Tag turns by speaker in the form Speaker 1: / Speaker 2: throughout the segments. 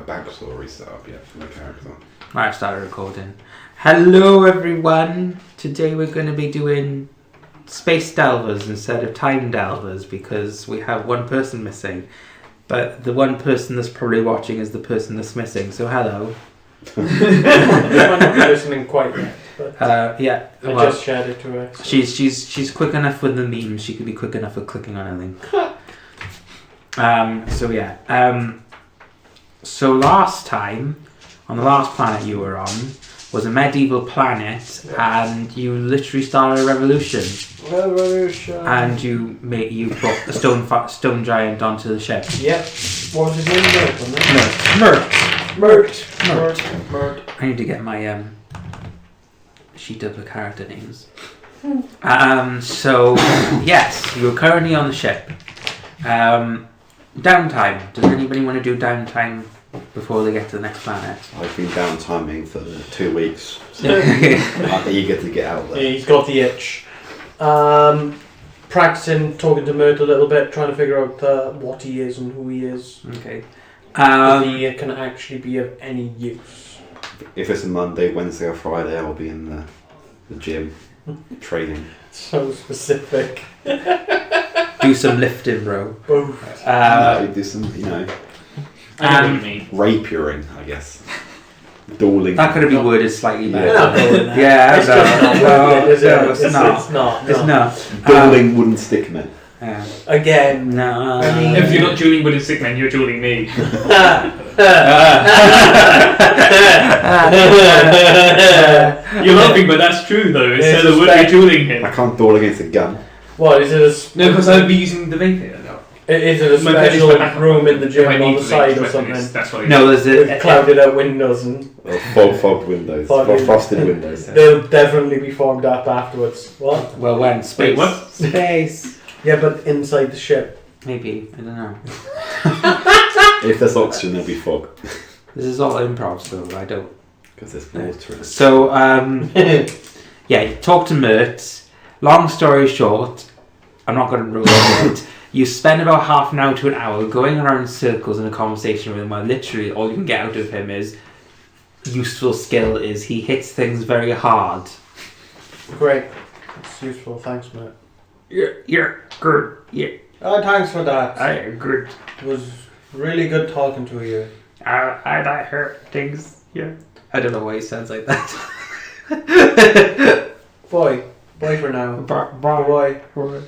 Speaker 1: a backstory set up yet for the character.
Speaker 2: I started recording. Hello everyone. Today we're going to be doing space delvers instead of time delvers because we have one person missing. But the one person that's probably watching is the person that's missing. So hello.
Speaker 3: I'm not listening quite yet. But
Speaker 2: yeah.
Speaker 3: I just shared it to her. So.
Speaker 2: She's quick enough with the memes. She could be quick enough with clicking on a link. So last time, on the last planet you were on, was a medieval planet, and you literally started a revolution. And you brought a stone giant onto the ship.
Speaker 3: Yep. What was his name?
Speaker 2: Mert.
Speaker 3: Mert.
Speaker 2: I need to get my sheet of the character names. So yes, you're currently on the ship. Downtime. Does anybody want to do downtime before they get to the next planet?
Speaker 1: I've been downtiming for 2 weeks, so I'm eager to get out there.
Speaker 3: Yeah, he's got the itch. Practicing talking to Mert a little bit, trying to figure out what he is and who he is.
Speaker 2: Okay.
Speaker 3: If he can actually be of any use.
Speaker 1: If it's a Monday, Wednesday or Friday, I'll be in the gym training.
Speaker 3: So specific.
Speaker 2: Do some lifting, bro.
Speaker 3: Both.
Speaker 1: Do some,
Speaker 4: I know what you mean.
Speaker 1: rapiering, I guess. Dueling.
Speaker 2: That could have been worded slightly better.
Speaker 3: Yeah.
Speaker 2: Yeah,
Speaker 3: It's just not worth it, is it?
Speaker 2: it's not.
Speaker 3: It's not.
Speaker 2: It's not.
Speaker 1: Dueling wooden stick men.
Speaker 2: Yeah.
Speaker 3: Again.
Speaker 2: No.
Speaker 3: I mean-
Speaker 4: If you're not dueling with a sick man, you're dueling me. You're laughing, but that's true though. Instead of would be dueling him.
Speaker 1: I can't duel against a gun.
Speaker 3: What is it?
Speaker 4: No, because I would be using the vapour. No.
Speaker 3: Is it a
Speaker 4: My pen is
Speaker 3: special
Speaker 4: my backup
Speaker 3: room in the
Speaker 4: weapon. If I
Speaker 3: gym
Speaker 4: need
Speaker 3: on the
Speaker 4: to
Speaker 3: side
Speaker 4: make
Speaker 3: or
Speaker 4: weapons,
Speaker 3: something?
Speaker 4: That's what I
Speaker 2: No, there's
Speaker 3: With clouded out windows and
Speaker 1: Or fogged windows.
Speaker 3: Fogged
Speaker 1: Or
Speaker 3: windows.
Speaker 1: frosted windows.
Speaker 3: they'll definitely be fogged up afterwards. What?
Speaker 2: Well, when space.
Speaker 4: Wait, what?
Speaker 2: Space.
Speaker 3: Yeah, but inside the ship.
Speaker 2: Maybe. I don't know.
Speaker 1: If there's oxygen, there'll be fog.
Speaker 2: This is all improv, so I don't.
Speaker 1: Because there's water in it.
Speaker 2: So, yeah, talk to Mert. Long story short, I'm not going to ruin it. You spend about half an hour to an hour going around in circles in a conversation with him where literally all you can get out of him is useful skill is he hits things very hard.
Speaker 3: Great. It's useful. Thanks, mate.
Speaker 2: You're good. Yeah,
Speaker 3: Oh, thanks for that.
Speaker 2: I'm good.
Speaker 3: It was really good talking to you.
Speaker 2: I hurt things. Yeah. I don't know why he sounds like that.
Speaker 3: Bye. Bye for now.
Speaker 2: Bye.
Speaker 3: Bye.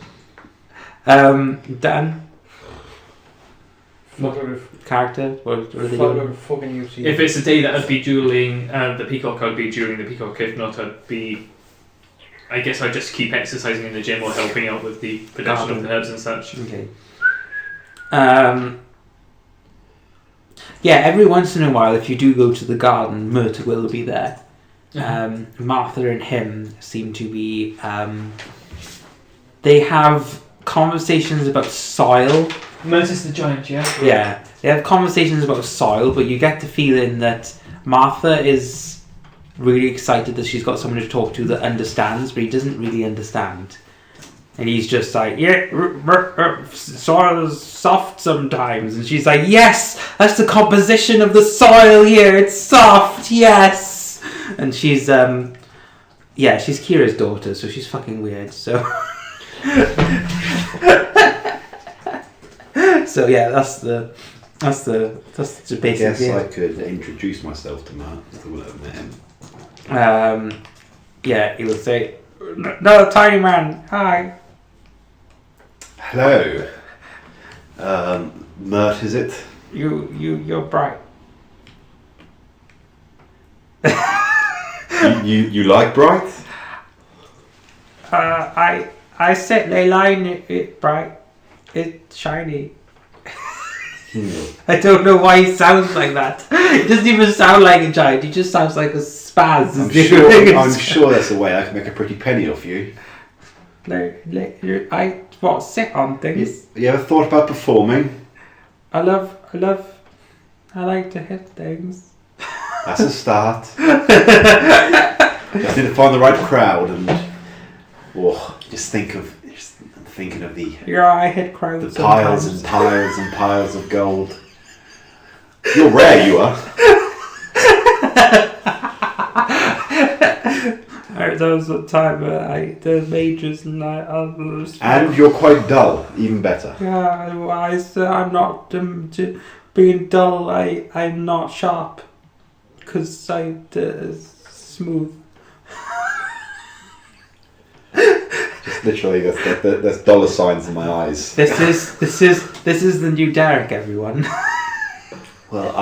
Speaker 2: Dan,
Speaker 3: Fuck out
Speaker 2: character. What are they
Speaker 3: of
Speaker 2: doing?
Speaker 3: fucking UC.
Speaker 4: If it's a day that I'd be dueling the peacock, I'd be dueling the peacock. If not, I'd be. I guess I'd just keep exercising in the gym or helping out with the production of the herbs and such.
Speaker 2: Okay. Yeah, every once in a while, if you do go to the garden, Mert will be there. Martha and him seem to be. They have conversations about soil.
Speaker 4: Murtis the giant, yeah?
Speaker 2: Yeah, they have conversations about soil, but you get the feeling that Martha is really excited that she's got someone to talk to that understands, but he doesn't really understand. And he's just like, yeah, soil is soft sometimes. And she's like, yes, that's the composition of the soil here. It's soft, yes. And she's, yeah, she's Kira's daughter, so she's fucking weird. So, so yeah, that's the basic.
Speaker 1: I guess
Speaker 2: idea.
Speaker 1: I could introduce myself to Matt. I would have met him.
Speaker 2: Yeah, he would say, no, tiny man, hi.
Speaker 1: Hello. Mert, is it?
Speaker 2: You're bright.
Speaker 1: you like bright?
Speaker 2: I said they line it bright. It's shiny. I don't know why he sounds like that. He doesn't even sound like a giant. He just sounds like a spaz.
Speaker 1: I'm sure there's a way I can make a pretty penny off you.
Speaker 2: I sit on things.
Speaker 1: You ever thought about performing?
Speaker 2: I like to hit things.
Speaker 1: That's a start. Just need to find the right crowd and thinking of the
Speaker 2: Yeah, I hit crowds.
Speaker 1: piles and piles and piles of gold. You're rare, you are.
Speaker 2: There was a time where the majors and others.
Speaker 1: And you're quite dull. Even better.
Speaker 2: Yeah, I'm not being dull. I'm not sharp because I'm smooth.
Speaker 1: Just literally, there's dollar signs in my eyes.
Speaker 2: This is the new Derek, everyone.
Speaker 1: Well,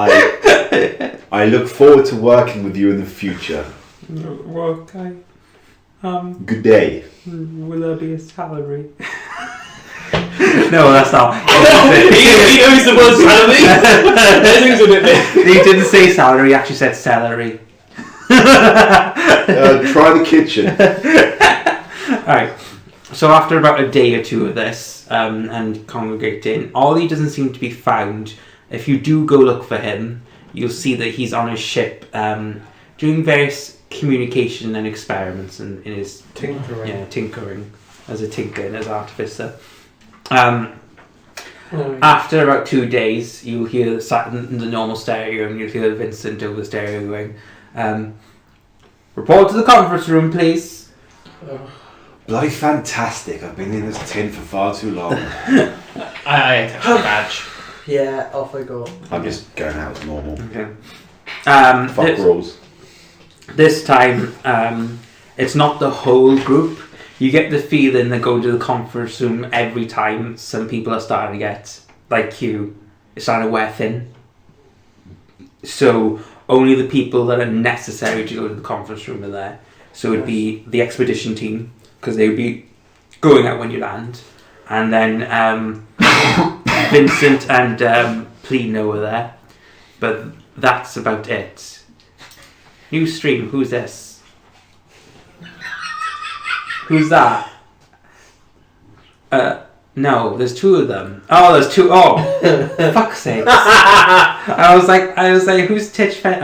Speaker 1: I look forward to working with you in the future.
Speaker 2: Okay.
Speaker 1: Good day.
Speaker 2: Will there be a salary? No, that's not.
Speaker 4: He knows the word salary. Everything's a bit big.
Speaker 2: He didn't say salary. He actually said celery.
Speaker 1: Try the kitchen.
Speaker 2: Alright. So after about a day or two of this and congregating, Ollie doesn't seem to be found. If you do go look for him, you'll see that he's on his ship doing various communication and experiments in his tinkering as a tinker and as artificer. After about 2 days, you'll hear in the normal stereo, and you'll hear Vincent over the stereo going, report to the conference room, please.
Speaker 1: Bloody fantastic. I've been in this tin for far too long.
Speaker 4: I attached the badge.
Speaker 3: Yeah, off I go.
Speaker 1: I'm just going out as normal.
Speaker 2: Okay.
Speaker 1: Fuck rules.
Speaker 2: This time, it's not the whole group. You get the feeling that going to the conference room every time some people are starting to get, like you, starting to wear thin. So only the people that are necessary to go to the conference room are there. So it'd be the expedition team, because they would be going out when you land. And then Vincent and Plino are there. But that's about it. New stream, who's this? Who's that? No, there's two of them. Oh, there's two. Oh, fuck's sake! I was like, who's Titch Fett?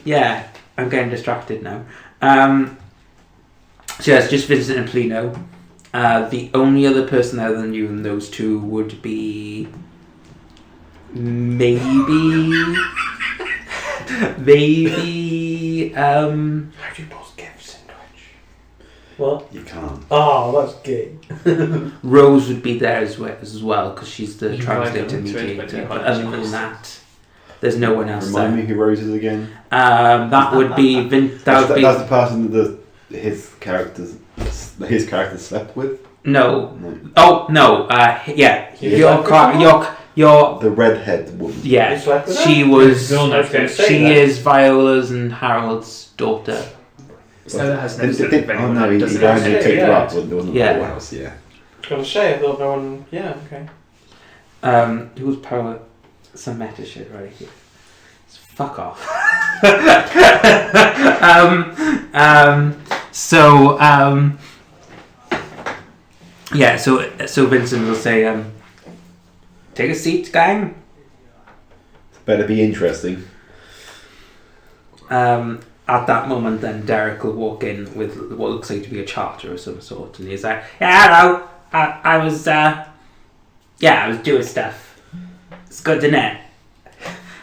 Speaker 2: Yeah, I'm getting distracted now. So yeah, it's just Vincent and Plino. The only other person other than you and those two would be maybe
Speaker 3: How do you post gifts in Twitch? What?
Speaker 1: You can't.
Speaker 3: Oh, that's gay.
Speaker 2: Rose would be there as well because she's the
Speaker 4: You can
Speaker 2: translator
Speaker 4: write it on Twitch, but
Speaker 2: mediator.
Speaker 4: you
Speaker 2: But
Speaker 4: can't
Speaker 2: other
Speaker 4: use
Speaker 2: than
Speaker 4: Chris.
Speaker 2: that, there's no one else
Speaker 1: Remind
Speaker 2: there.
Speaker 1: me who Rose is again.
Speaker 2: That would be
Speaker 1: That's the person that his character slept with.
Speaker 2: No.
Speaker 1: No.
Speaker 2: Oh no. Yeah.
Speaker 3: You
Speaker 2: Your
Speaker 3: slept with
Speaker 2: your
Speaker 1: The redhead woman.
Speaker 3: You
Speaker 2: yeah.
Speaker 3: slept with her?
Speaker 2: She was.
Speaker 4: Girl
Speaker 3: I was going to say
Speaker 2: She
Speaker 3: that.
Speaker 2: is Viola's and Harold's daughter.
Speaker 4: Stella has never said
Speaker 1: Didn't-
Speaker 4: if
Speaker 1: oh
Speaker 4: anyone
Speaker 1: no, he
Speaker 4: does it.
Speaker 1: randomly picked her
Speaker 3: Yeah.
Speaker 1: up when there wasn't
Speaker 2: Yeah.
Speaker 1: a whole house. Yeah.
Speaker 3: I was going to say, I thought no one... Yeah, okay.
Speaker 2: Who's power? Some meta shit right here. Fuck off. Yeah, so Vincent will say, take a seat, gang.
Speaker 1: Better be interesting.
Speaker 2: At that moment, then Derek will walk in with what looks like to be a charter of some sort, and he's like, "Yeah, hello. I was doing stuff. It's good, isn't it?"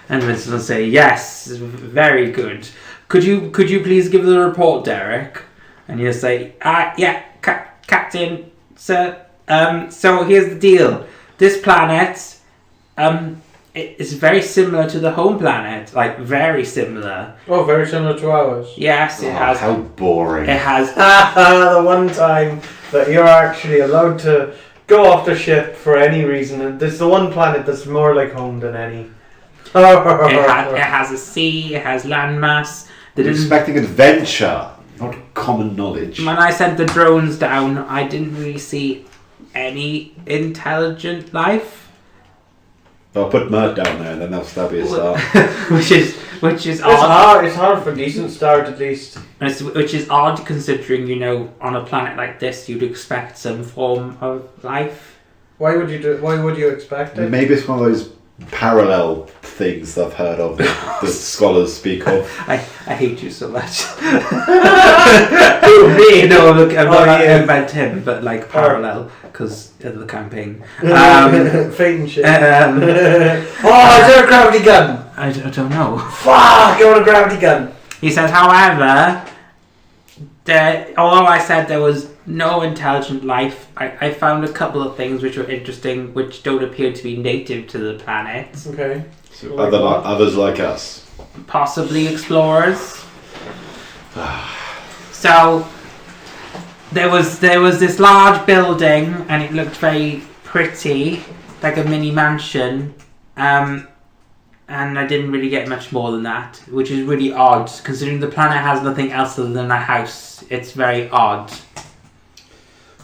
Speaker 2: And Vincent will say, "Yes, very good. Could you please give the report, Derek?" And you'll say, "Yeah, Captain, sir. So here's the deal. This planet, it's very similar to the home planet, like very similar.
Speaker 3: Oh, very similar to ours.
Speaker 2: Yes, it has.
Speaker 1: How boring.
Speaker 2: It has.
Speaker 3: The one time that you're actually allowed to go off the ship for any reason, and this is the one planet that's more like home than any.
Speaker 2: It has a sea. It has landmass. They
Speaker 1: I'm
Speaker 2: didn't.
Speaker 1: expecting adventure, not common knowledge.
Speaker 2: When I sent the drones down, I didn't really see any intelligent life,
Speaker 1: I'll put Mert down there and then they'll stab you a star.
Speaker 2: which is
Speaker 3: It's
Speaker 2: odd.
Speaker 3: hard. It's hard for decent start at least.
Speaker 2: Which is odd considering on a planet like this you'd expect some form of life.
Speaker 3: Why would you expect it?
Speaker 1: Maybe it's one of those parallel things I've heard of that the scholars speak of.
Speaker 2: I hate you so much. Me? No, look, I'm not talking about him, but like parallel, because of the campaign.
Speaker 3: Fate and shit.
Speaker 2: Um,
Speaker 3: Oh, is there a gravity gun?
Speaker 2: I don't know.
Speaker 3: Fuck, I want a gravity gun.
Speaker 2: He says, however, although I said there was no intelligent life, I found a couple of things which were interesting, which don't appear to be native to the planet.
Speaker 3: Okay.
Speaker 1: So others like us.
Speaker 2: Possibly explorers. So there was this large building, and it looked very pretty, like a mini mansion. And I didn't really get much more than that, which is really odd, considering the planet has nothing else other than a house. It's very odd.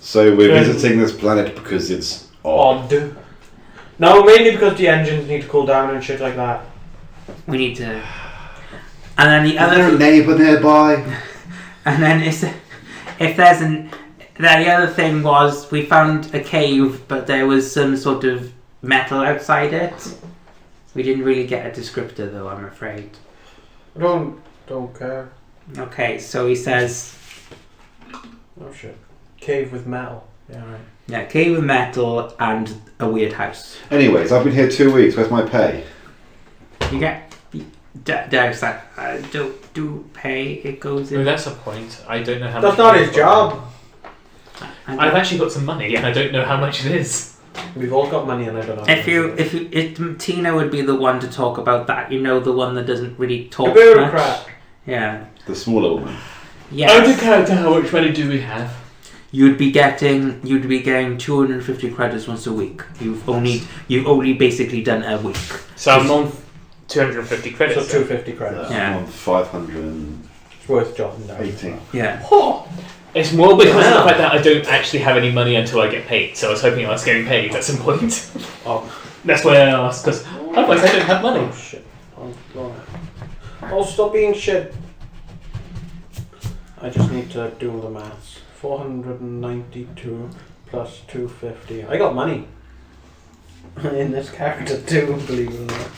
Speaker 1: So we're visiting this planet because it's odd.
Speaker 3: No, mainly because the engines need to cool down and shit like that.
Speaker 2: We need to. And then the
Speaker 1: Is there a neighbour nearby?
Speaker 2: And then the other thing was we found a cave, but there was some sort of metal outside it. We didn't really get a descriptor though, I'm afraid.
Speaker 3: I don't care.
Speaker 2: Okay, so he says,
Speaker 3: Oh shit. Cave with metal. Yeah, right.
Speaker 2: yeah, cave with metal and a weird house.
Speaker 1: Anyways, I've been here 2 weeks. Where's my pay?
Speaker 2: You get Derek's like, do pay, it goes
Speaker 4: No,
Speaker 2: in.
Speaker 4: that's a point. I don't know how
Speaker 3: That's
Speaker 4: much.
Speaker 3: not his job.
Speaker 4: I've actually got some money and I don't know how much it is.
Speaker 3: We've all got money and I don't know.
Speaker 2: If Tina would be the one to talk about that, you know, the one that doesn't really
Speaker 3: The
Speaker 2: talk
Speaker 3: bureaucrat.
Speaker 2: much. Yeah.
Speaker 1: The smaller woman.
Speaker 2: Yes.
Speaker 4: I don't care how much money do we have.
Speaker 2: You'd be getting 250 credits once a week. You've only basically done a week.
Speaker 4: So I'm on 250
Speaker 3: So
Speaker 4: credits.
Speaker 3: 250 credits.
Speaker 2: Yeah.
Speaker 1: I'm on 518.
Speaker 3: It's worth jotting down.
Speaker 2: Yeah.
Speaker 4: It's more because of
Speaker 3: Wow.
Speaker 4: the fact that I don't actually have any money until I get paid. So I was hoping I was getting paid at some point.
Speaker 3: Oh.
Speaker 4: That's why I asked, because otherwise I don't have money.
Speaker 3: Oh shit. Oh, stop being shit. I just need to do the maths. 492 plus 250. I got money. In this character too, believe it or not.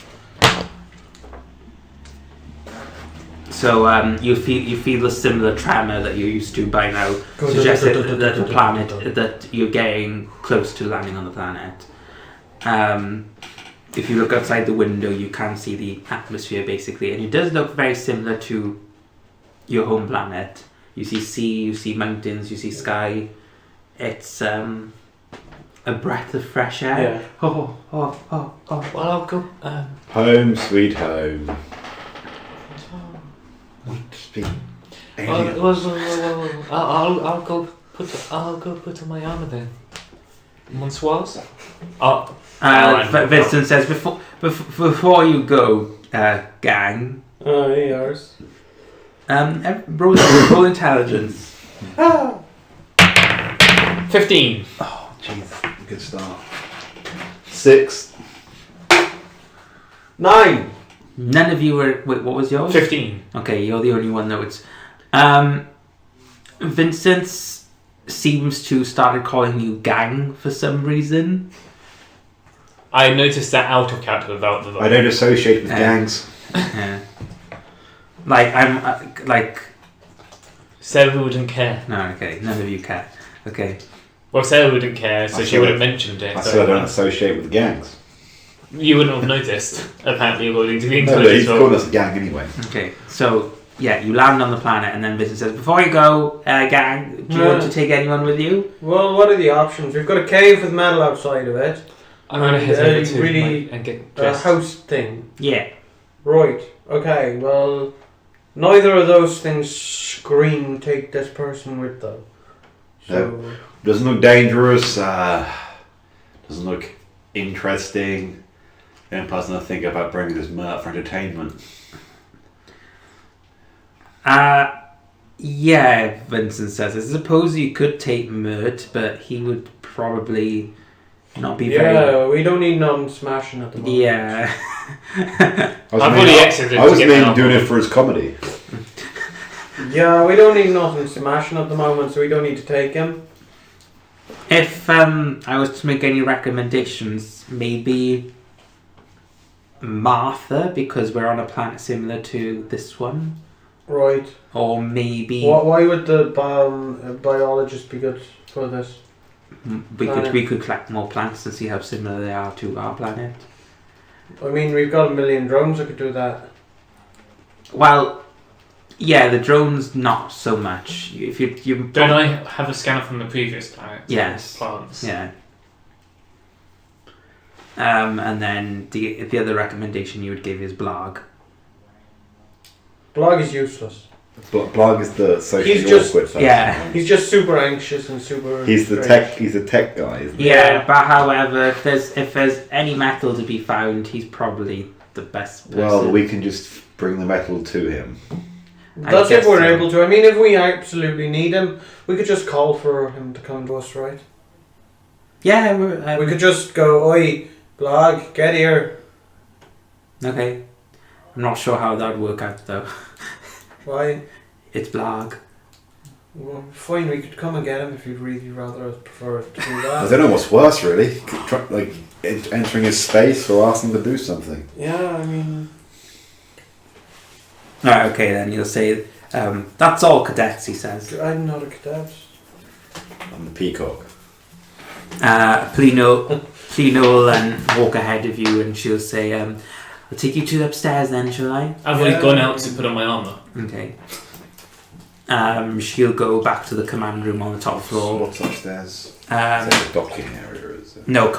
Speaker 2: So you feel a similar tremor that you're used to by now, suggests that the planet that you're getting close to landing on the planet. If you look outside the window, you can see the atmosphere basically, and it does look very similar to your home planet. You see sea, you see mountains, you see sky. It's a breath of fresh air.
Speaker 3: Yeah.
Speaker 2: Oh.
Speaker 4: Well, I'll go.
Speaker 1: Home sweet home. Speak.
Speaker 4: I'll go put on my armor then. Monsieurs?
Speaker 2: Vincent says before you go, gang.
Speaker 3: Oh, yours.
Speaker 2: Roll intelligence.
Speaker 4: 15.
Speaker 1: Oh, jeez. Good start. 6.
Speaker 3: 9.
Speaker 2: None of you were. Wait, what was yours?
Speaker 4: 15.
Speaker 2: Okay, you're the only one that was. Vincent seems to started calling you gang for some reason.
Speaker 4: I noticed that out of character without the.
Speaker 1: I don't associate with gangs.
Speaker 2: Yeah. Like I'm
Speaker 4: Sarah wouldn't care.
Speaker 2: No, okay. None of you care. Okay.
Speaker 4: Well, Sarah wouldn't care, so
Speaker 1: I
Speaker 4: she
Speaker 1: said-
Speaker 4: would have mentioned it.
Speaker 1: I
Speaker 4: so
Speaker 1: said I don't associate with gangs.
Speaker 4: You wouldn't have noticed, apparently, according to the
Speaker 1: No, but
Speaker 4: intelligence
Speaker 1: he's
Speaker 4: roll.
Speaker 1: called us a gang anyway.
Speaker 2: Okay. So yeah, you land on the planet, and then Vincent says, "Before you go, gang, do you want to take anyone with you?"
Speaker 3: Well, what are the options? We've got a cave with metal outside of it.
Speaker 4: I'm going to head over to
Speaker 3: really,
Speaker 4: and get
Speaker 3: A
Speaker 4: dressed.
Speaker 3: house thing.
Speaker 2: Yeah.
Speaker 3: Right. Okay. Well, neither of those things scream take this person with them. So
Speaker 1: Doesn't look dangerous. Doesn't look interesting. The only person I think about bringing is Mert for entertainment.
Speaker 2: Yeah, Vincent says. I suppose you could take Mert, but he would probably not be very.
Speaker 3: yeah, we don't need none smashing at the moment.
Speaker 2: Yeah.
Speaker 4: I've already exited
Speaker 1: I
Speaker 4: to
Speaker 1: was
Speaker 4: get
Speaker 1: mainly
Speaker 4: my
Speaker 1: doing
Speaker 4: armor.
Speaker 1: it for his comedy.
Speaker 3: Yeah, we don't need nothing smashing at the moment, so we don't need to take him.
Speaker 2: If I was to make any recommendations, maybe Martha, because we're on a planet similar to this one.
Speaker 3: Right.
Speaker 2: Or maybe
Speaker 3: Why would the biologist be good for this?
Speaker 2: we could collect more plants and see how similar they are to our planet.
Speaker 3: I mean, we've got a million drones that could do that.
Speaker 2: Well, yeah, the drones not so much. If you
Speaker 4: Don't I have a scanner from the previous planet?
Speaker 2: Yes.
Speaker 4: Plants.
Speaker 2: Yeah. And then the other recommendation you would give is Blarg.
Speaker 3: Blarg is useless.
Speaker 1: Blarg is the socially
Speaker 3: He's just-
Speaker 1: awkward person.
Speaker 2: yeah.
Speaker 3: He's just super anxious and super.
Speaker 1: He's the
Speaker 3: strange.
Speaker 1: He's a tech guy, isn't he?
Speaker 2: Yeah, but however, if there's any metal to be found, he's probably the best person.
Speaker 1: Well, we can just bring the metal to him.
Speaker 3: That's
Speaker 2: I
Speaker 3: if
Speaker 2: guess
Speaker 3: we're
Speaker 2: so.
Speaker 3: able to. I mean, if we absolutely need him, we could just call for him to come to us, right?
Speaker 2: Yeah,
Speaker 3: We could just go, oi, Blarg, get here.
Speaker 2: Okay. I'm not sure how that would work out though.
Speaker 3: Why?
Speaker 2: It's Blarg.
Speaker 3: Well, fine, we could come and get him if you'd really rather prefer to do
Speaker 1: I
Speaker 3: that.
Speaker 1: don't know what's worse, really. Like entering his space or asking to do something.
Speaker 3: Yeah, I mean,
Speaker 2: Alright, okay then, you'll say, that's all cadets, he says.
Speaker 3: I'm not a cadet.
Speaker 1: I'm the peacock.
Speaker 2: Plino will then walk ahead of you and she'll say, I'll take you to the upstairs then, shall I?
Speaker 4: I've already gone out to put on my armour.
Speaker 2: Okay. She'll go back to the command room on the top floor.
Speaker 1: What's upstairs? Is that the docking area, is it?
Speaker 2: No,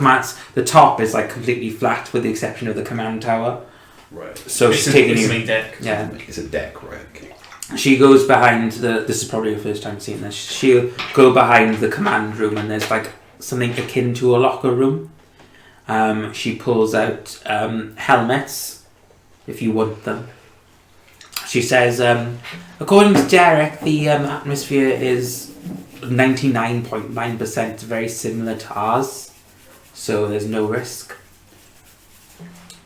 Speaker 2: the top is like completely flat with the exception of the command tower.
Speaker 1: Right.
Speaker 2: So she's taking
Speaker 4: it's
Speaker 2: you.
Speaker 4: main deck.
Speaker 2: Yeah.
Speaker 1: It's a deck, right? Okay.
Speaker 2: She goes behind this is probably her first time seeing this. She'll go behind the command room and there's like something akin to a locker room. She pulls out helmets if you want them. She says, according to Derek, the atmosphere is 99.9% very similar to ours, so there's no risk.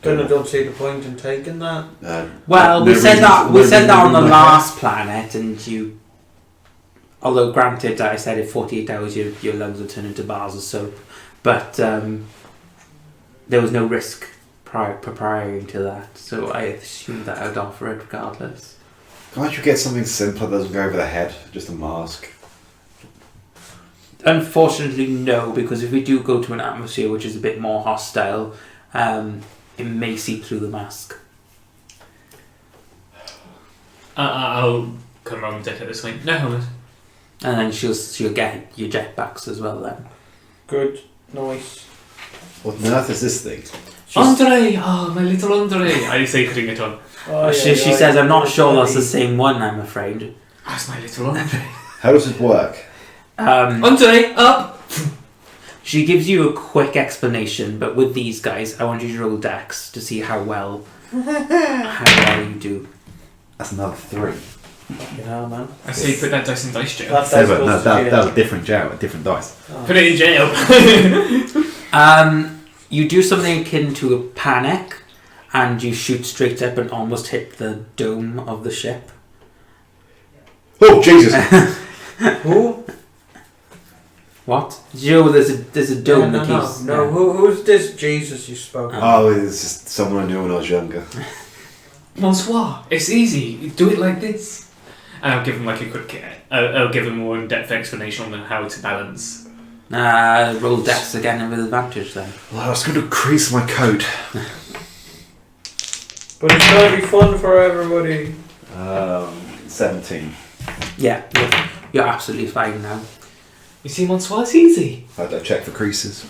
Speaker 3: Then I don't see the point in taking that.
Speaker 2: Well,
Speaker 1: no
Speaker 2: we said
Speaker 1: reason-
Speaker 2: that
Speaker 1: no
Speaker 2: on the
Speaker 1: reason-
Speaker 2: last planet, and you. Although granted, I said in 48 hours your lungs would turn into bars of soap, but there was no risk prior to that, so I assumed that I would offer it regardless.
Speaker 1: Can't you get something simpler that doesn't go over the head? Just a mask.
Speaker 2: Unfortunately, no, because if we do go to an atmosphere which is a bit more hostile, it may seep through the mask.
Speaker 4: I'll come around the deck at this point. No helmet.
Speaker 2: And then she'll get your jetpacks as well then.
Speaker 3: Good, nice.
Speaker 1: What on earth is this thing?
Speaker 4: Andre! Oh, my little Andre! I say putting it on.
Speaker 3: Oh,
Speaker 2: She says, I'm not sure that's the same one, I'm afraid.
Speaker 4: That's my little Andre.
Speaker 1: How does it work?
Speaker 4: Andre, up!
Speaker 2: She gives you a quick explanation, but with these guys, I want you to roll dex to see how well you do.
Speaker 1: That's another 3.
Speaker 3: Fucking hell, man.
Speaker 4: I say put that dice in dice jail.
Speaker 3: That's
Speaker 1: No, but no,
Speaker 3: supposed to be
Speaker 1: that was different different dice.
Speaker 4: Put it in jail.
Speaker 2: You do something akin to a panic, and you shoot straight up and almost hit the dome of the ship.
Speaker 1: Oh, Jesus!
Speaker 3: Who?
Speaker 2: What? Joe, there's a dome that keeps...
Speaker 3: No. Who's this Jesus you spoke of?
Speaker 1: Oh, it's just someone I knew when I was younger.
Speaker 4: Bonsoir. It's easy. You do it like this. And I'll give him like a quick... I'll give him a more in-depth explanation on how to balance.
Speaker 2: Roll dex again with advantage then.
Speaker 1: Well, I was going to crease my coat.
Speaker 3: But it's gotta be fun for everybody.
Speaker 1: 17.
Speaker 2: Yeah, you're absolutely fine now.
Speaker 4: You see, Bonsoir, it's easy.
Speaker 1: I'd check for creases.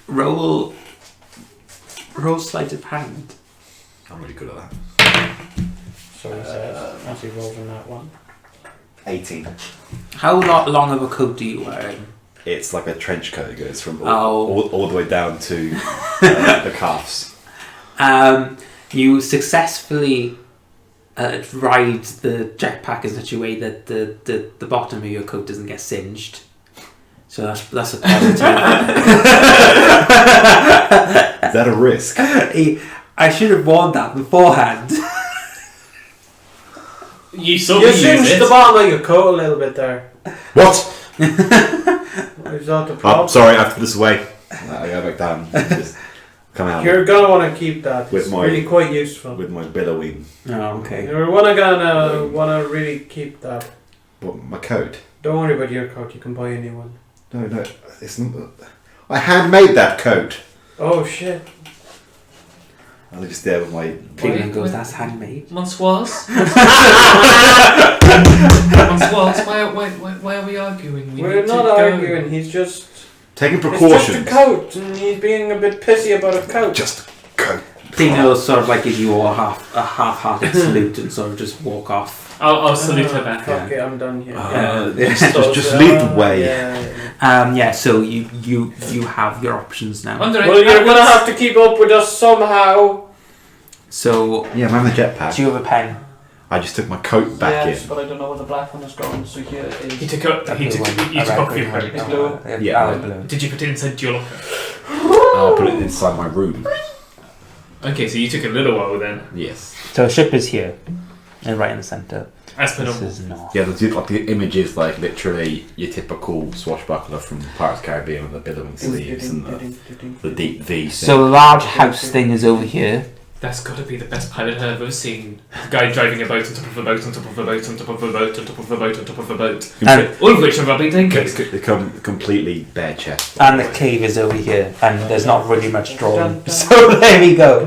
Speaker 2: Roll sleight of hand.
Speaker 1: I'm really good at that.
Speaker 3: So he says, as he rolls in that one.
Speaker 1: 18.
Speaker 2: How long of a coat do you wear?
Speaker 1: It's like a trench coat. It goes from
Speaker 2: Oh.
Speaker 1: all the way down to the calves.
Speaker 2: You successfully ride the jetpack in such a way that the bottom of your coat doesn't get singed. So that's a positive.
Speaker 1: Is that a risk?
Speaker 2: I should have warned that beforehand.
Speaker 4: You saw
Speaker 3: You
Speaker 4: me use
Speaker 3: singed
Speaker 4: it.
Speaker 3: the bottom of your coat a little bit there.
Speaker 1: What?
Speaker 3: Is that the problem?
Speaker 1: Oh, sorry, I have to put this away. I go back down. And just come out
Speaker 3: You're gonna want to keep that.
Speaker 1: With
Speaker 3: It's
Speaker 1: my-
Speaker 3: really quite useful.
Speaker 1: with my billowing.
Speaker 2: Oh, okay.
Speaker 3: You're gonna wanna really keep that.
Speaker 1: What, my coat?
Speaker 3: Don't worry about your coat. You can buy a new one.
Speaker 1: No, it's not. I handmade that coat.
Speaker 3: Oh shit!
Speaker 1: I was just there with my.
Speaker 2: Cleveland goes, that's handmade.
Speaker 4: Monsoise? Monsoise, why are we arguing?
Speaker 3: We're
Speaker 4: need to
Speaker 3: not
Speaker 4: go.
Speaker 3: arguing. He's just.
Speaker 1: Taking
Speaker 3: It's
Speaker 1: precautions.
Speaker 3: just a coat, and he's being a bit pissy about a coat.
Speaker 1: Just a coat.
Speaker 2: Cleveland will sort of like give you a half-hearted salute and sort of just walk off.
Speaker 4: I'll salute her back.
Speaker 3: Fuck it, I'm done here.
Speaker 1: Just lead the way.
Speaker 3: Yeah.
Speaker 2: So you have your options now.
Speaker 4: Wondering,
Speaker 3: Well, you're gonna have to keep up with us somehow.
Speaker 2: So
Speaker 1: Yeah, I'm having the jetpack.
Speaker 2: do you have a pen?
Speaker 1: I just took my coat back in.
Speaker 3: but I don't know where the black one is going. So here it is.
Speaker 4: He took up. You took off your coat.
Speaker 3: It's blue.
Speaker 1: Yeah.
Speaker 2: Blue.
Speaker 4: Did you put it inside your locker?
Speaker 1: I'll put it inside my room.
Speaker 4: Okay, so you took a little while then.
Speaker 1: Yes.
Speaker 2: So a ship is here, and right in the centre.
Speaker 4: As per
Speaker 2: This
Speaker 4: normal.
Speaker 2: is not.
Speaker 1: Yeah, the images like literally your typical swashbuckler from Pirates of the Caribbean with the billowing sleeves and the deep V.
Speaker 2: So the large house thing is over here.
Speaker 4: That's got to be the best pilot I've ever seen. The guy driving a boat on top of a boat on top of a boat on top of a boat on top of a boat on top of a boat.
Speaker 2: And,
Speaker 4: All of which are rubbing anchors.
Speaker 1: They come completely bare chest.
Speaker 2: and the cave is over here, and there's not really much drawing. So there we go.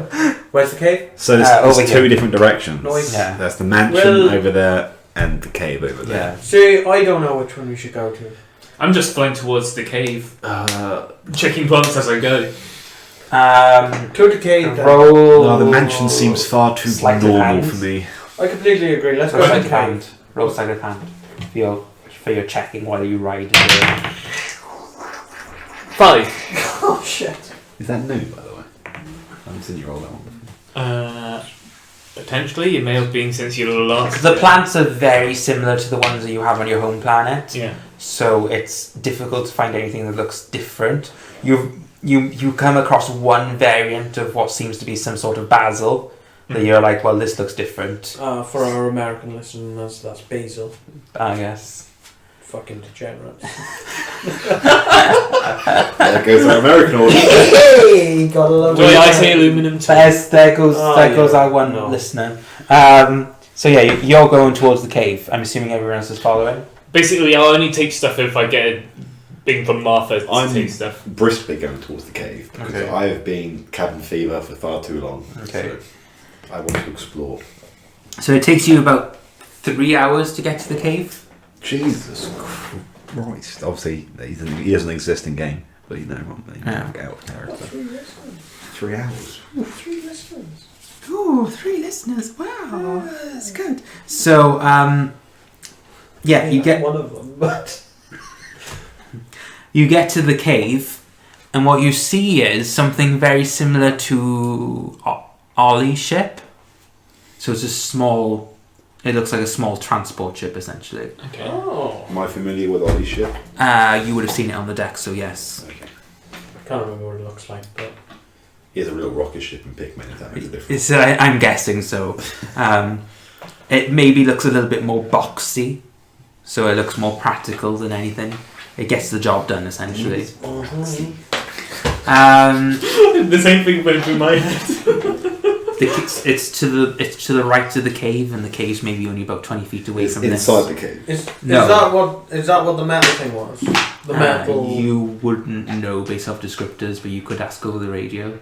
Speaker 3: Where's the cave?
Speaker 1: So there's
Speaker 2: over
Speaker 1: two
Speaker 2: here.
Speaker 1: different directions.
Speaker 3: Noise.
Speaker 2: Yeah.
Speaker 1: There's the mansion
Speaker 3: Well-
Speaker 1: over there and the cave over there.
Speaker 2: Yeah.
Speaker 3: See, I don't know which one we should go to.
Speaker 4: I'm just flying towards the cave, checking plants as I go.
Speaker 3: To the cave. Then.
Speaker 2: Roll.
Speaker 1: No, the mansion seems far too
Speaker 2: Sleight of
Speaker 1: normal
Speaker 2: hand.
Speaker 1: for me.
Speaker 3: I completely agree. Let's
Speaker 2: Roll
Speaker 3: go to
Speaker 2: sleight
Speaker 3: the
Speaker 2: of
Speaker 3: cave.
Speaker 2: hand. Roll sleight of hand. For your checking while you ride. It.
Speaker 4: 5.
Speaker 3: Oh shit!
Speaker 1: Is that new, by the way? I haven't seen you roll that one.
Speaker 4: Potentially, it may have been since your last.
Speaker 2: The plants are very similar to the ones that you have on your home planet.
Speaker 4: Yeah.
Speaker 2: So it's difficult to find anything that looks different. You come across one variant of what seems to be some sort of basil that you're like, well, this looks different,
Speaker 3: For our American listeners, that's basil.
Speaker 2: I guess.
Speaker 3: Fucking degenerates.
Speaker 1: There goes our American audience.
Speaker 3: Hey, got a lot.
Speaker 4: Do I say aluminum too?
Speaker 2: There goes
Speaker 3: yeah.
Speaker 2: our one
Speaker 3: No.
Speaker 2: listener. So yeah, you're going towards the cave. I'm assuming everyone else is following.
Speaker 4: Basically, I'll only take stuff if I get a thing from Martha to
Speaker 1: I'm
Speaker 4: take stuff.
Speaker 1: briskly going towards the cave because
Speaker 2: Okay.
Speaker 1: I have been cabin fever for far too long.
Speaker 2: Okay.
Speaker 1: So I want to explore.
Speaker 2: So it takes you about 3 hours to get to the cave.
Speaker 1: Jesus Christ! Obviously, he doesn't exist in game, but you know what I mean.
Speaker 2: Yeah.
Speaker 1: Out of character. 3 hours.
Speaker 3: 3 listeners.
Speaker 2: Oh, 3 listeners! Wow, that's good. So yeah, you get
Speaker 3: one of them, but
Speaker 2: you get to the cave, and what you see is something very similar to Ollie's ship. So it's a small. It looks like a small transport ship, essentially.
Speaker 4: Okay.
Speaker 3: oh,
Speaker 1: Am I familiar with Ollie's ship?
Speaker 2: You would have seen it on the deck, so yes.
Speaker 1: Okay.
Speaker 3: I can't remember what it looks like, but
Speaker 1: He has a real rocket ship in Pikmin, if that makes a difference.
Speaker 2: It's, I'm guessing so. It maybe looks a little bit more boxy, so it looks more practical than anything. It gets the job done, essentially.
Speaker 4: The same thing went through my head.
Speaker 2: It's to the right of the cave, and the cave's maybe only about 20 feet away
Speaker 1: It's
Speaker 2: from
Speaker 1: inside
Speaker 2: this.
Speaker 1: the cave.
Speaker 3: is
Speaker 2: No.
Speaker 3: that what the metal thing was? The metal.
Speaker 2: You wouldn't know based off descriptors, but you could ask over the radio.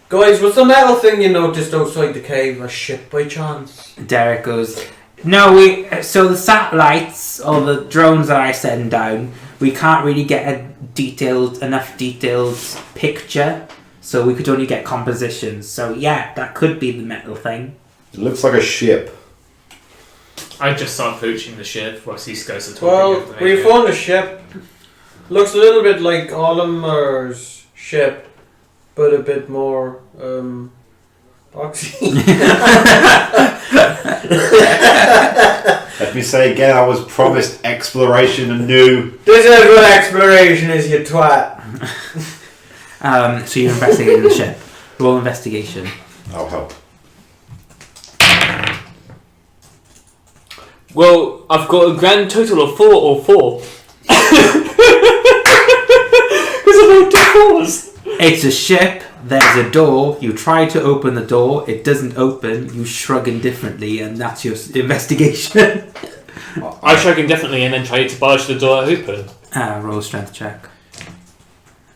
Speaker 3: Guys, was the metal thing you noticed outside the cave a ship by chance?
Speaker 2: Derek goes, no, so the satellites or the drones that I send down, we can't really get enough detailed picture, so we could only get compositions. So yeah, that could be the metal thing.
Speaker 1: It looks like a ship.
Speaker 4: I just start poaching the ship whilst these guys are talking.
Speaker 3: Well,
Speaker 4: over the
Speaker 3: we
Speaker 4: radio.
Speaker 3: found a ship. Looks a little bit like Olimer's ship, but a bit more boxy.
Speaker 1: Let me say again, I was promised exploration and new.
Speaker 3: This is what exploration is, you twat.
Speaker 2: So you're investigating the ship. Roll investigation.
Speaker 1: I'll help.
Speaker 4: Well, I've got a grand total of 4 or 4. Because I rolled 2 course.
Speaker 2: It's a ship. There's a door. You try to open the door. It doesn't open. You shrug indifferently, and that's your investigation.
Speaker 4: I shrug indefinitely and then try to barge the door open.
Speaker 2: Roll a strength check.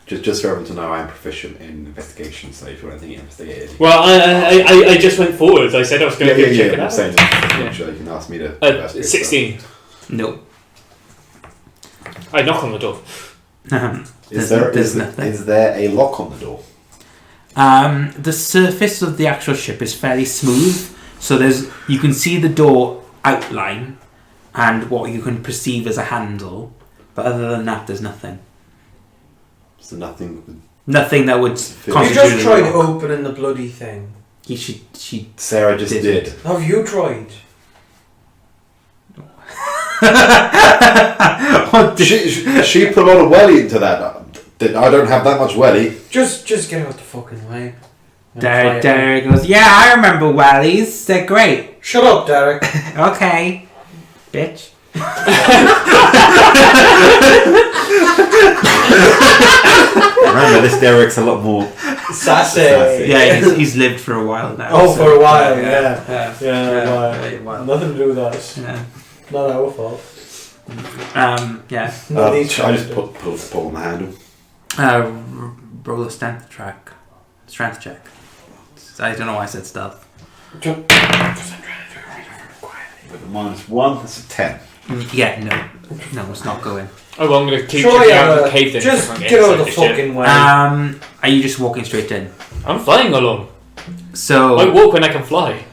Speaker 1: Just for everyone to know, I'm proficient in investigation, so if you want anything investigated.
Speaker 4: Well, I just went forwards. I said I was going to check it
Speaker 1: I'm
Speaker 4: out.
Speaker 1: saying, I'm sure you can ask me to. investigate
Speaker 4: 16.
Speaker 2: No.
Speaker 4: I knock on the door.
Speaker 2: There's nothing.
Speaker 1: Is there a lock on the door?
Speaker 2: The surface of the actual ship is fairly smooth, so you can see the door outline and what you can perceive as a handle, but other than that, there's nothing.
Speaker 1: So nothing.
Speaker 2: Nothing that would
Speaker 3: You
Speaker 2: constitute
Speaker 3: just
Speaker 2: a
Speaker 3: tried
Speaker 2: lock.
Speaker 3: opening the bloody thing.
Speaker 2: She
Speaker 1: Sarah just
Speaker 2: Did.
Speaker 1: did.
Speaker 3: Have you tried?
Speaker 2: What did-
Speaker 1: She put a lot of welly into that. I don't have that much welly.
Speaker 3: Just get out the fucking way. And try it.
Speaker 2: Derek goes, yeah, I remember wellies. They're great.
Speaker 3: Shut up, Derek.
Speaker 2: Okay, bitch.
Speaker 1: Remember, this Derek's a lot more.
Speaker 3: Sassy.
Speaker 2: Yeah, he's lived for a while now.
Speaker 3: Oh,
Speaker 2: so-
Speaker 3: for a while,
Speaker 2: Yeah.
Speaker 3: Yeah,
Speaker 2: a while.
Speaker 3: Nothing to do with us.
Speaker 2: Yeah.
Speaker 3: Not our fault.
Speaker 2: Yeah.
Speaker 3: Not
Speaker 1: I
Speaker 3: these
Speaker 1: just
Speaker 3: characters.
Speaker 1: pull on the handle.
Speaker 2: Roll a strength check. I don't know why I said stealth.
Speaker 3: Just-
Speaker 1: With a -1, that's a 10.
Speaker 2: Yeah, no, it's not going.
Speaker 4: Oh, well, I'm going to keep
Speaker 3: Try,
Speaker 4: checking out the cave then.
Speaker 3: just
Speaker 4: if I can
Speaker 3: get out of the
Speaker 4: inside ship.
Speaker 3: fucking way.
Speaker 2: Are you just walking straight in?
Speaker 4: I'm flying along. I
Speaker 2: So,
Speaker 4: walk when I can fly.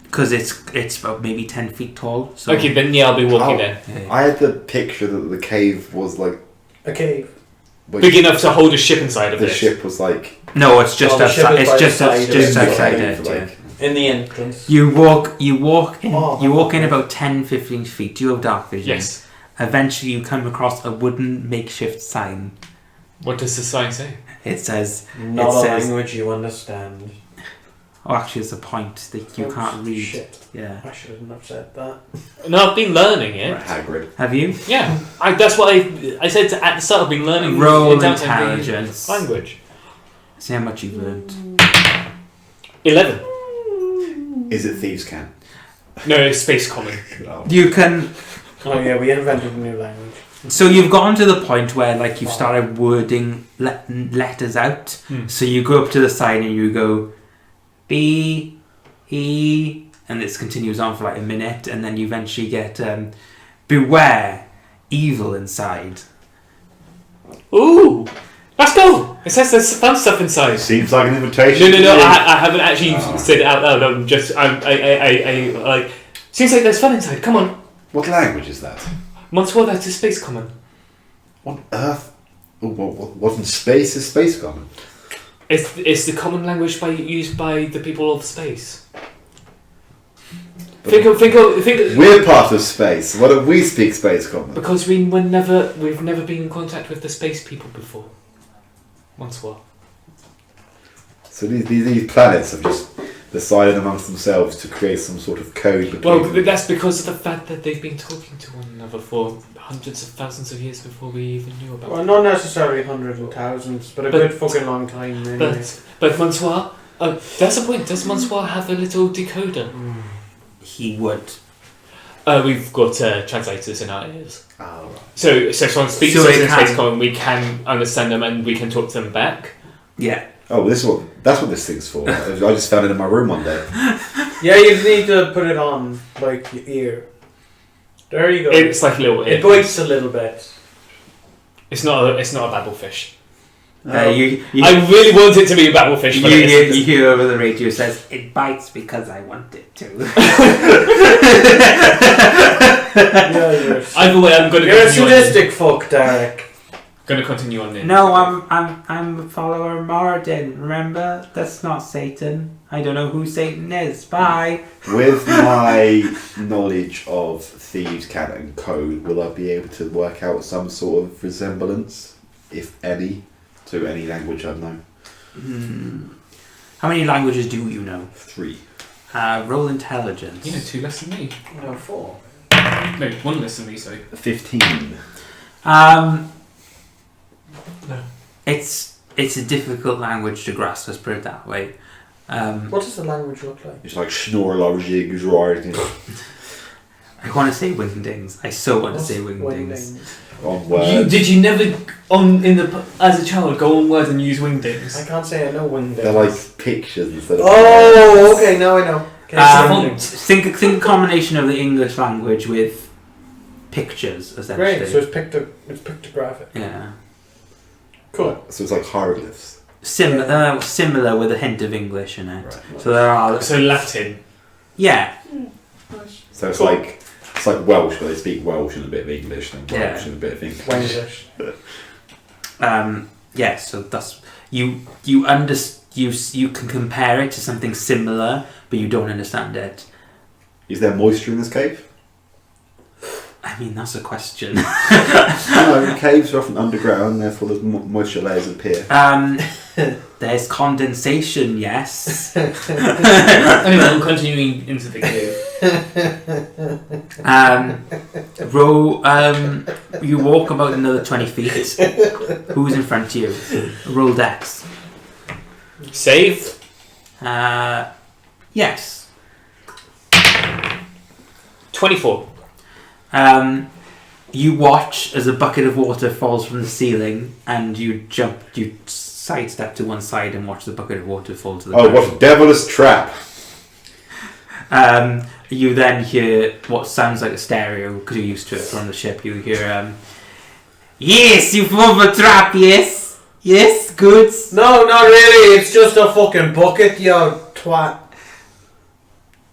Speaker 2: because it's about maybe 10 feet tall. So,
Speaker 4: Okay, then yeah, I'll be walking
Speaker 1: Oh.
Speaker 4: then.
Speaker 2: Yeah.
Speaker 1: I had the picture that the cave was like.
Speaker 3: A cave.
Speaker 4: Big enough to hold a ship inside of
Speaker 1: The
Speaker 4: this.
Speaker 1: ship was like.
Speaker 2: No, it's just
Speaker 3: Oh, the ship
Speaker 2: outside.
Speaker 3: is
Speaker 2: It's
Speaker 3: by
Speaker 2: just
Speaker 3: the side of
Speaker 2: just
Speaker 3: it.
Speaker 2: outside
Speaker 1: Yeah,
Speaker 2: it.
Speaker 1: like-
Speaker 2: Yeah.
Speaker 3: In the entrance.
Speaker 2: You walk in.
Speaker 3: Oh.
Speaker 2: You walk in about 10, 15 feet. You have dark vision.
Speaker 4: Yes.
Speaker 2: Eventually, you come across a wooden makeshift sign.
Speaker 4: What does the sign say?
Speaker 2: It says,
Speaker 3: Not
Speaker 2: It
Speaker 3: a
Speaker 2: says-
Speaker 3: language you understand.
Speaker 2: "Oh, actually, it's a point that you
Speaker 3: Oh,
Speaker 2: can't read."
Speaker 3: Shit.
Speaker 2: Yeah.
Speaker 3: I shouldn't have said that.
Speaker 4: No, I've been learning it.
Speaker 1: Hagrid.
Speaker 2: Have you?
Speaker 4: Yeah, that's what I said at the start. I've been learning.
Speaker 2: Roll
Speaker 4: in terms of the
Speaker 2: intelligence.
Speaker 4: language.
Speaker 2: See how much you've learned.
Speaker 4: 11.
Speaker 1: Is it Thieves' Camp?
Speaker 4: No, it's Space Common.
Speaker 1: Oh.
Speaker 2: You can.
Speaker 3: Oh yeah, we invented a new language.
Speaker 2: So you've gotten to the point where, like, you've started wording letters out.
Speaker 4: Hmm.
Speaker 2: So you go up to the sign and you go, B, E, and this continues on for like a minute, and then you eventually get, beware, evil inside.
Speaker 4: Ooh, let's go. It says there's fun stuff inside.
Speaker 1: Seems like an invitation.
Speaker 4: No. I haven't actually said it out loud. I'm just. I like. Seems like there's fun inside. Come on,
Speaker 1: What language is that?
Speaker 4: Montour. That's a Space Common.
Speaker 1: What on earth? Oh, what in space is space common?
Speaker 4: It's the common language used by the people of space. Think of.
Speaker 1: We're part of space. Why don't we speak space common?
Speaker 4: Because we've never been in contact with the space people before. Montour.
Speaker 1: So these planets have just decided amongst themselves to create some sort of code between
Speaker 4: Well,
Speaker 1: them.
Speaker 4: that's because of the fact that they've been talking to one another for hundreds of thousands of years before we even knew about
Speaker 3: Well,
Speaker 4: it.
Speaker 3: not necessarily hundreds and thousands, but a
Speaker 4: But-
Speaker 3: good fucking long time. Anyway.
Speaker 4: But Montour, that's the point. Does Montour have a little decoder?
Speaker 2: He would.
Speaker 4: We've got translators in our ears.
Speaker 1: Oh, right.
Speaker 4: So someone speaks
Speaker 2: So
Speaker 4: to us
Speaker 2: it
Speaker 4: in
Speaker 2: can-
Speaker 4: Space Common, we can understand them and we can talk to them back.
Speaker 2: Yeah.
Speaker 1: Oh, that's what this thing's for. I just found it in my room one day.
Speaker 3: Yeah, you need to put it on like your ear. There you go.
Speaker 4: It's like a little.
Speaker 3: It bites a little bit.
Speaker 4: It's not a babblefish.
Speaker 2: You
Speaker 4: I really want it to be a babblefish. But
Speaker 2: you hear over the radio says, "It bites because I want it to."
Speaker 3: Yeah, you're.
Speaker 4: Either way, I'm going to
Speaker 3: You're a
Speaker 4: continue on.
Speaker 3: sadistic fuck, Derek.
Speaker 4: Going to continue on then.
Speaker 2: No, I'm a follower of Moradin. Remember, that's not Satan. I don't know who Satan is. Bye.
Speaker 1: With my knowledge of Thieves' Cat and code, will I be able to work out some sort of resemblance, if any, to any language I know?
Speaker 2: How many languages do you know?
Speaker 1: 3.
Speaker 2: Roll intelligence.
Speaker 4: You know 2 less than me.
Speaker 3: No, 4.
Speaker 4: No, 1 less than me. So
Speaker 1: 15.
Speaker 2: Um,
Speaker 4: No.
Speaker 2: it's it's a difficult language to grasp. Let's put it that way.
Speaker 3: What does the language look like?
Speaker 1: It's like Schnorrlogigs, right?
Speaker 2: I want to say wingdings. I so want to say wingdings.
Speaker 1: On words.
Speaker 4: Did you never as a child go on words and use wingdings?
Speaker 3: I can't say I know wingdings.
Speaker 1: They're like pictures instead of.
Speaker 3: Oh, okay, now I know. Okay,
Speaker 2: Think a combination of the English language with pictures, essentially.
Speaker 3: Great, so it's pictographic.
Speaker 2: Yeah.
Speaker 3: Cool.
Speaker 1: So it's like hieroglyphs.
Speaker 2: Similar with a hint of English in it.
Speaker 1: Right.
Speaker 2: So there are.
Speaker 4: So Latin.
Speaker 2: Yeah.
Speaker 1: So it's
Speaker 3: Cool.
Speaker 1: like Welsh, but they speak Welsh and a bit of English, and
Speaker 2: Yeah.
Speaker 1: Welsh and a bit of English.
Speaker 3: Wenglish.
Speaker 2: Yeah. So that's you can compare it to something similar, but you don't understand it.
Speaker 1: Is there moisture in this cave?
Speaker 2: I mean, that's a question.
Speaker 1: No, caves are often underground, therefore there's moisture layers appear.
Speaker 2: There's condensation, yes.
Speaker 4: Anyway, I'm continuing into the cave.
Speaker 2: You walk about another 20 feet. Who's in front of you? Roll dex.
Speaker 4: Save.
Speaker 2: Yes.
Speaker 4: 24.
Speaker 2: You watch as a bucket of water falls from the ceiling, and you sidestep to one side and watch the bucket of water fall to the ground.
Speaker 1: Oh, what a devilish trap!
Speaker 2: You then hear what sounds like a stereo, because you're used to it from the ship. You hear, yes, you form a trap, yes? Yes, good.
Speaker 3: No, not really. It's just a fucking bucket, you twat.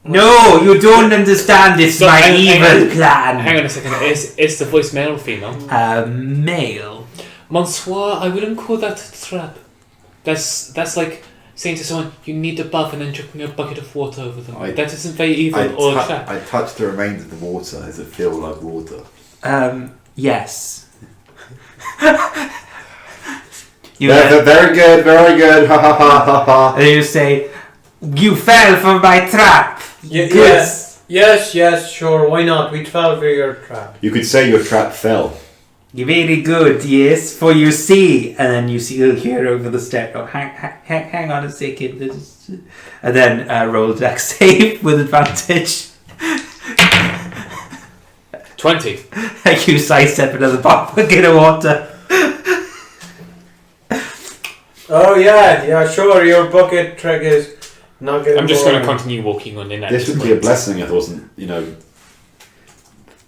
Speaker 2: No, you don't understand. It's
Speaker 4: So,
Speaker 2: my
Speaker 4: hang
Speaker 2: evil
Speaker 4: on.
Speaker 2: plan.
Speaker 4: Hang on a second. Is the voice male or female?
Speaker 2: Male.
Speaker 4: Monsieur, I wouldn't call that a trap. That's like saying to someone, you need a bath and then chucking a bucket of water over them. That isn't very evil or a trap.
Speaker 1: I touch the remains of the water. Does it feel like water?
Speaker 2: Yes.
Speaker 1: Very good, very good. Ha ha ha ha ha.
Speaker 2: And you say, you fell for my trap.
Speaker 3: Yes, sure, why not? We fell for your trap.
Speaker 1: You could say your trap fell.
Speaker 2: Very good, yes, for you see. And then you hear over the stereo, hang on a second. And then roll dex save with advantage.
Speaker 4: 20.
Speaker 2: Like you sidestep another bucket of water.
Speaker 3: Oh yeah, sure, your bucket trick is not getting
Speaker 4: I'm just going to
Speaker 3: boring.
Speaker 4: continue walking on in that.
Speaker 1: This would be a blessing if there wasn't,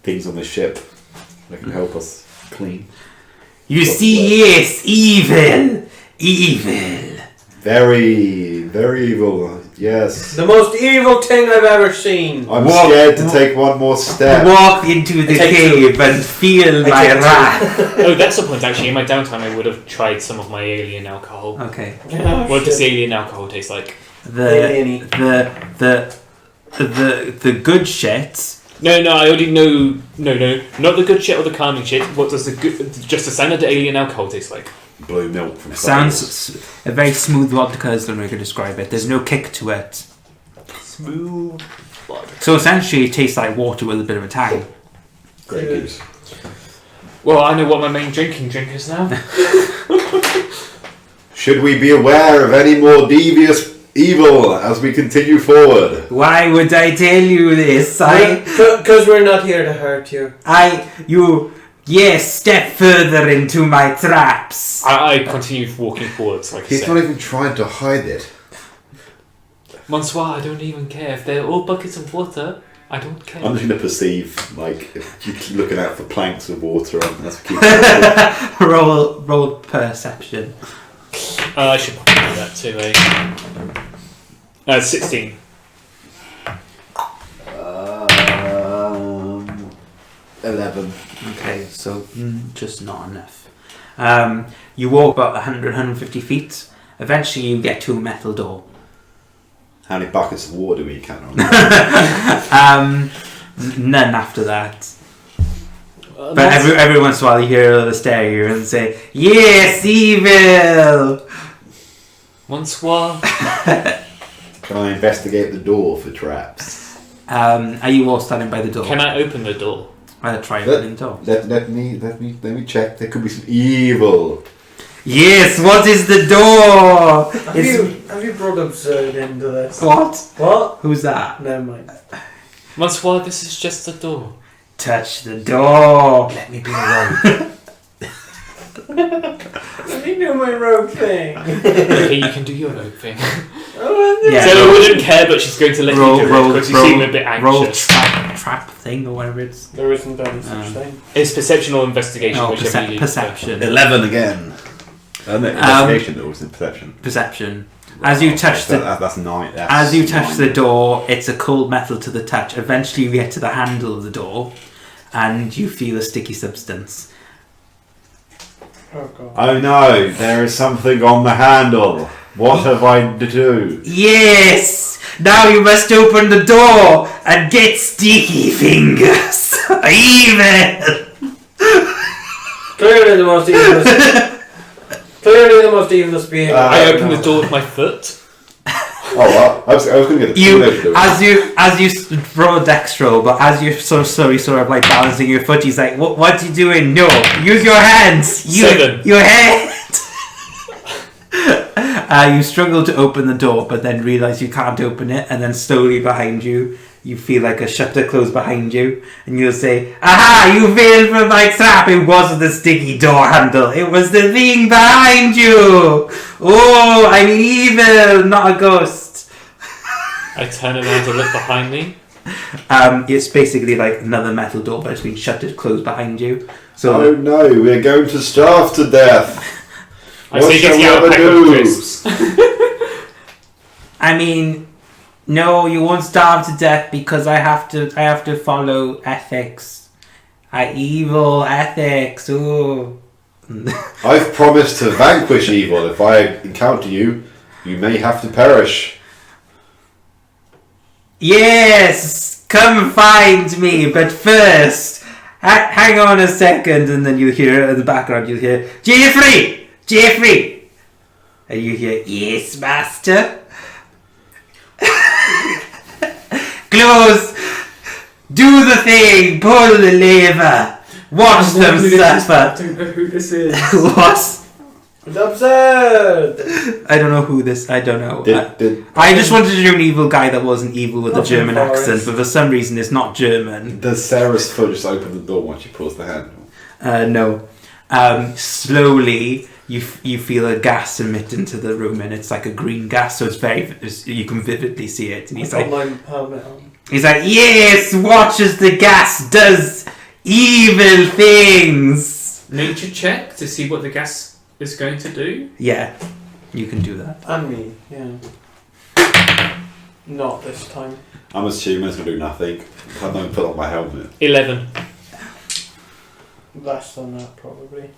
Speaker 1: things on the ship that can help us clean.
Speaker 2: You see, yes, evil.
Speaker 1: Very, very evil. Yes.
Speaker 3: The most evil thing I've ever seen.
Speaker 1: I'm scared to take one more step.
Speaker 2: Walk into the cave and feel my wrath.
Speaker 4: Oh, that's the point actually. In my downtime, I would have tried some of my alien alcohol.
Speaker 2: Okay.
Speaker 4: What does alien alcohol taste like?
Speaker 2: The good shit.
Speaker 4: No, I already know. No, not the good shit or the calming shit. What does just the standard alien alcohol taste like?
Speaker 1: Blue milk from
Speaker 2: Sounds a very smooth vodka is the way I could describe it. There's no kick to it.
Speaker 4: Smooth.
Speaker 2: So essentially it tastes like water with a bit of a tang.
Speaker 1: Great news.
Speaker 4: Well, I know what my main drinking drink is now.
Speaker 1: Should we be aware of any more devious evil as we continue forward?
Speaker 2: Why would I tell you this?
Speaker 3: Because we're not here to hurt you.
Speaker 2: Yes, step further into my traps.
Speaker 4: I continue walking forwards, like I
Speaker 1: He's
Speaker 4: said.
Speaker 1: not even trying to hide it.
Speaker 4: Monsieur, I don't even care. If they're all buckets of water, I don't care.
Speaker 1: I'm just going to perceive, if you keep looking out for planks of water, and that's what keeps
Speaker 2: roll perception.
Speaker 4: I should probably do that too, 16.
Speaker 1: 11.
Speaker 2: Okay, so just not enough. You walk about 150 feet. Eventually you get to a metal door.
Speaker 1: How many buckets of water do we count on?
Speaker 2: None after that. But every once in a while you hear the stereo and say, yes, evil!
Speaker 4: Monsieur.
Speaker 1: Can I investigate the door for traps?
Speaker 2: Are you all standing by the door?
Speaker 4: Can I open the door?
Speaker 2: I'll try opening the door.
Speaker 1: Let me check. There could be some evil.
Speaker 2: Yes, what is the door?
Speaker 3: Have you brought absurd into this?
Speaker 2: What?
Speaker 3: What?
Speaker 2: Who's that?
Speaker 3: Never mind.
Speaker 5: Monsieur, this is just the door.
Speaker 2: Touch the door. Let me be alone.
Speaker 3: Let me do my rogue thing.
Speaker 5: Okay, you can do your own thing.
Speaker 2: Yeah.
Speaker 5: Stella wouldn't care, but she's going to let you do it because you seem a bit
Speaker 2: roll
Speaker 5: anxious.
Speaker 2: trap thing or whatever it's.
Speaker 3: There isn't any such thing.
Speaker 5: It's perception or investigation,
Speaker 2: Oh,
Speaker 5: whichever you
Speaker 2: perception.
Speaker 1: 11 again. No, investigation or was it perception?
Speaker 2: Perception. As you touch the
Speaker 1: That's 9.
Speaker 2: As you touch the door, it's a cold metal to the touch. Eventually, you get to the handle of the door, and you feel a sticky substance.
Speaker 3: Oh god.
Speaker 1: Oh no, there is something on the handle. What have I to do?
Speaker 2: Yes! Now you must open the door and get sticky fingers. Evil!
Speaker 3: Clearly the most evilest being.
Speaker 5: I opened the door with my foot.
Speaker 1: Oh, well, I was going to get the teenager to do it.
Speaker 2: As you roll a dex roll, but as you're so slowly sort of like balancing your foot, he's like, what are you doing? No, use your hands.
Speaker 5: 7.
Speaker 2: Your head. You struggle to open the door, but then realise you can't open it, and then slowly behind you, you feel like a shutter close behind you, and you'll say, "Aha! You failed for my trap. It wasn't the sticky door handle. It was the thing behind you. Oh, I'm evil, not a ghost."
Speaker 5: I turn around to look behind me.
Speaker 2: It's basically like another metal door, but it's been shuttered closed behind you. So
Speaker 1: Oh no, we're going to starve to death.
Speaker 5: I
Speaker 1: What
Speaker 5: say
Speaker 1: shall
Speaker 5: get
Speaker 1: we
Speaker 5: the
Speaker 1: ever
Speaker 5: pack
Speaker 1: do?
Speaker 5: of crisps.
Speaker 2: I mean, no, you won't starve to death because I have to follow ethics. Evil ethics. Ooh.
Speaker 1: I've promised to vanquish evil. If I encounter you, you may have to perish.
Speaker 2: Yes, come find me, but first, hang on a second, and then you'll hear in the background, you'll hear, Jeffrey! And you hear, yes, master? Close! Do the thing! Pull the lever! Watch them suffer!
Speaker 5: I don't know who this is.
Speaker 2: What?
Speaker 3: It's absurd!
Speaker 2: I don't know who this, I don't know.
Speaker 1: Did
Speaker 2: I just wanted to do an evil guy that wasn't evil with a
Speaker 3: Nothing
Speaker 2: German
Speaker 3: for
Speaker 2: accent,
Speaker 3: us.
Speaker 2: but for some reason it's not German.
Speaker 1: does Sarah's foot just open the door once she pulls the handle?
Speaker 2: No. Slowly, you feel a gas emit into the room, and it's like a green gas, so you can vividly see it. And
Speaker 3: I've got my helmet on.
Speaker 2: he's like, yes, watch as the gas does evil things.
Speaker 4: Nature check to see what the gas is going to do.
Speaker 2: Yeah, you can do that.
Speaker 3: And me, yeah. Not this time.
Speaker 1: I'm assuming it's going to do nothing. I don't put on my helmet.
Speaker 5: 11.
Speaker 3: Less than that, probably.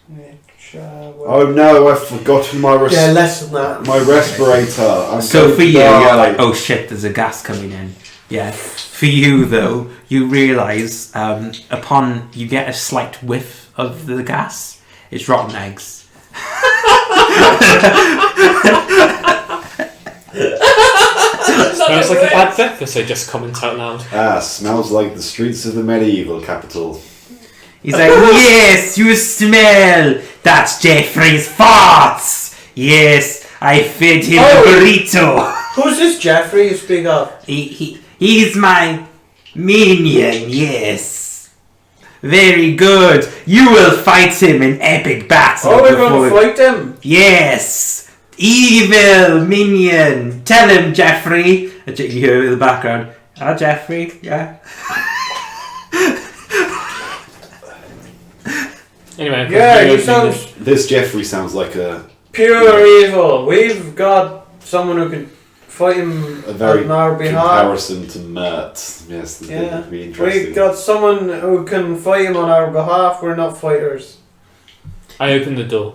Speaker 3: Nature.
Speaker 1: Oh no, I've forgotten my
Speaker 3: Yeah, less than that.
Speaker 1: my respirator. I'm
Speaker 2: So
Speaker 1: going
Speaker 2: for
Speaker 1: to
Speaker 2: you,
Speaker 1: die.
Speaker 2: you're like, oh shit, there's a gas coming in. Yeah. For you, though, you realise upon you get a slight whiff of the gas, it's rotten eggs.
Speaker 5: Smells like a bad breakfast, I just comment out loud.
Speaker 1: Smells like the streets of the medieval capital.
Speaker 2: He's like, yes, you smell. That's Jeffrey's farts. Yes, I fed him
Speaker 3: Oh.
Speaker 2: a burrito.
Speaker 3: Who's this Jeffrey you speak of?
Speaker 2: He's my minion. Yes, very good. You will fight him in epic battle.
Speaker 3: Oh, we're
Speaker 2: before-
Speaker 3: going to fight him.
Speaker 2: Yes, evil minion. Tell him, Jeffrey. You hear in the background. Ah, Jeffrey. Yeah.
Speaker 5: Anyway,
Speaker 3: Yeah,
Speaker 5: continue
Speaker 3: he
Speaker 5: opening this.
Speaker 3: sounds
Speaker 1: This Jeffrey sounds like a
Speaker 3: pure evil. We've got someone who can fight him
Speaker 1: very
Speaker 3: on our behalf.
Speaker 1: comparison to Mert. Yes, this
Speaker 3: Yeah.
Speaker 1: would be interesting.
Speaker 3: We've got someone who can fight him on our behalf. We're not fighters.
Speaker 5: I open the door.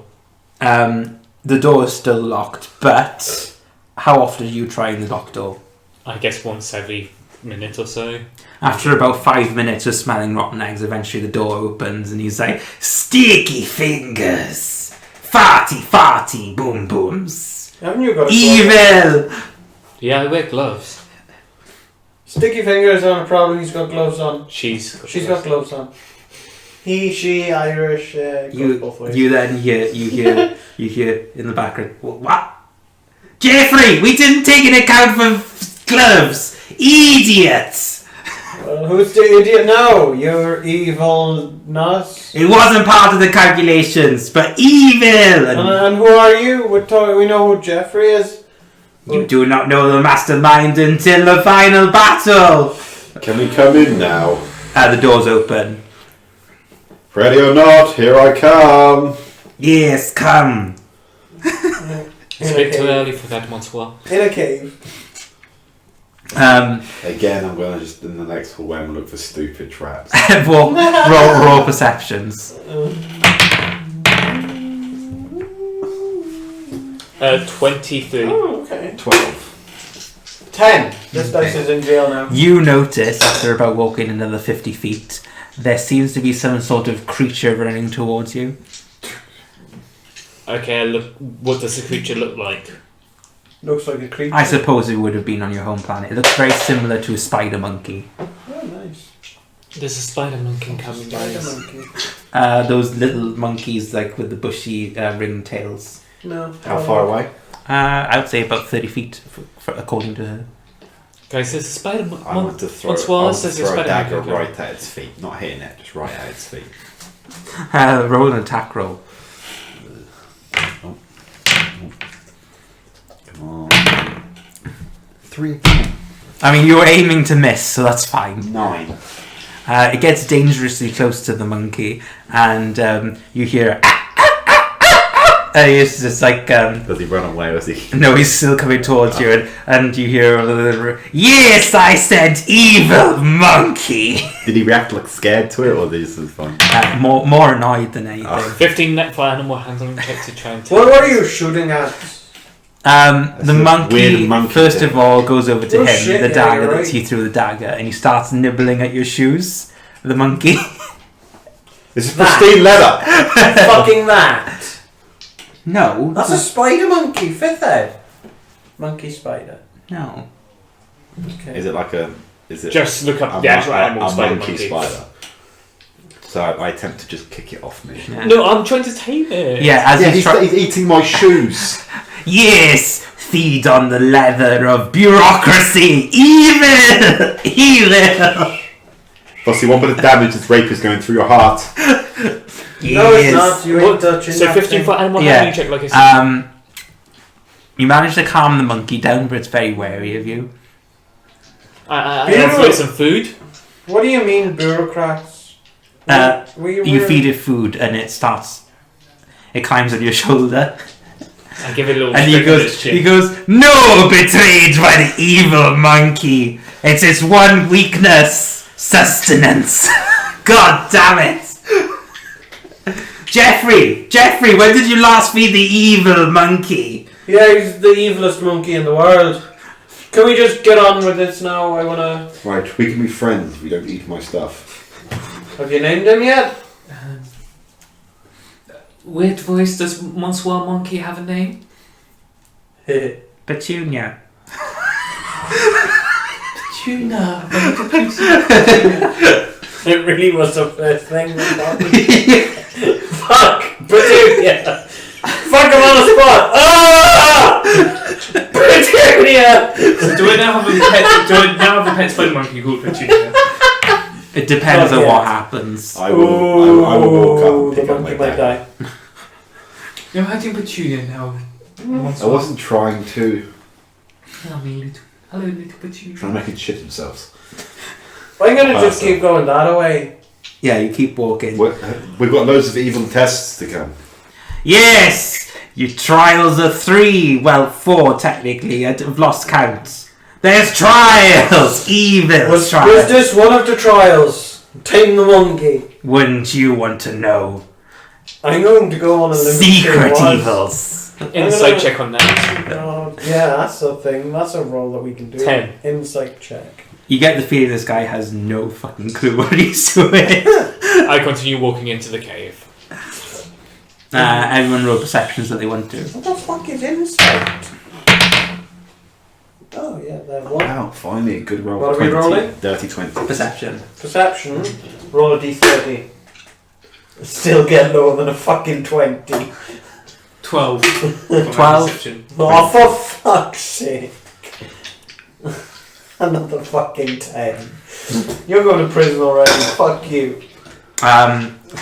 Speaker 2: The door is still locked, but how often are you trying the locked door?
Speaker 5: I guess once every minute or so.
Speaker 2: After about 5 minutes of smelling rotten eggs, eventually the door opens and he's like, sticky fingers, farty, boom booms,
Speaker 3: Haven't you got a
Speaker 2: evil.
Speaker 5: Yeah, I wear gloves.
Speaker 3: Sticky fingers on a problem. He's got gloves on.
Speaker 5: She's
Speaker 3: She's got gloves on. He, she, Irish. Goes both ways.
Speaker 2: You then hear you hear in the background. What? Jeffrey, we didn't take an account for gloves. Idiots!
Speaker 3: Well, who's the idiot now? You're evil nuts.
Speaker 2: It wasn't part of the calculations, but evil.
Speaker 3: And who are you? We know who Jeffrey is.
Speaker 2: You do not know the mastermind until the final battle.
Speaker 1: Can we come in now?
Speaker 2: The door's open.
Speaker 1: Ready or not, here I come.
Speaker 2: Yes, come.
Speaker 5: It's a bit too early for that, Monsoir.
Speaker 3: In a cave.
Speaker 1: Again, I'm going to just in the next hallway and look for stupid traps.
Speaker 2: roll perceptions.
Speaker 5: 23.
Speaker 3: Oh, okay.
Speaker 1: 12.
Speaker 3: 10. This dice is in jail now.
Speaker 2: You notice after about walking another 50 feet, there seems to be some sort of creature running towards you.
Speaker 5: Okay, look. What does the creature look like?
Speaker 3: Looks like a creature.
Speaker 2: I suppose it would have been on your home planet. It looks very similar to a spider monkey.
Speaker 3: Oh, nice.
Speaker 5: There's a spider monkey coming by
Speaker 3: Spider
Speaker 5: us.
Speaker 3: monkey.
Speaker 2: Those little monkeys, like with the bushy ring tails.
Speaker 3: No.
Speaker 1: How far away?
Speaker 2: I would say about 30 feet, according to her.
Speaker 5: Guys, there's a spider
Speaker 1: I
Speaker 5: monkey.
Speaker 1: want to throw,
Speaker 5: Monsoir
Speaker 1: I want to
Speaker 5: says
Speaker 1: throw
Speaker 5: a
Speaker 1: a
Speaker 5: spider
Speaker 1: dagger
Speaker 5: monkey.
Speaker 1: right at its feet. Not hitting it, just right at its feet.
Speaker 2: Roll an attack roll.
Speaker 1: Come on. 3.
Speaker 2: I mean, you were aiming to miss, so that's fine.
Speaker 1: 9.
Speaker 2: It gets dangerously close to the monkey, and you hear. It's just like.
Speaker 1: Does he run away or is he?
Speaker 2: No, he's still coming towards you, and you hear a little. Yes, I said evil monkey!
Speaker 1: Did he react like scared to it or this is fun?
Speaker 2: More annoyed than anything.
Speaker 5: 15 net for animal handling check to try and take.
Speaker 3: What are you shooting at?
Speaker 2: The
Speaker 1: a
Speaker 2: monkey,
Speaker 1: weird monkey
Speaker 2: first
Speaker 1: thing.
Speaker 2: of all, goes over to
Speaker 3: Oh,
Speaker 2: him,
Speaker 3: shit,
Speaker 2: the
Speaker 3: yeah,
Speaker 2: dagger
Speaker 3: you're
Speaker 2: that's
Speaker 3: right.
Speaker 2: he threw the dagger, and he starts nibbling at your shoes. The monkey.
Speaker 1: This is pristine leather.
Speaker 3: Fucking that.
Speaker 2: No.
Speaker 3: That's a spider monkey. 5th ed. Monkey spider.
Speaker 2: No.
Speaker 3: Okay.
Speaker 1: Is it like a? Is it
Speaker 5: Just look up
Speaker 1: a,
Speaker 5: the actual
Speaker 1: a
Speaker 5: animal spider
Speaker 1: monkey
Speaker 5: monkey.
Speaker 1: spider? So I attempt to just kick it off me.
Speaker 2: Yeah.
Speaker 5: No, I'm trying to tame it.
Speaker 2: Yeah, as
Speaker 1: Yeah,
Speaker 2: he's
Speaker 1: he's eating my shoes.
Speaker 2: Yes, feed on the leather of bureaucracy. Evil, evil.
Speaker 1: Plus, you want bit of damage as rape is going through your heart.
Speaker 3: No, it's not. You ain't touching
Speaker 5: So
Speaker 3: that
Speaker 5: 15
Speaker 3: thing.
Speaker 5: for animal
Speaker 2: Yeah.
Speaker 5: handling check, like I said.
Speaker 2: You manage to calm the monkey down, but it's very wary of you.
Speaker 5: I offer it some food.
Speaker 3: What do you mean, bureaucrats?
Speaker 2: You feed it food, and it starts. It climbs on your shoulder,
Speaker 5: I give it a little
Speaker 2: and
Speaker 5: trick on its
Speaker 2: he
Speaker 5: chin.
Speaker 2: goes, "No, betrayed by the evil monkey. It's its one weakness: sustenance." God damn it! Jeffrey, when did you last feed the evil monkey?
Speaker 3: Yeah, he's the evilest monkey in the world. Can we just get on with this now? I wanna.
Speaker 1: Right, we can be friends if you don't eat my stuff.
Speaker 3: Have you named him yet?
Speaker 5: Weird voice, does Monsoir Monkey have a name?
Speaker 2: Petunia.
Speaker 3: Tuna. It really was the first thing we thought. Fuck! Petunia! Fuck him on the spot! Ah! Petunia!
Speaker 4: Do I now have a pet spider monkey called Petunia?
Speaker 2: It depends
Speaker 3: Not
Speaker 2: on
Speaker 3: yet.
Speaker 2: what happens.
Speaker 1: I will walk up and
Speaker 3: The
Speaker 1: pick up my
Speaker 3: monkey might
Speaker 1: dagger.
Speaker 3: die.
Speaker 4: You're hiding Petunia now.
Speaker 1: I wasn't trying to.
Speaker 4: Hello, little Petunia.
Speaker 1: Trying to make it shit themselves.
Speaker 3: I'm gonna just
Speaker 1: so-
Speaker 3: keep going that way.
Speaker 2: Yeah, you keep walking.
Speaker 1: We've got loads of evil tests to come.
Speaker 2: Yes! Your trials are 3. Well, 4 technically. I've lost count. There's trials! Evil
Speaker 3: Was
Speaker 2: trials.
Speaker 3: this one of the trials? Tame the monkey.
Speaker 2: Wouldn't you want to know?
Speaker 3: I'm going to go on a limit.
Speaker 2: Secret evils.
Speaker 5: Insight check on that.
Speaker 3: Yeah, that's a thing. That's a roll that we can do.
Speaker 5: 10.
Speaker 3: Insight check.
Speaker 2: You get the feeling this guy has no fucking clue what he's doing.
Speaker 5: I continue walking into the cave.
Speaker 2: Everyone roll perceptions that they want to.
Speaker 3: What the fuck is insight? Oh yeah, there one.
Speaker 1: Wow, finally a good roll.
Speaker 3: What are we rolling?
Speaker 1: Dirty 20.
Speaker 2: Perception.
Speaker 3: Perception. Roll a d30. Still get lower than a fucking 20.
Speaker 4: 12.
Speaker 2: 12.
Speaker 3: Oh, for fuck's sake. Another fucking 10. You're going to prison already. Fuck you.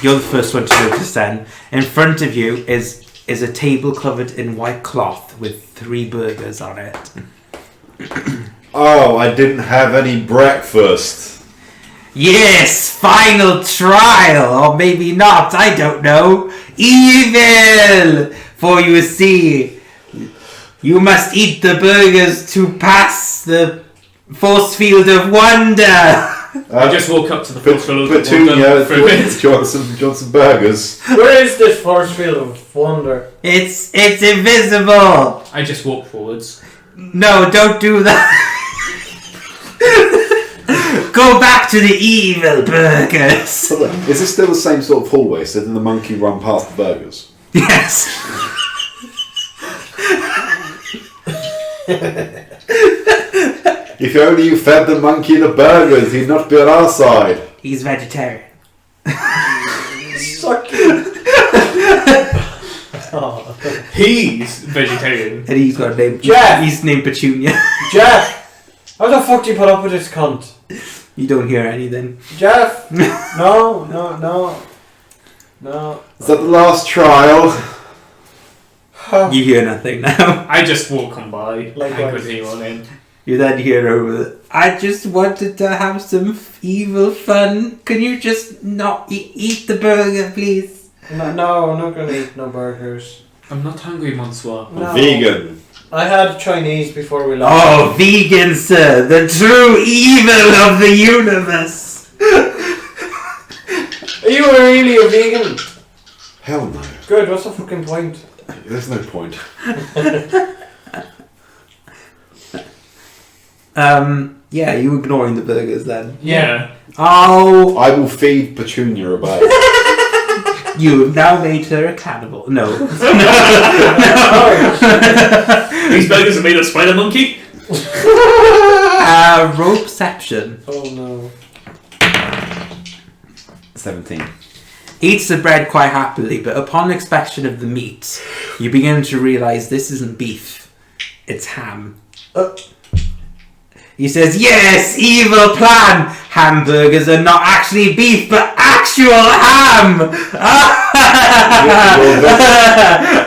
Speaker 2: You're the first one to notice then. In front of you is a table covered in white cloth with 3 burgers on it.
Speaker 1: Oh, I didn't have any breakfast.
Speaker 2: Yes, final trial, or maybe not, I don't know. Evil! For you see, you must eat the burgers to pass the force field of wonder.
Speaker 4: I just walk up to the force field of
Speaker 1: Petunia,
Speaker 4: wonder for a minute.
Speaker 1: do you want some burgers?
Speaker 3: Where is this force field of wonder?
Speaker 2: It's invisible.
Speaker 4: I just walk forwards.
Speaker 2: No, don't do that. Go back to the evil burgers.
Speaker 1: Is this still the same sort of hallway? So did the monkey run past the burgers?
Speaker 2: Yes.
Speaker 1: If only you fed the monkey the burgers, he'd not be on our side.
Speaker 2: He's vegetarian.
Speaker 3: Suck it. Oh.
Speaker 4: He's vegetarian.
Speaker 2: And he's got a name.
Speaker 3: Jeff!
Speaker 2: He's named Petunia.
Speaker 3: Jeff! How the fuck do you put up with this cunt?
Speaker 2: You don't hear anything.
Speaker 3: Jeff! No.
Speaker 1: Is that the last trial?
Speaker 2: You hear nothing now.
Speaker 4: I just walk on by and
Speaker 3: Likewise.
Speaker 4: continue on in.
Speaker 2: You then hear over. I just wanted to have some evil fun. Can you just not eat the burger, please?
Speaker 3: No, I'm not gonna eat no burgers.
Speaker 4: I'm not hungry, Monsieur.
Speaker 3: No.
Speaker 1: Vegan.
Speaker 3: I had Chinese before we left.
Speaker 2: Oh, vegan, sir, the true evil of the universe.
Speaker 3: Are you really a vegan?
Speaker 1: Hell no.
Speaker 3: Good, what's the fucking point?
Speaker 1: There's no point.
Speaker 2: Yeah, you ignoring the burgers then?
Speaker 4: Yeah.
Speaker 2: Oh,
Speaker 1: I will feed Petunia a bag.
Speaker 2: you have now made her a cannibal. No.
Speaker 4: These burgers are made of spider monkey?
Speaker 2: Ropeception.
Speaker 3: Oh no.
Speaker 1: 17.
Speaker 2: Eats the bread quite happily, but upon inspection of the meat, you begin to realise this isn't beef, it's ham. He says, yes, evil plan! Hamburgers are not actually beef, but actual ham!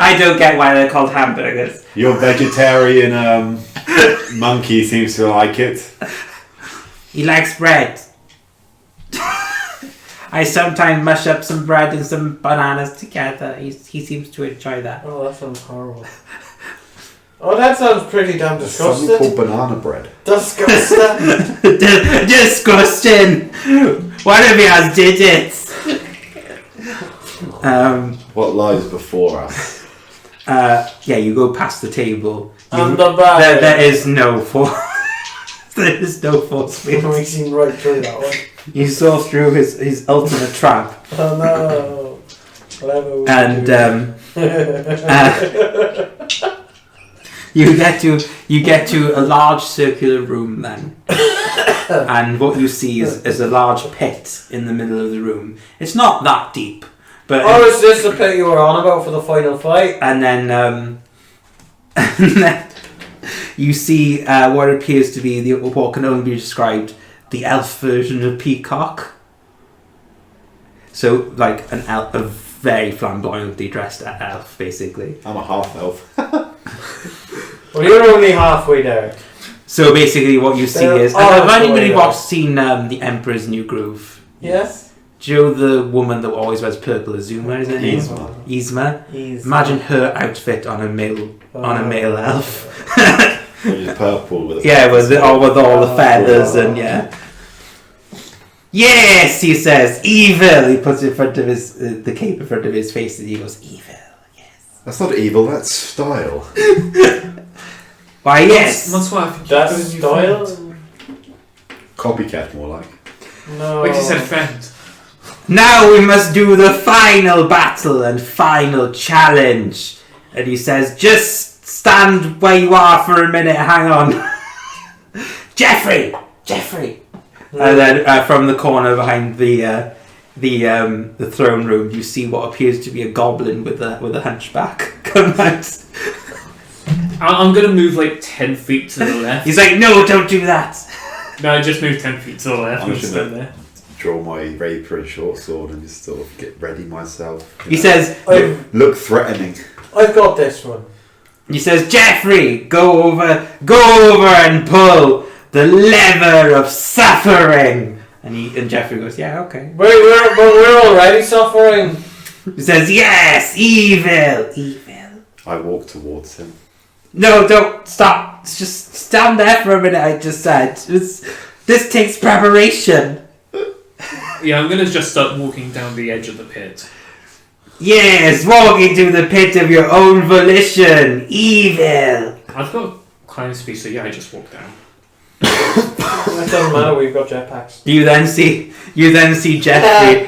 Speaker 2: I don't get why they're called hamburgers.
Speaker 1: Your vegetarian monkey seems to like it.
Speaker 2: He likes bread. I sometimes mush up some bread and some bananas together. He seems to enjoy that.
Speaker 3: Oh, that sounds horrible. Oh, that sounds pretty damn
Speaker 1: Something
Speaker 3: disgusting.
Speaker 1: called banana bread.
Speaker 3: Disgusting.
Speaker 2: Disgusting! One of you did it!
Speaker 1: What lies before us?
Speaker 2: Yeah, you go past the table.
Speaker 3: And the bag.
Speaker 2: There is no force. There is no force
Speaker 3: We
Speaker 2: field.
Speaker 3: seen right through that one.
Speaker 2: You saw through his ultimate trap.
Speaker 3: Oh no. Whatever we
Speaker 2: And
Speaker 3: do.
Speaker 2: you get to a large circular room then. And what you see is a large pit in the middle of the room. It's not that deep, but
Speaker 3: Oh, is this the pit you were on about for the final fight?
Speaker 2: and then you see what appears to be what can only be described the elf version of Peacock. So like an elf, a very flamboyantly dressed elf, basically.
Speaker 1: I'm a half elf.
Speaker 3: Well, you're only halfway there.
Speaker 2: So basically, what you see is
Speaker 3: Oh,
Speaker 2: have
Speaker 3: that's
Speaker 2: anybody
Speaker 3: the way
Speaker 2: seen The Emperor's New Groove?
Speaker 3: Yes?
Speaker 2: Do you know the woman that always wears purple? Azuma, is her name? Yzma. Imagine her outfit on a male elf.
Speaker 1: Which is purple with a
Speaker 2: Yeah, with all the feathers and yeah. Yes, he says evil. He puts it in front of his the cape in front of his face and he goes evil. Yes.
Speaker 1: That's not evil, that's style.
Speaker 2: Why yes.
Speaker 4: Monsieur, I think
Speaker 3: That's
Speaker 4: you're doing
Speaker 3: style?
Speaker 4: your friend.
Speaker 1: Copycat, more like.
Speaker 3: No.
Speaker 4: Wait, you said friend.
Speaker 2: Now we must do the final battle and final challenge. And he says, just stand where you are for a minute. Hang on, Jeffrey. And then from the corner behind the the throne room, you see what appears to be a goblin with a hunchback come out.
Speaker 4: I'm gonna move like 10 feet to the left.
Speaker 2: He's like, no, don't do that.
Speaker 4: No, I just moved 10 feet to the left.
Speaker 1: I'm
Speaker 4: and
Speaker 1: just
Speaker 4: stand
Speaker 1: gonna-
Speaker 4: there.
Speaker 1: Draw my rapier and short sword and just sort of get ready myself.
Speaker 2: He says,
Speaker 1: Look threatening.
Speaker 3: I've got this one.
Speaker 2: Jeffrey, go over and pull the lever of suffering. And Jeffrey goes, yeah, okay.
Speaker 3: We're already suffering.
Speaker 2: He says, yes, evil.
Speaker 1: I walk towards him.
Speaker 2: No, don't stop. Just stand there for a minute. I just said this takes preparation.
Speaker 4: Yeah, I'm gonna just start walking down the edge of the pit.
Speaker 2: Yes, walking to the pit of your own volition. Evil.
Speaker 4: I've got climb speed, so yeah, I just walk down.
Speaker 3: It doesn't matter. We've got jetpacks.
Speaker 2: You then see Jeffrey.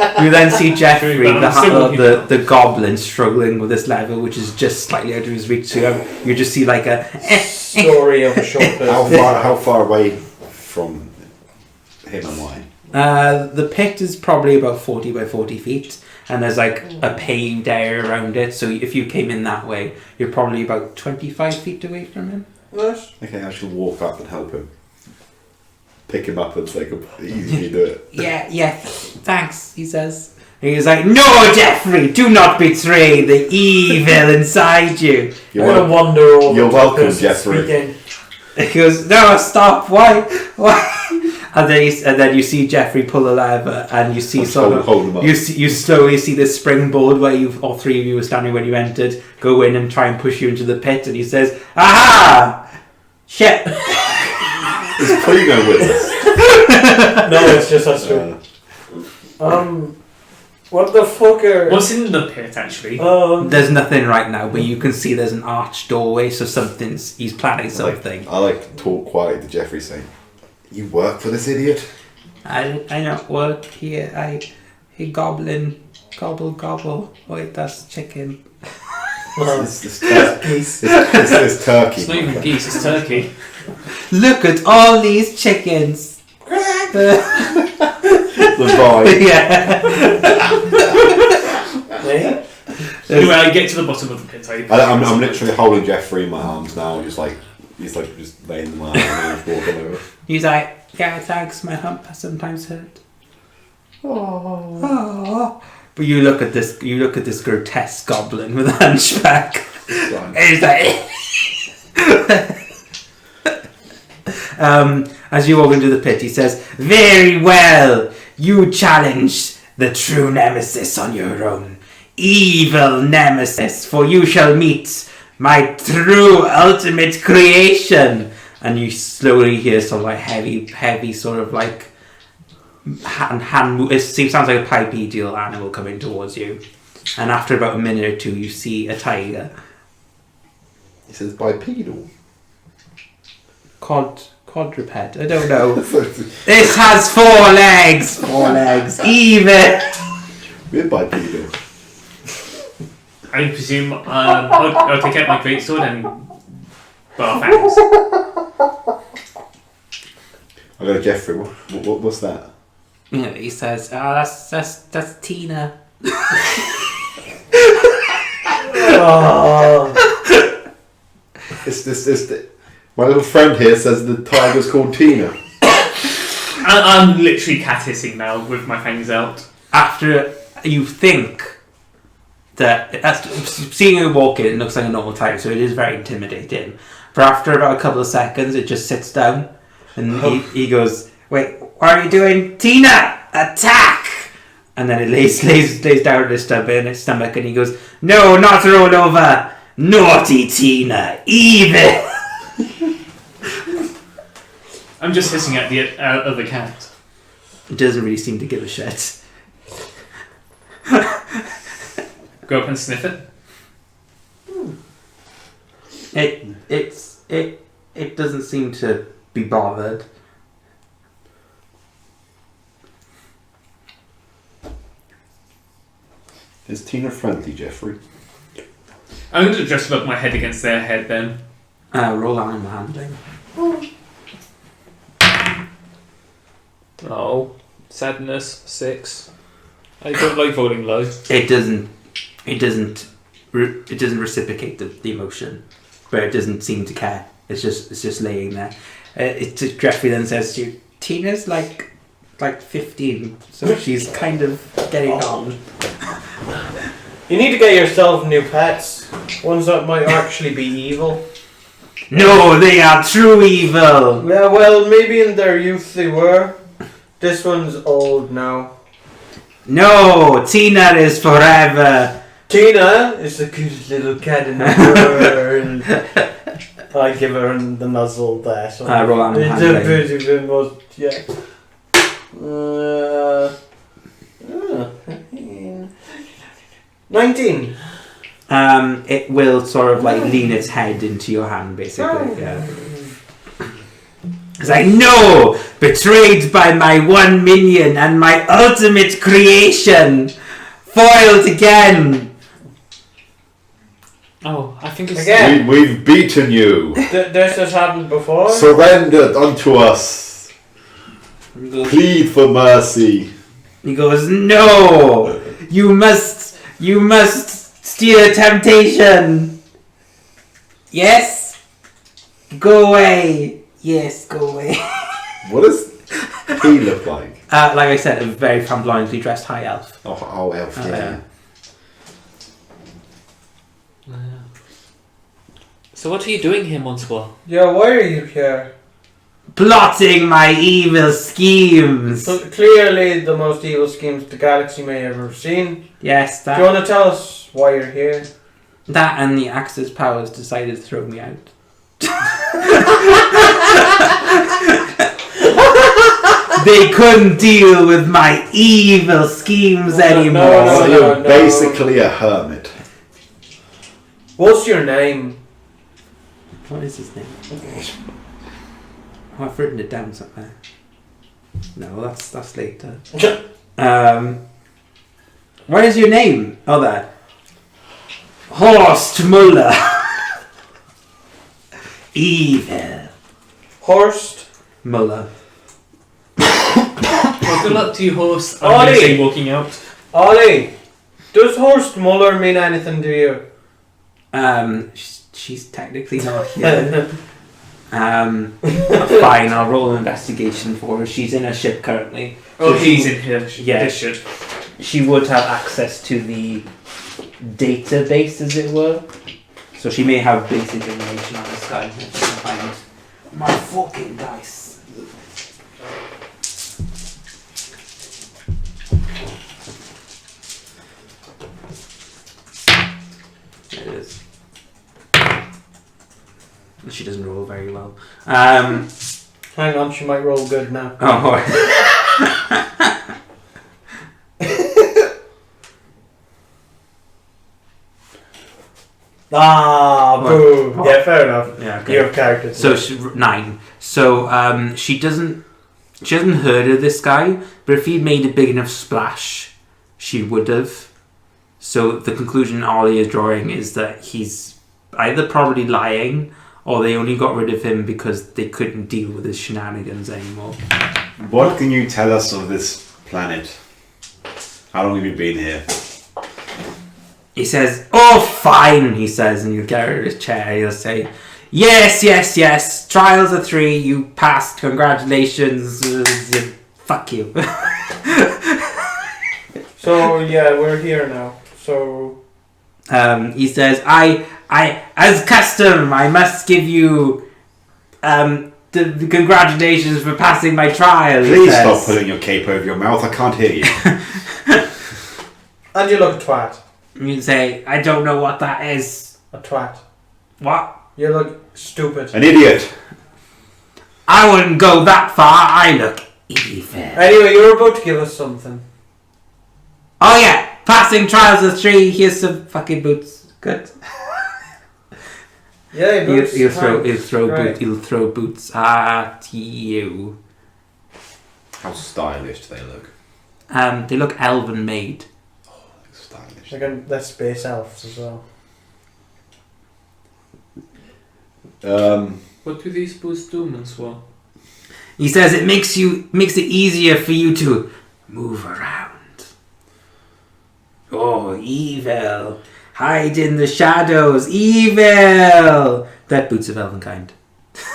Speaker 2: The goblin struggling with this lever, which is just slightly out of his reach. So you just see like a
Speaker 3: Story of a short person.
Speaker 1: How far away from him am I?
Speaker 2: The pit is probably about 40 by 40 feet, and there's like a paved area around it. So if you came in that way, you're probably about 25 feet away from him.
Speaker 3: Nice.
Speaker 1: Okay, I shall walk up and help him. Pick him up and take him. Easily do it.
Speaker 2: Yeah, thanks, he says. And he's like, no, Jeffrey, do not betray the evil inside you.
Speaker 1: You're,
Speaker 3: I'm gonna
Speaker 1: wel-
Speaker 3: wander over.
Speaker 1: You're
Speaker 3: to the
Speaker 1: welcome,
Speaker 3: person
Speaker 1: Jeffrey.
Speaker 3: speaking.
Speaker 2: He goes, no, stop, why? And then you see Jeffrey pull a lever, and you see
Speaker 1: Hold him up.
Speaker 2: you slowly see the springboard where all three of you were standing when you entered go in and try and push you into the pit, and he says, aha, shit.
Speaker 1: Is Primo with us?
Speaker 3: No, it's just us two. What the fuck are?
Speaker 4: What's in the pit, actually?
Speaker 2: There's nothing right now, but you can see there's an arched doorway, so he's planning something.
Speaker 1: I like to talk quietly to Jeffrey, saying, "You work for this idiot?"
Speaker 2: I don't work here. He goblin gobble. Wait, that's chicken.
Speaker 1: It's turkey.
Speaker 4: It's not even geese, it's turkey.
Speaker 2: Look at all these chickens.
Speaker 1: The vibe.
Speaker 2: Yeah.
Speaker 3: Eh?
Speaker 4: Anyway, I get to the bottom of the pit.
Speaker 1: I'm literally holding Jeffrey in my arms now, just like he's like just laying in my arms and just walking over.
Speaker 2: He's like, yeah, thanks. My hump has sometimes hurt. Oh. But you look at this grotesque goblin with a hunchback. And he's like. As you walk into the pit, he says, very well, you challenge the true nemesis on your own. Evil nemesis, for you shall meet my true ultimate creation. And you slowly hear some like heavy sort of like hand it sounds like a bipedal animal coming towards you. And after about a minute or two, you see a tiger.
Speaker 1: He says bipedal.
Speaker 2: Quadruped. I don't know. This has 4 legs. 4 legs. Even.
Speaker 1: We're bipedal.
Speaker 4: I presume I'll take out my greatsword and bar fangs.
Speaker 1: I go to Jeffrey. What's that?
Speaker 2: Yeah, he says, that's Tina.
Speaker 1: It's my little friend here says the tiger's called Tina.
Speaker 4: I'm literally cat hissing now with my fangs out.
Speaker 2: After you think that seeing you walk in, it looks like a normal tiger, so it is very intimidating. But after about a couple of seconds, it just sits down, and he goes, "Wait, what are you doing, Tina? Attack!" And then it lays down on its stomach, and he goes, "No, not roll over, naughty Tina, evil."
Speaker 4: I'm just hissing at the other cat.
Speaker 2: It doesn't really seem to give a shit.
Speaker 4: Go up and sniff it.
Speaker 2: It doesn't seem to be bothered.
Speaker 1: Is Tina friendly, Jeffrey?
Speaker 4: I'm going to just rub my head against their head then.
Speaker 2: Roll animal handling.
Speaker 5: Oh, sadness 6. I don't like rolling low.
Speaker 2: It doesn't reciprocate the emotion, but it doesn't seem to care. It's just laying there. Jeffrey then says to you, Tina's like 15, so she's kind of getting on.
Speaker 3: You need to get yourself new pets. Ones that might actually be evil.
Speaker 2: No, they are true evil.
Speaker 3: Yeah, well, maybe in their youth they were. This one's old now.
Speaker 2: No, Tina is forever.
Speaker 3: Tina is the cutest little cat in the world. I give her the nuzzle there. So
Speaker 2: I roll on
Speaker 3: it's
Speaker 2: hand
Speaker 3: a beautiful most, yeah. 19.
Speaker 2: It will sort of like lean its head into your hand, basically. Yeah. It's like, no! Betrayed by my one minion and my ultimate creation! Foiled again!
Speaker 5: Oh, I think it's...
Speaker 3: Again.
Speaker 1: We've beaten you.
Speaker 3: This has happened before.
Speaker 1: Surrender unto us. Plead for mercy.
Speaker 2: He goes, no! You must steer temptation! Yes? Go away! Yes, go away.
Speaker 1: What does he look like?
Speaker 2: Like I said, a very flamboyantly dressed high elf.
Speaker 1: Oh, elf, yeah.
Speaker 5: So what are you doing here, Montour?
Speaker 3: Yeah, why are you here?
Speaker 2: Plotting my evil schemes!
Speaker 3: So clearly the most evil schemes the galaxy may have ever seen.
Speaker 2: Yes,
Speaker 3: Do you want to tell us why you're here?
Speaker 2: that and the Axis powers decided to throw me out. They couldn't deal with my evil schemes anymore.
Speaker 1: So you're
Speaker 3: no.
Speaker 1: basically a hermit.
Speaker 3: What's your name?
Speaker 2: What is his name? Oh, I've written it down somewhere. No, that's later. What is your name? Oh, there. Horst Muller. Evil.
Speaker 3: Horst.
Speaker 2: Muller.
Speaker 4: Well, good luck to you, horse. I'm
Speaker 3: Ollie!
Speaker 4: going to say walking out.
Speaker 3: Ollie, does Horst Muller mean anything to you?
Speaker 2: She's technically not here. Fine, I'll roll an investigation for her. She's in a ship currently.
Speaker 4: Oh,
Speaker 2: So
Speaker 4: he's
Speaker 2: she-
Speaker 4: in here.
Speaker 2: Yeah.
Speaker 4: This shit.
Speaker 2: She would have access to the database, as it were. So she may have basic information on this guy. If she can find my fucking dice. There it is. She doesn't roll very well.
Speaker 3: Hang on, she might roll good now.
Speaker 2: Oh.
Speaker 3: Boo.
Speaker 2: What?
Speaker 3: Yeah, fair enough.
Speaker 2: Yeah, okay.
Speaker 3: You have characters.
Speaker 2: So 9. So she hasn't heard of this guy, but if he'd made a big enough splash, she would have. So the conclusion Ollie is drawing is that he's either probably lying, or they only got rid of him because they couldn't deal with his shenanigans anymore.
Speaker 1: What can you tell us of this planet? How long have you been here?
Speaker 2: He says, "Oh, fine," he says, and you get out of his chair. He'll say, yes. Trials are 3. You passed. Congratulations. Fuck you."
Speaker 3: So yeah, we're here now. So
Speaker 2: He says, I, as custom, I must give you the congratulations for passing my trial. he
Speaker 1: Please
Speaker 2: says.
Speaker 1: stop putting your cape over your mouth. I can't hear you.
Speaker 3: and you look a twat.
Speaker 2: You say, I don't know what that is.
Speaker 3: A twat.
Speaker 2: What?
Speaker 3: You look stupid.
Speaker 1: An idiot.
Speaker 2: I wouldn't go that far. I look evil.
Speaker 3: Anyway, you were about to give us something.
Speaker 2: Oh yeah, passing trials of 3. Here's some fucking boots. Good.
Speaker 3: Yeah, boots.
Speaker 2: He'll throw
Speaker 3: Right.
Speaker 2: boots at you.
Speaker 1: How stylish do they look.
Speaker 2: They look elven made.
Speaker 1: Stylish.
Speaker 3: They're space elves as well.
Speaker 4: What do these boots do, Mansour?
Speaker 2: He says it makes it easier for you to move around. Oh, evil! Hide in the shadows, evil! That Boots of Elvenkind.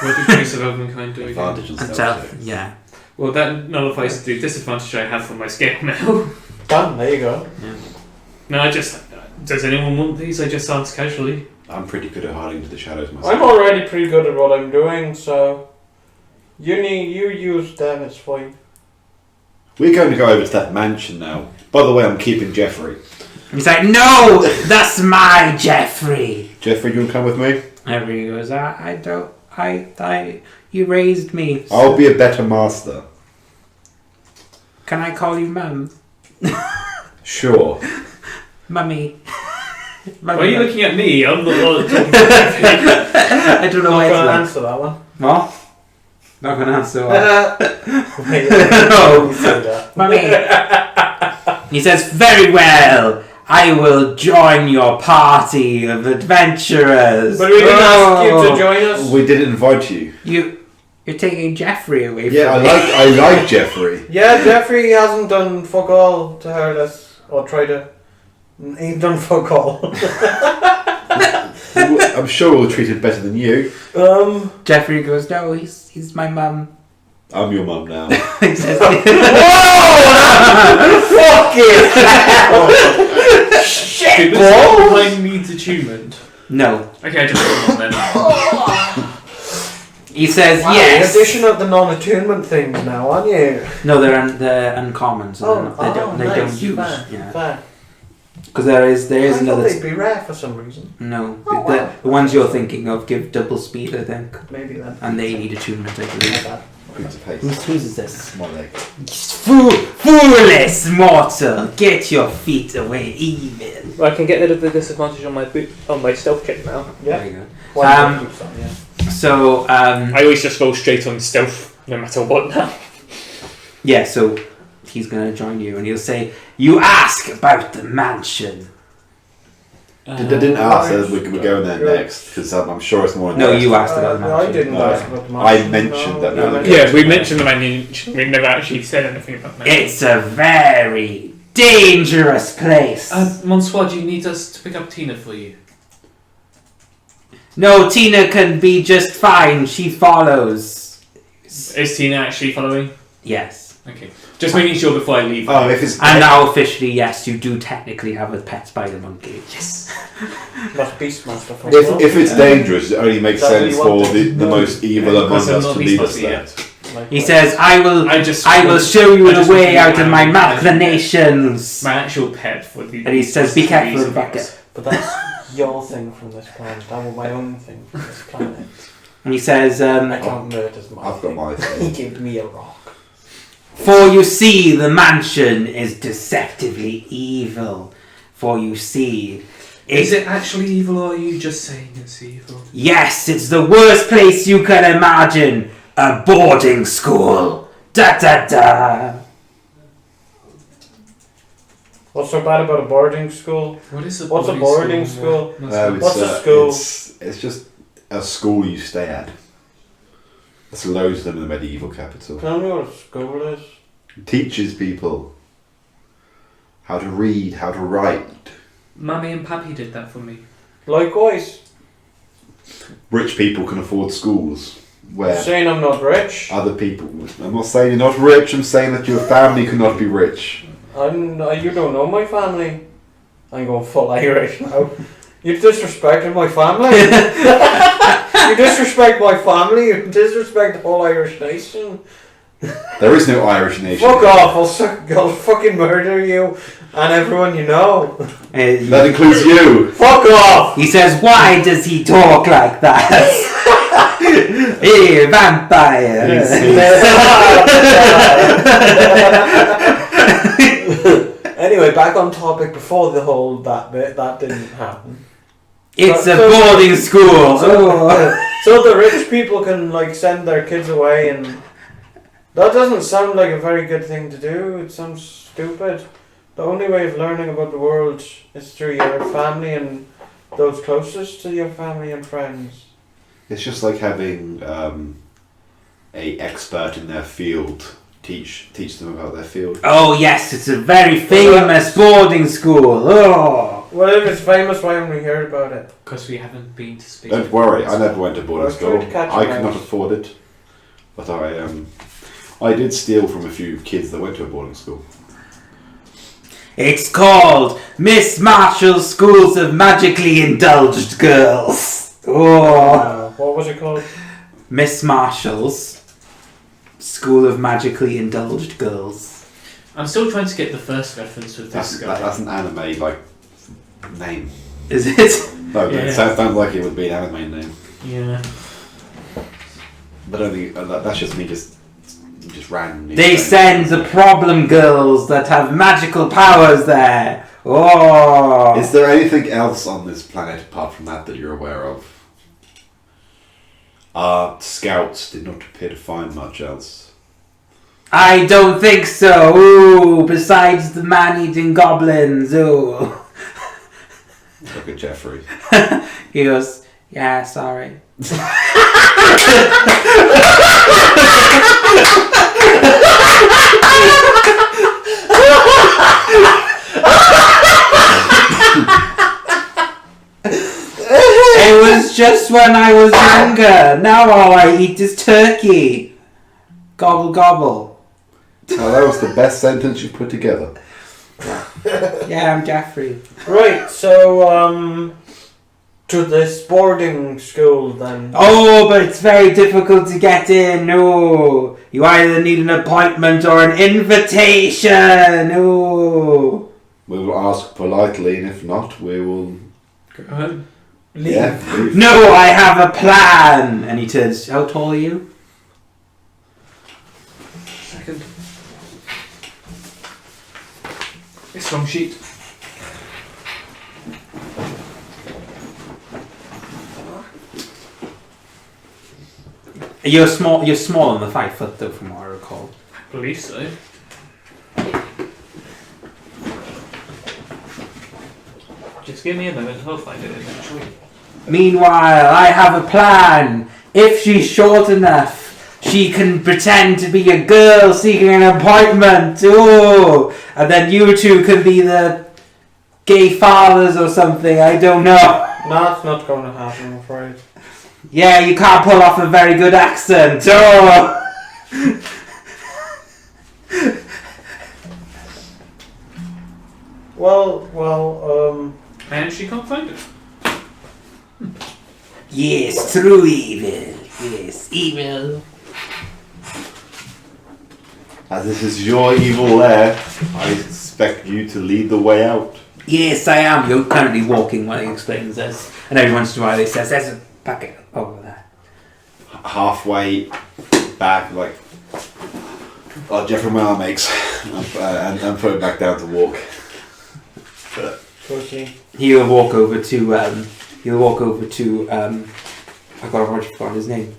Speaker 4: What did Trace of Elvenkind do again?
Speaker 1: Advantage and
Speaker 2: And
Speaker 1: stealth
Speaker 2: stealth,
Speaker 1: saves.
Speaker 2: yeah.
Speaker 4: Well, that nullifies the disadvantage I have from my scale now.
Speaker 3: Done, there you go.
Speaker 4: No, I just... Does anyone want these? I just asked casually.
Speaker 1: I'm pretty good at hiding into the shadows myself.
Speaker 3: I'm already pretty good at what I'm doing, so you use them, it's fine.
Speaker 1: We're going to go over to that mansion now. By the way, I'm keeping Jeffrey.
Speaker 2: He's like, no! That's my Jeffrey!
Speaker 1: Jeffrey, you want to come with me?
Speaker 2: Everybody goes, you raised me.
Speaker 1: I'll be a better master.
Speaker 2: Can I call you Mum?
Speaker 1: Sure.
Speaker 2: Mummy.
Speaker 4: Why are you looking at me? I'm the one talking to Jeffrey.
Speaker 2: I don't know
Speaker 3: Not
Speaker 2: why
Speaker 3: gonna
Speaker 2: it's
Speaker 3: answer that one.
Speaker 2: What? Not going to answer what?
Speaker 3: Wait,
Speaker 2: No.
Speaker 3: you say that.
Speaker 2: Mummy. He says, very well. I will join your party of adventurers.
Speaker 3: But we didn't ask you to join us.
Speaker 1: We didn't invite you.
Speaker 2: You're taking Jeffrey away
Speaker 1: Yeah,
Speaker 2: from me.
Speaker 1: I like Jeffrey.
Speaker 3: Yeah, Jeffrey hasn't done fuck all to hurt us. Or try to. Ain't done fuck all.
Speaker 1: I'm sure we'll treat him better than you.
Speaker 2: Jeffrey goes, no, he's my mum.
Speaker 1: I'm your mum now.
Speaker 2: He says,
Speaker 3: Fuck it! Shit,
Speaker 4: Did this
Speaker 3: bro!
Speaker 4: line needs attunement?
Speaker 2: no.
Speaker 4: Okay, I just put them on then.
Speaker 2: He says,
Speaker 3: Wow,
Speaker 2: yes.
Speaker 3: you're dishing out the non-attunement things now, aren't you?
Speaker 2: No, they're uncommon, so they don't
Speaker 3: nice.
Speaker 2: use.
Speaker 3: Fair,
Speaker 2: Yeah,
Speaker 3: fair.
Speaker 2: because there is
Speaker 3: I thought
Speaker 2: another.
Speaker 3: they'd be rare for some reason.
Speaker 2: No,
Speaker 3: Oh, wow.
Speaker 2: the ones you're thinking of give double speed, I think,
Speaker 3: Maybe then.
Speaker 2: and they need attunement, I
Speaker 3: My
Speaker 2: believe.
Speaker 3: bad.
Speaker 1: Who's
Speaker 2: Whose is this?
Speaker 1: My leg.
Speaker 2: Foolish mortal, get your feet away, evil.
Speaker 5: Well, I can get rid of the disadvantage on my stealth check now.
Speaker 3: Yeah.
Speaker 2: Very good.
Speaker 3: One keeps on, yeah.
Speaker 2: So,
Speaker 5: I always just roll straight on stealth, no matter what now.
Speaker 2: yeah, so he's gonna join you, and he'll say, "You ask about the mansion."
Speaker 1: I didn't ask that we're going there
Speaker 3: Yeah.
Speaker 1: next because I'm sure it's more.
Speaker 2: No, you asked about the
Speaker 3: No,
Speaker 2: mansion.
Speaker 3: I didn't
Speaker 1: No.
Speaker 3: ask about the
Speaker 1: I
Speaker 3: mansion.
Speaker 1: mentioned that we
Speaker 3: you
Speaker 1: were
Speaker 3: mentioned
Speaker 5: Yeah, we
Speaker 3: it.
Speaker 5: mentioned the mansion. We never actually said anything about that.
Speaker 2: It's a very dangerous place.
Speaker 4: Monsoir, do you need us to pick up Tina for you?
Speaker 2: No, Tina can be just fine. She follows.
Speaker 4: Is Tina actually following?
Speaker 2: Yes.
Speaker 4: Okay. Just making sure before I leave.
Speaker 1: Oh, if it's
Speaker 2: And now officially, yes, you do technically have a pet spider monkey.
Speaker 4: Yes.
Speaker 3: That's Beastmaster for
Speaker 1: if it's dangerous, it only makes
Speaker 3: That's what
Speaker 1: sense
Speaker 3: you
Speaker 1: for
Speaker 3: wanted.
Speaker 1: the most evil among
Speaker 4: Because I'm
Speaker 1: us
Speaker 4: not
Speaker 1: to lead us
Speaker 4: Beastmaster
Speaker 1: there.
Speaker 4: yet.
Speaker 2: He says, I will show you
Speaker 4: I
Speaker 2: the
Speaker 4: just
Speaker 2: way
Speaker 4: want
Speaker 2: out
Speaker 4: to
Speaker 2: of my
Speaker 4: know
Speaker 2: machinations.
Speaker 4: My actual pet for the.
Speaker 2: And he says, be careful of the bucket.
Speaker 3: But that's your thing from this planet. I want my own thing from this planet.
Speaker 2: And he says,
Speaker 3: I can't murder's my
Speaker 1: I've got my
Speaker 3: He
Speaker 1: thing.
Speaker 3: gave me a rock.
Speaker 2: for you see, the mansion is deceptively evil. For you see,
Speaker 4: Is it actually evil, or are you just saying it's evil?
Speaker 2: yes, it's the worst place you can imagine. A boarding school. Da da da.
Speaker 3: What's so bad about a boarding school?
Speaker 4: What is a
Speaker 3: What's a boarding school? What's a school?
Speaker 1: It's just a school you stay at. There's loads of them in the medieval capital.
Speaker 3: Tell me what a school is.
Speaker 1: It teaches people how to read, how to write.
Speaker 4: Mummy and Pappy did that for me.
Speaker 3: Likewise.
Speaker 1: Rich people can afford schools where
Speaker 3: Saying I'm not rich.
Speaker 1: other people. I'm not saying you're not rich. I'm saying that your family cannot be rich.
Speaker 3: You don't know my family. I'm going full Irish now. You disrespected my family. You disrespect my family. You disrespect the whole Irish nation.
Speaker 1: There is no Irish nation.
Speaker 3: Fuck off! I'll fucking murder you and everyone you know.
Speaker 1: That includes you.
Speaker 3: Fuck off!
Speaker 2: He says, why does he talk like that? Hey, vampire.
Speaker 3: Anyway, back on topic. Before the whole that bit, that didn't happen.
Speaker 2: It's a boarding school.
Speaker 3: So the rich people can like send their kids away, and that doesn't sound like a very good thing to do. It sounds stupid. The only way of learning about the world is through your family and those closest to your family and friends.
Speaker 1: It's just like having a expert in their field teach them about their field.
Speaker 2: Oh yes, it's a very famous boarding school. Oh.
Speaker 3: Well, if it's famous, why haven't we heard about it?
Speaker 5: Because we haven't been to speak.
Speaker 1: Don't worry, I never went to boarding
Speaker 3: I was
Speaker 1: school.
Speaker 3: trying to catch
Speaker 1: I
Speaker 3: you
Speaker 1: could
Speaker 3: out.
Speaker 1: not afford it, but I did steal from a few kids that went to a boarding school.
Speaker 2: It's called Miss Marshall's Schools of Magically Indulged Girls. Oh.
Speaker 3: What was it called?
Speaker 2: Miss Marshall's School of Magically Indulged Girls.
Speaker 5: I'm still trying to get the first reference with this guy.
Speaker 1: That's an anime like name.
Speaker 2: Is it?
Speaker 1: No,
Speaker 5: Yeah.
Speaker 1: it sounds like it would be an anime name.
Speaker 5: Yeah.
Speaker 1: But I think that's just me just randomly.
Speaker 2: They
Speaker 1: saying-
Speaker 2: send the problem girls that have magical powers there. Oh.
Speaker 1: Is there anything else on this planet apart from that you're aware of? Our scouts did not appear to find much else.
Speaker 2: I don't think so. Ooh, besides the man-eating goblins. Ooh.
Speaker 1: Look at Jeffrey.
Speaker 2: He goes, yeah, sorry. It was just when I was younger. Now all I eat is turkey. Gobble gobble.
Speaker 1: Oh, that was the best sentence you put together.
Speaker 2: Yeah, I'm Jeffrey.
Speaker 3: Right, so, to this boarding school then.
Speaker 2: Oh, but it's very difficult to get in. No, you either need an appointment or an invitation. No.
Speaker 1: We will ask politely, and if not, we will.
Speaker 5: Go home.
Speaker 3: Leave.
Speaker 1: Yeah, leave.
Speaker 2: No, I have a plan. And he turns. How tall are you?
Speaker 5: Second. It's wrong sheet.
Speaker 2: You're small. You're smaller than the 5 foot, though, from what I recall.
Speaker 5: I believe so. Just give me a moment, I'll find it eventually.
Speaker 2: Meanwhile, I have a plan. If she's short enough, she can pretend to be a girl seeking an appointment. Oh, and then you two can be the gay fathers or something. I don't know.
Speaker 3: No, it's not going to happen, I'm afraid.
Speaker 2: Yeah, you can't pull off a very good accent. Oh.
Speaker 3: Well,
Speaker 5: And she can't find it.
Speaker 2: Yes, true evil. Yes, evil.
Speaker 1: As this is your evil lair, I expect you to lead the way out.
Speaker 2: Yes, I am. You're currently walking while he explains this. And every once in a while he says, there's a packet over there.
Speaker 1: Halfway back, like Jeffrey Miller makes, and put it back down to walk.
Speaker 3: pussy.
Speaker 2: He'll walk over to, I forgot his name.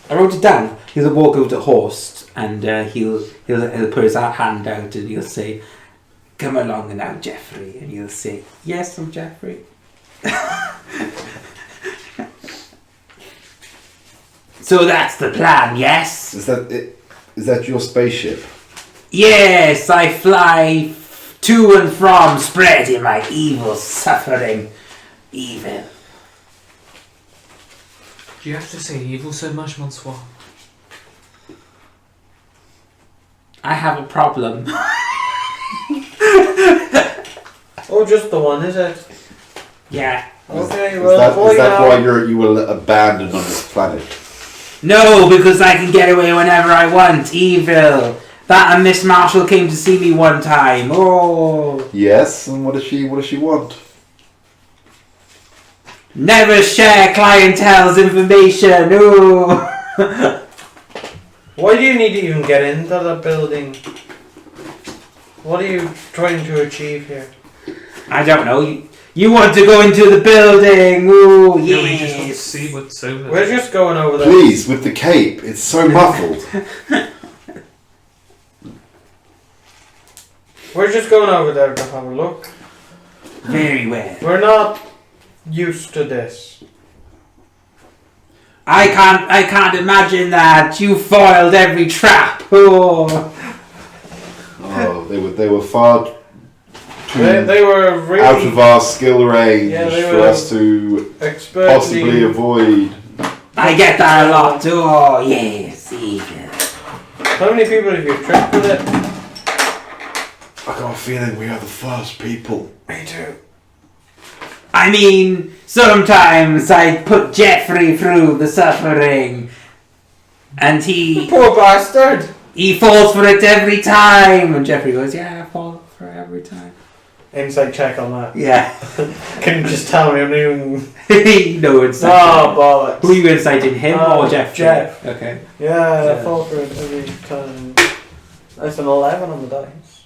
Speaker 2: I wrote it down. He'll walk over to Horst and he'll put his hand out and he'll say, come along now, Jeffrey. And you'll say, yes, I'm Jeffrey. So that's the plan, yes?
Speaker 1: Is that it? Is that your spaceship?
Speaker 2: Yes, I fly to and from, spreading my evil, suffering evil.
Speaker 5: Do you have to say evil so much, Monsieur?
Speaker 2: I have a problem.
Speaker 3: Oh, just the one, is it?
Speaker 2: Yeah.
Speaker 3: Okay,
Speaker 1: Is
Speaker 3: well,
Speaker 1: that,
Speaker 3: boy
Speaker 1: is that
Speaker 3: now.
Speaker 1: why you were abandoned on this planet?
Speaker 2: No, because I can get away whenever I want. Evil. That and Miss Marshall came to see me one time. Oh.
Speaker 1: Yes, and what does she want?
Speaker 2: Never share clientele's information. Ooh.
Speaker 3: Why do you need to even get into the building? What are you trying to achieve here?
Speaker 2: I don't know. You want to go into the building. Ooh,
Speaker 5: Yeah, we just want to
Speaker 2: yes.
Speaker 5: see what's over there.
Speaker 3: We're just going over there.
Speaker 1: Please, with the cape. It's so muffled.
Speaker 3: We're just going over there to have a look.
Speaker 2: Very well.
Speaker 3: We're not used to this.
Speaker 2: I can't imagine that. You foiled every trap. Oh.
Speaker 1: Oh, they were far too
Speaker 3: They were really
Speaker 1: out of our skill range
Speaker 3: Yeah, they
Speaker 1: for
Speaker 3: were
Speaker 1: us to
Speaker 3: expertly.
Speaker 1: possibly avoid.
Speaker 2: I get that a lot. Oh, yes, even.
Speaker 3: How many people have you tricked with it?
Speaker 1: I got a feeling we are the first people.
Speaker 3: Me too.
Speaker 2: I mean, sometimes I put Jeffrey through the suffering, and he
Speaker 3: Poor bastard.
Speaker 2: falls for it every time. And Jeffrey goes, yeah, I fall for it every time.
Speaker 3: Insight check on that.
Speaker 2: Yeah.
Speaker 3: Can you just tell me? I'm not even.
Speaker 2: No insight.
Speaker 3: Oh, bollocks.
Speaker 2: Who are you inciting, him or Jeff?
Speaker 3: Jeff.
Speaker 2: Okay.
Speaker 3: Yeah,
Speaker 2: Yeah.
Speaker 3: I fall for it every time. That's an 11 on the dice.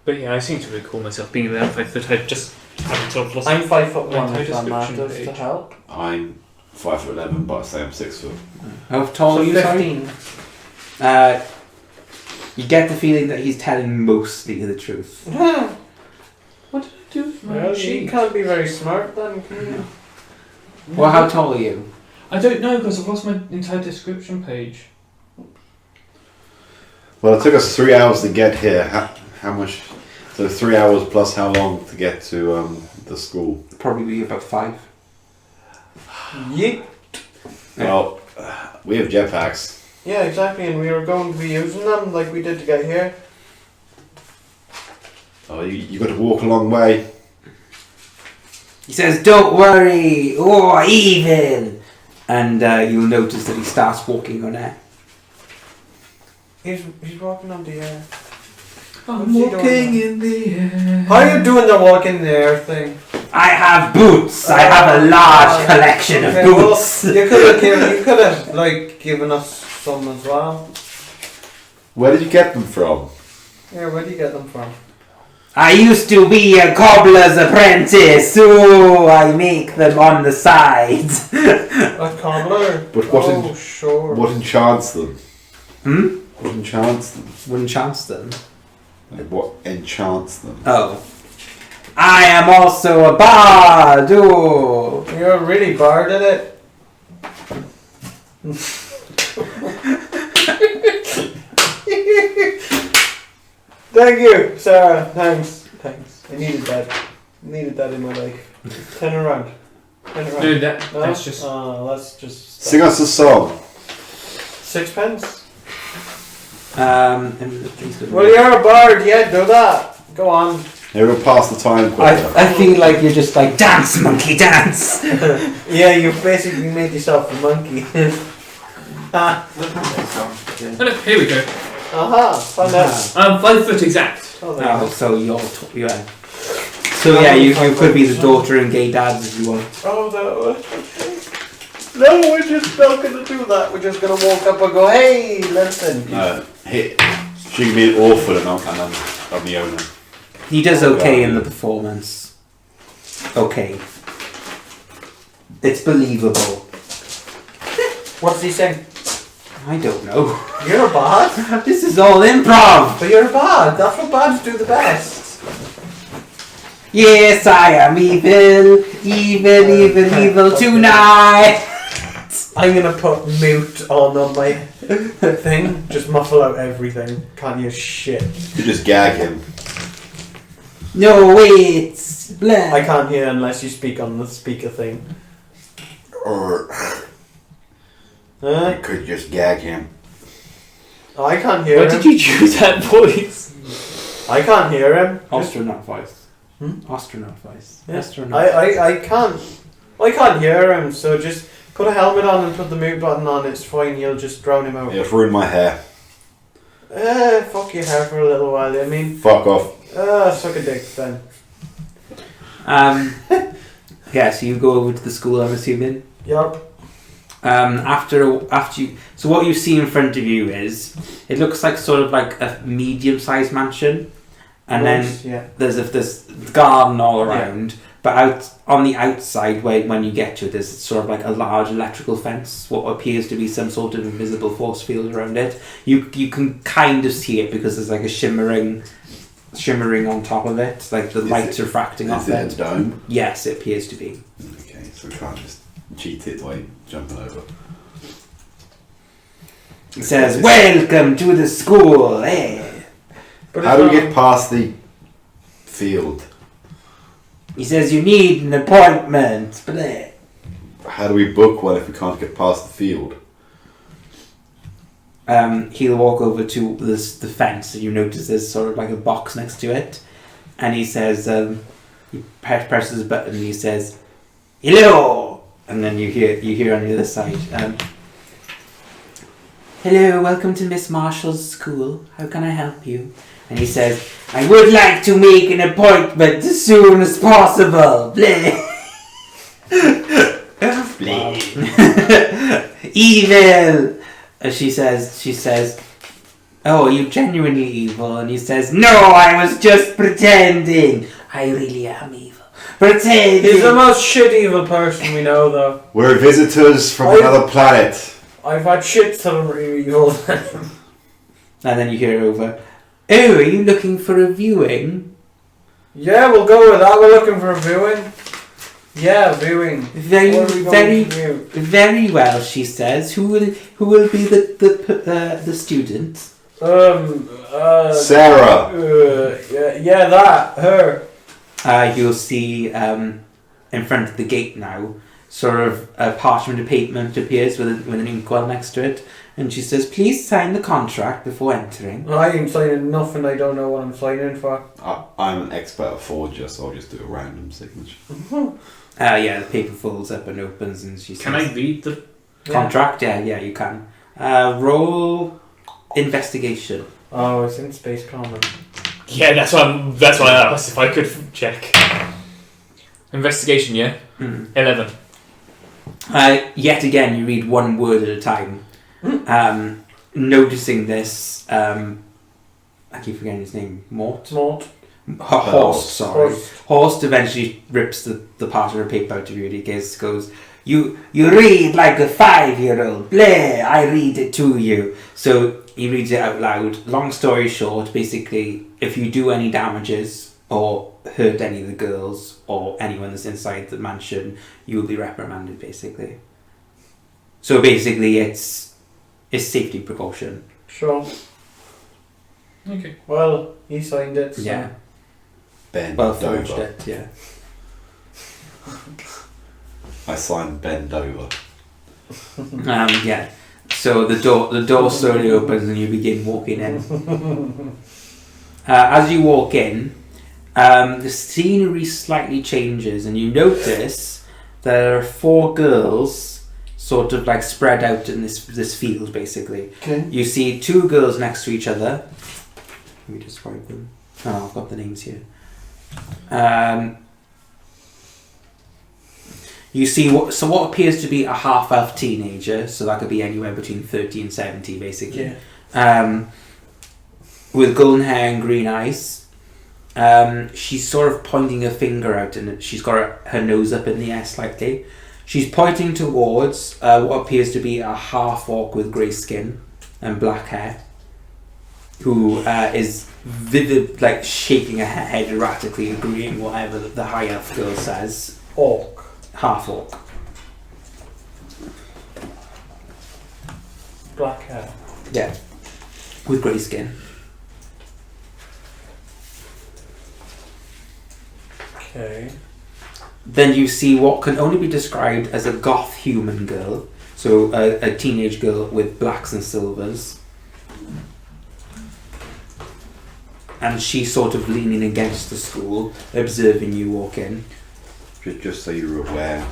Speaker 5: But yeah, I seem to recall myself being there. I thought I'd just haven't sort of lost.
Speaker 3: I'm 5'1",
Speaker 5: My
Speaker 3: if that
Speaker 5: description
Speaker 3: matters to
Speaker 5: page.
Speaker 3: help.
Speaker 1: I'm 5'11", but I say I'm 6 foot.
Speaker 2: How tall
Speaker 3: So
Speaker 2: are you, sorry?
Speaker 3: 15.
Speaker 2: You get the feeling that he's telling mostly the truth.
Speaker 5: What did I do with my
Speaker 3: Well, you
Speaker 5: sheet?
Speaker 3: can't be very smart then, can you?
Speaker 2: Well, how tall are you?
Speaker 5: I don't know because I've lost my entire description page.
Speaker 1: Well, it took us 3 hours to get here. How much? So 3 hours plus how long to get to the school?
Speaker 2: Probably about 5.
Speaker 3: Yeet.
Speaker 1: Well, we have jetpacks.
Speaker 3: Yeah, exactly, and we were going to be using them like we did to get here.
Speaker 1: Oh, you got to walk a long way.
Speaker 2: He says, don't worry, oh, evil! And you'll notice that he starts walking on air.
Speaker 3: He's walking on the air.
Speaker 5: I'm
Speaker 3: What's he doing?
Speaker 5: in the air.
Speaker 3: How are you doing the walk in the air thing?
Speaker 2: I have boots! I have a large collection of
Speaker 3: Okay, well,
Speaker 2: boots!
Speaker 3: you could have like given us some as well.
Speaker 1: Where did you get them from?
Speaker 3: Yeah, where do you get them from?
Speaker 2: I used to be a cobbler's apprentice, so I make them on the side.
Speaker 3: A cobbler.
Speaker 1: But what
Speaker 3: Oh,
Speaker 1: in-
Speaker 3: sure.
Speaker 1: What enchants them?
Speaker 2: Hmm?
Speaker 1: What enchants them?
Speaker 2: Wouldn't chance them.
Speaker 1: Like what enchants them?
Speaker 2: Oh. I am also a bard! Oh.
Speaker 3: You're really bard at it. Thank you, Sarah. Thanks. I needed that in my life. Turn around.
Speaker 5: No, that's just.
Speaker 3: Let's just.
Speaker 1: Sing us a song.
Speaker 3: Sixpence.
Speaker 2: Well,
Speaker 3: Well, you're a bard. Yeah, do that. Go on.
Speaker 1: Here we'll pass the time quicker.
Speaker 2: I feel like you're just like, dance, monkey, dance!
Speaker 3: Yeah, you've basically made yourself a monkey. Ah.
Speaker 5: Oh, no, here we go.
Speaker 3: Aha. Find out.
Speaker 5: I'm 5 foot exact.
Speaker 3: Oh, there you
Speaker 2: Oh,
Speaker 3: go.
Speaker 2: so you're So yeah, you could be the daughter and gay dads if you want.
Speaker 3: Oh no. No, we're just not gonna do that. We're just gonna walk up and go, hey, listen.
Speaker 1: She can be an orphan and I'm the owner.
Speaker 2: He does okay in the performance. Okay. It's believable.
Speaker 3: What's he saying?
Speaker 2: I don't know.
Speaker 3: You're a bard?
Speaker 2: This is all improv!
Speaker 3: But you're a bard. That's what bards do the best.
Speaker 2: Yes, I am evil! Evil tonight!
Speaker 3: I'm gonna put mute on my thing. Just muffle out everything. Can't hear shit.
Speaker 1: You just gag him.
Speaker 2: No, it's blah.
Speaker 3: I can't hear unless you speak on the speaker thing.
Speaker 1: Or
Speaker 3: Huh?
Speaker 1: you could just gag him.
Speaker 3: Oh, I can't hear
Speaker 5: Why
Speaker 3: him.
Speaker 5: did you choose that voice?
Speaker 3: I can't hear him.
Speaker 2: Astronaut voice.
Speaker 3: Hmm?
Speaker 2: Astronaut voice.
Speaker 3: Yeah.
Speaker 2: Astronaut.
Speaker 3: I can't hear him, so just put a helmet on and put the mute button on, it's fine, you'll just drown him out.
Speaker 1: It'll ruin my hair.
Speaker 3: Fuck your hair for a little while, I mean.
Speaker 1: Fuck off.
Speaker 3: Suck a dick then.
Speaker 2: Yeah, so you go over to the school, I'm assuming.
Speaker 3: Yup.
Speaker 2: After you, so what you see in front of you is, it looks like sort of like a medium-sized mansion, and then
Speaker 3: Yeah.
Speaker 2: there's this garden all around. But out on the outside, when you get to it, there's sort of like a large electrical fence. What appears to be some sort of invisible force field around it. You can kind of see it because there's like a shimmering on top of it, like the light's refracting off
Speaker 1: Is it
Speaker 2: it.
Speaker 1: a dome?
Speaker 2: Yes, it appears to be.
Speaker 1: Okay, so we can't just cheat it by jumping over.
Speaker 2: He says, "Welcome to the school." Eh?
Speaker 3: But
Speaker 1: How do we
Speaker 3: it's
Speaker 1: get past the field?
Speaker 2: He says, "You need an appointment." Bleh.
Speaker 1: How do we book one if we can't get past the field?
Speaker 2: He'll walk over to the fence, and you notice there's sort of like a box next to it, and he says, he presses a button, and he says, "Hello," and then you hear on the other side, "Hello, welcome to Miss Marshall's school. How can I help you?" And he says, "I would like to make an appointment as soon as possible." Bleh. Evil. She says, "Oh, are you genuinely evil?" And he says, "No, I was just pretending. I really am evil. Pretending."
Speaker 3: He's the most shit evil person we know, though.
Speaker 1: We're visitors from another planet.
Speaker 3: I've had shit tell him evil.
Speaker 2: And then you hear over, "Oh, are you looking for a viewing?"
Speaker 3: Yeah, we'll go with that. We're looking for a viewing. Yeah, viewing.
Speaker 2: Very,
Speaker 3: What are we going
Speaker 2: very,
Speaker 3: to view?
Speaker 2: very well. She says, "Who will be the student?"
Speaker 1: Sarah.
Speaker 3: Yeah, that her.
Speaker 2: You'll see in front of the gate now, sort of a parchment of paper appears with an inkwell next to it, and she says, "Please sign the contract before entering."
Speaker 3: I ain't signing nothing. I don't know what I'm signing for.
Speaker 1: I'm an expert forger, so I'll just do a random signature.
Speaker 2: Yeah, the paper folds up and opens, and she says,
Speaker 4: Can I read the?
Speaker 2: contract? Yeah, you can. Roll investigation.
Speaker 3: Oh, it's in space common.
Speaker 5: Yeah, that's why I asked if I could check. Investigation, yeah? 11.
Speaker 2: Yet again, you read one word at a time. Noticing this, I keep forgetting his name. Mort? Horst, sorry. Horst eventually rips the parchment of paper out of you and he goes, You read like a 5-year-old. Bleh, I read it to you. So he reads it out loud. Long story short, basically, if you do any damages or hurt any of the girls or anyone that's inside the mansion, you will be reprimanded, basically. So basically, it's safety precaution.
Speaker 3: Sure.
Speaker 4: Okay.
Speaker 3: Well, he signed it. So.
Speaker 2: Yeah.
Speaker 1: Bend
Speaker 2: Well, forged
Speaker 1: over.
Speaker 2: it, yeah.
Speaker 1: I signed bend over.
Speaker 2: Yeah. So the door slowly opens and you begin walking in. As you walk in, the scenery slightly changes and you notice there are 4 girls sort of like spread out in this field, basically.
Speaker 1: Okay.
Speaker 2: You see 2 girls next to each other. Let me describe them. Oh, I've got the names here. You see what appears to be a half-elf teenager, so that could be anywhere between 30 and 70, basically.
Speaker 3: Yeah.
Speaker 2: With golden hair and green eyes. She's sort of pointing her finger out, and she's got her nose up in the air slightly. She's pointing towards what appears to be a half-orc with grey skin and black hair, who is vivid, like shaking her head erratically, agreeing whatever the high elf girl says.
Speaker 3: Orc.
Speaker 2: Half orc.
Speaker 3: Black hair.
Speaker 2: Yeah. With grey skin.
Speaker 3: Okay.
Speaker 2: Then you see what can only be described as a goth human girl. So a teenage girl with blacks and silvers. And she's sort of leaning against the school, observing you walk in.
Speaker 1: Just so you're aware,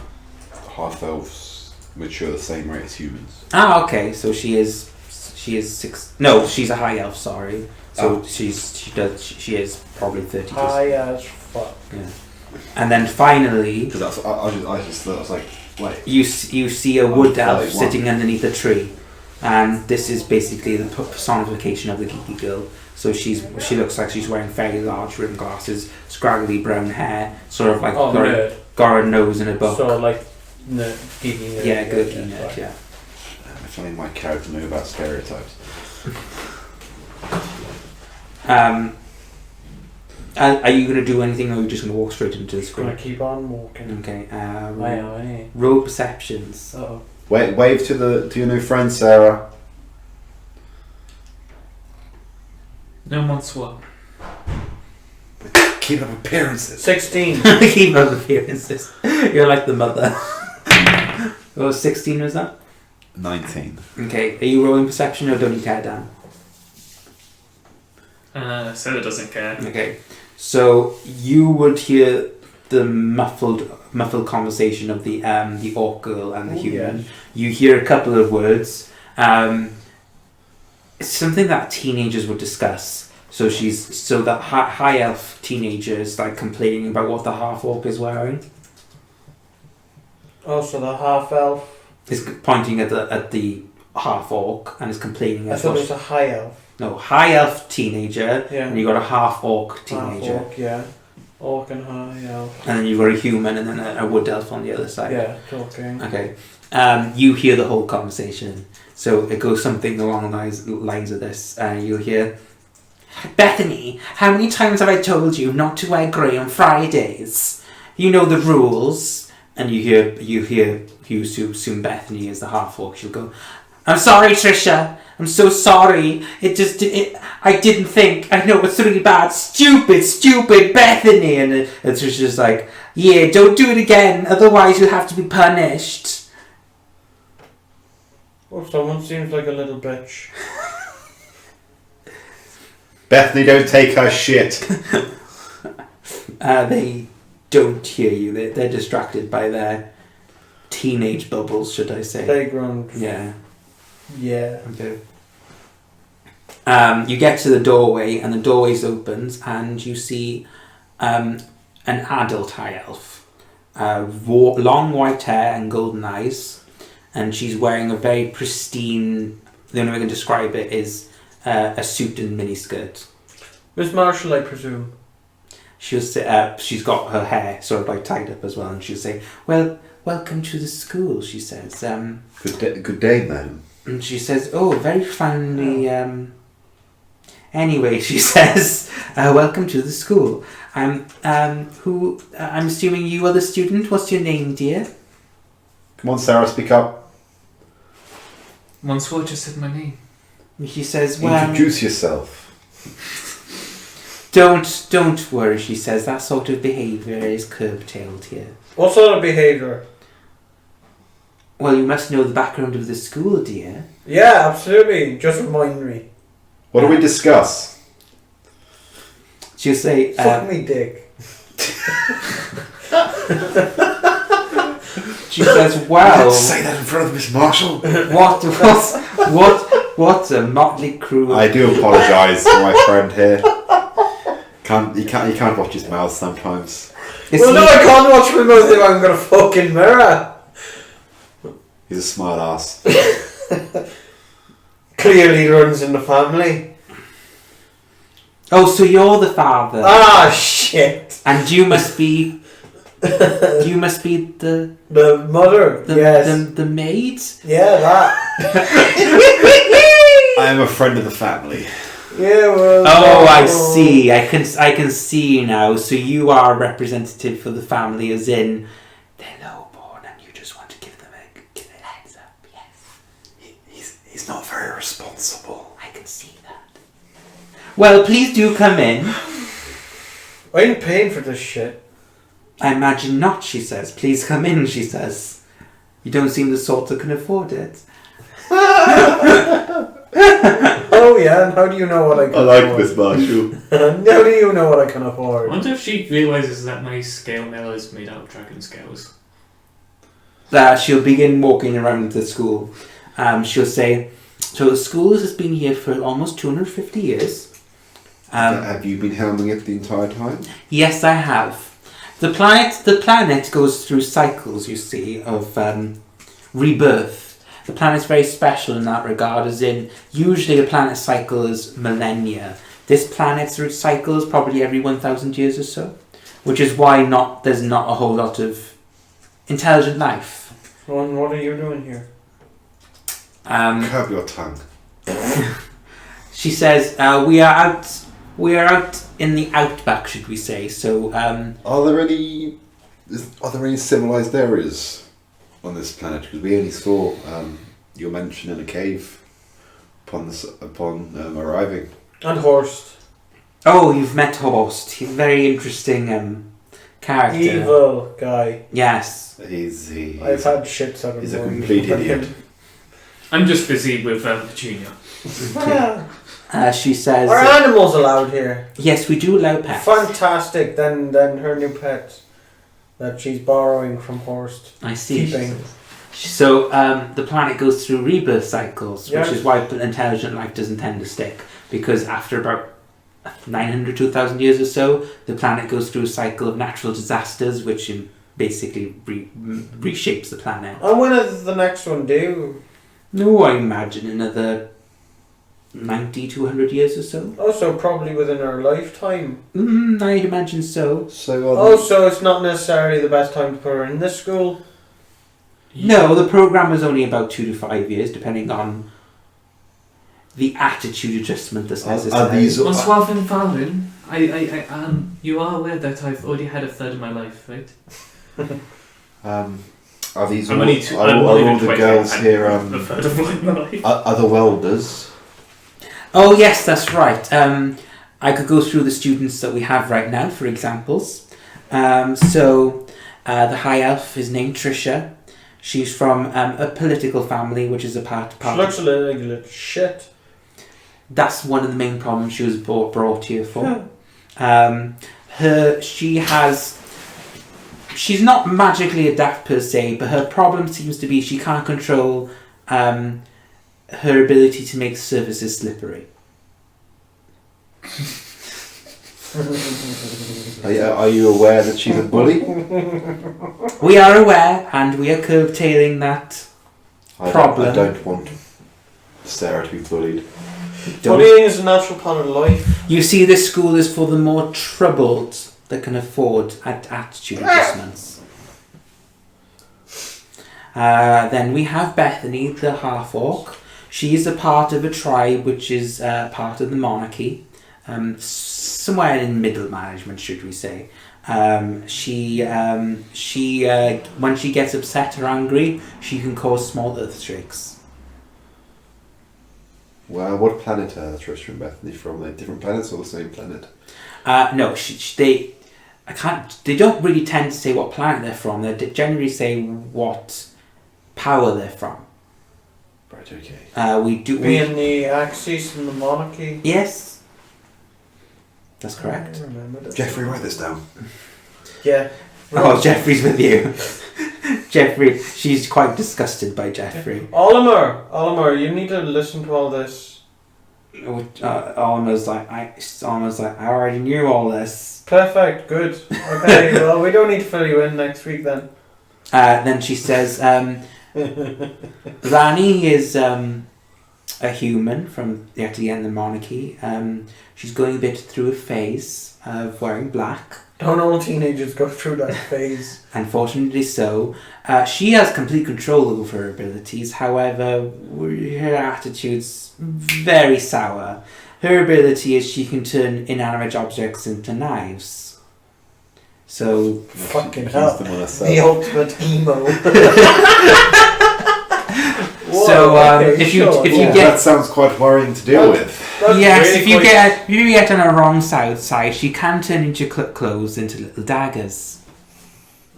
Speaker 1: half-elves mature the same rate as humans.
Speaker 2: Ah, okay. So she is 6. No, she's a high elf. Sorry. So she is probably 30.
Speaker 3: High as fuck.
Speaker 2: Yeah. And then finally,
Speaker 1: Because I just thought, I was like, wait.
Speaker 2: you see a wood elf
Speaker 1: 31.
Speaker 2: sitting underneath a tree, and this is basically the personification of the geeky girl. So she looks like she's wearing very large rimmed glasses, scraggly brown hair, sort of like got a nose and a book.
Speaker 3: So like, geeky nerd.
Speaker 2: Yeah, geeky nerd. Yeah.
Speaker 1: If only my character knew about stereotypes.
Speaker 2: Are you going to do anything, or are you just going to walk straight into the
Speaker 3: Just gonna
Speaker 2: school?
Speaker 3: keep on walking.
Speaker 2: Okay.
Speaker 3: Aye.
Speaker 2: Roll perceptions.
Speaker 3: Uh-oh.
Speaker 1: Wave to your new friend, Sarah.
Speaker 4: No Monsoir.
Speaker 1: Keep up appearances.
Speaker 3: 16.
Speaker 2: Keep up appearances. You're like the mother. What was 16 was that?
Speaker 1: 19.
Speaker 2: Okay, are you rolling perception or don't you care, Dan?
Speaker 4: Sarah doesn't care.
Speaker 2: Okay, so you would hear the muffled conversation of the orc girl and the human.
Speaker 3: Yes.
Speaker 2: You hear a couple of words. It's something that teenagers would discuss. So that high elf teenager is like complaining about what the half orc is wearing.
Speaker 3: Also, the half elf.
Speaker 2: Is pointing at the half orc and is complaining.
Speaker 3: I thought it was a high elf.
Speaker 2: No, high elf teenager,
Speaker 3: Yeah.
Speaker 2: and you got a half orc teenager,
Speaker 3: Half orc, yeah. Orc and high elf.
Speaker 2: and then you've got a human, and then a wood elf on the other side.
Speaker 3: Yeah, talking.
Speaker 2: Okay. You hear the whole conversation, so it goes something along the lines of this. You'll hear, Bethany, how many times have I told you not to wear grey on Fridays? You know the rules. And you hear who assume Bethany is the half orc. She'll go, I'm sorry, Trisha. I'm so sorry. I didn't think. I know it's really bad. Stupid Bethany. And Trisha's like, yeah, don't do it again. Otherwise you'll have to be punished.
Speaker 3: Oh, someone seems like a little bitch.
Speaker 1: Bethany, don't take her shit.
Speaker 2: They don't hear you. They're distracted by their teenage bubbles, should I say.
Speaker 3: Playground.
Speaker 2: Yeah.
Speaker 3: Yeah.
Speaker 2: Okay. You get to the doorway, and the doorway opens, and you see an adult high elf, long white hair and golden eyes, and she's wearing a very pristine. The only way I can describe it is a suit and miniskirt.
Speaker 3: Miss Marshall, I presume.
Speaker 2: She'll say, she's got her hair sort of like tied up as well, and she'll say, "Well, welcome to the school," she says.
Speaker 1: Good day, madam.
Speaker 2: And she says, "Oh, very finely." Anyway, she says, "Welcome to the school. I'm assuming you are the student. What's your name, dear?"
Speaker 1: Come on, Sarah, speak up.
Speaker 4: Monsoir just said my name.
Speaker 2: And she says, "Well,
Speaker 1: Introduce yourself."
Speaker 2: Don't worry," she says. "That sort of behaviour is curb-tailed here."
Speaker 3: What sort of behaviour?
Speaker 2: "Well, you must know the background of the school, dear."
Speaker 3: Yeah, absolutely. Just remind me.
Speaker 1: What do we discuss?
Speaker 2: She'll say,
Speaker 3: Fuck me, dick.
Speaker 2: she says,
Speaker 1: Don't
Speaker 2: "Well,
Speaker 1: say that in front of Miss Marshall.
Speaker 2: what's a motley crew?"
Speaker 1: I do apologise to my friend here. You can't watch his mouth sometimes.
Speaker 3: Well, no, I can't watch my mouth if I'm gonna fucking mirror.
Speaker 1: He's a smart ass.
Speaker 3: Clearly runs in the family.
Speaker 2: Oh, so you're the father.
Speaker 3: Ah, shit.
Speaker 2: And you must be the
Speaker 3: mother. Yes.
Speaker 2: the maid.
Speaker 3: Yeah, that.
Speaker 1: I am a friend of the family.
Speaker 3: Yeah, well.
Speaker 2: Oh, I see. I can see now. So you are a representative for the family, as in they're lowborn, and you just want to give them a heads up. Yes.
Speaker 1: He's not very responsible.
Speaker 2: I can see that. Well, please do come in.
Speaker 3: I ain't paying for this shit.
Speaker 2: I imagine not, she says. Please come in, she says. You don't seem the sort that can afford it.
Speaker 3: Oh yeah, and how do you know what I can
Speaker 1: I like
Speaker 3: afford?
Speaker 1: Miss Marshall.
Speaker 3: How do you know what I can
Speaker 4: I
Speaker 3: afford?
Speaker 4: wonder if she realises that my scale mail is made out of dragon scales.
Speaker 2: She'll begin walking around the school. She'll say, "So the school has been here for almost 250 years.
Speaker 1: Have you been helming it the entire time?
Speaker 2: Yes, I have. The planet goes through cycles, you see, of rebirth. The planet's very special in that regard, as in, usually a planet cycle is millennia. This planet's cycle is probably every 1,000 years or so, which is why there's not a whole lot of intelligent life.
Speaker 3: Ron, what are you doing here?
Speaker 1: Curb your tongue.
Speaker 2: She says, we are out in the outback, should we say, so,
Speaker 1: Are there any civilized areas on this planet? Because we only saw your mention in a cave upon arriving.
Speaker 3: And Horst.
Speaker 2: Oh, you've met Horst. He's a very interesting character.
Speaker 3: Evil guy.
Speaker 2: Yes.
Speaker 3: I've had shits out of
Speaker 1: He's a
Speaker 3: him.
Speaker 1: complete idiot.
Speaker 4: I'm just busy with Petunia.
Speaker 2: She says,
Speaker 3: Are animals allowed here?
Speaker 2: yes, we do allow pets.
Speaker 3: Fantastic. Then her new pet that she's borrowing from Horst.
Speaker 2: I see.
Speaker 3: Keeping.
Speaker 2: So the planet goes through rebirth cycles,
Speaker 3: Yes.
Speaker 2: which is why intelligent life doesn't tend to stick. Because after about 900 to 1,000 years or so, the planet goes through a cycle of natural disasters, which basically reshapes the planet.
Speaker 3: And when is the next one due?
Speaker 2: No, I imagine another 90 to 100 years or so.
Speaker 3: Also, probably within our lifetime.
Speaker 2: I'd imagine so.
Speaker 1: So
Speaker 3: So it's not necessarily the best time to put her in this school.
Speaker 2: No, the program is only about 2 to 5 years, depending on the attitude adjustment that's necessary.
Speaker 1: are these
Speaker 4: On Swalvin Falvin, you are aware that I've already had a third of my life, right?
Speaker 1: are these
Speaker 4: I'm
Speaker 1: all,
Speaker 4: only two-
Speaker 1: are
Speaker 4: I'm
Speaker 1: all
Speaker 4: not even
Speaker 1: the
Speaker 4: 20,
Speaker 1: girls
Speaker 4: I'm
Speaker 1: here
Speaker 4: a third of my life.
Speaker 1: are the welders?
Speaker 2: Oh yes, that's right. I could go through the students that we have right now for examples. So the High Elf is named Trisha. She's from a political family, which is a part.
Speaker 3: She looks a little shit.
Speaker 2: That's one of the main problems she was brought here for. She's not magically adept per se, but her problem seems to be she can't control her ability to make surfaces slippery.
Speaker 1: Are you aware that she's a bully?
Speaker 2: We are aware, and we are curtailing that. Problem.
Speaker 1: I don't want Sarah to be bullied.
Speaker 3: Bullying is a natural part of life.
Speaker 2: You see, this school is for the more troubled that can afford attitude adjustments. Then we have Bethany, the half-orc. She is a part of a tribe which is part of the monarchy. Somewhere in middle management, should we say. When she gets upset or angry, she can cause small earthquakes.
Speaker 1: Well, what planet are Trisha and Bethany from? Are they different planets or the same planet?
Speaker 2: No, they don't really tend to say what planet they're from. They generally say what power they're from.
Speaker 1: Right, okay.
Speaker 3: Being the Axis and the monarchy.
Speaker 2: Yes. That's correct.
Speaker 3: I remember this.
Speaker 1: Jeffrey, write this down.
Speaker 3: Yeah.
Speaker 2: Oh, Jeffrey's with you. Jeffrey, she's quite disgusted by Jeffrey.
Speaker 3: Oliver, you need to listen to all this.
Speaker 2: Almost like I already knew all this.
Speaker 3: Perfect, good. Okay, well, we don't need to fill you in next week then.
Speaker 2: Then she says, Rani is a human from the end of the monarchy. She's going a bit through a phase of wearing black.
Speaker 3: Don't all teenagers go through that phase?
Speaker 2: Unfortunately so. She has complete control over her abilities, however, her attitude's very sour. Her ability is she can turn inanimate objects into knives. So...
Speaker 3: Fucking
Speaker 1: He's
Speaker 3: hell.
Speaker 1: the one that's
Speaker 3: The ultimate emo.
Speaker 2: So
Speaker 3: okay,
Speaker 2: if you
Speaker 1: that
Speaker 2: get
Speaker 1: sounds quite worrying to deal with.
Speaker 3: That's
Speaker 2: yes,
Speaker 3: really
Speaker 2: if you
Speaker 3: quite-
Speaker 2: get on a wrong side, she can turn into clothes into little daggers.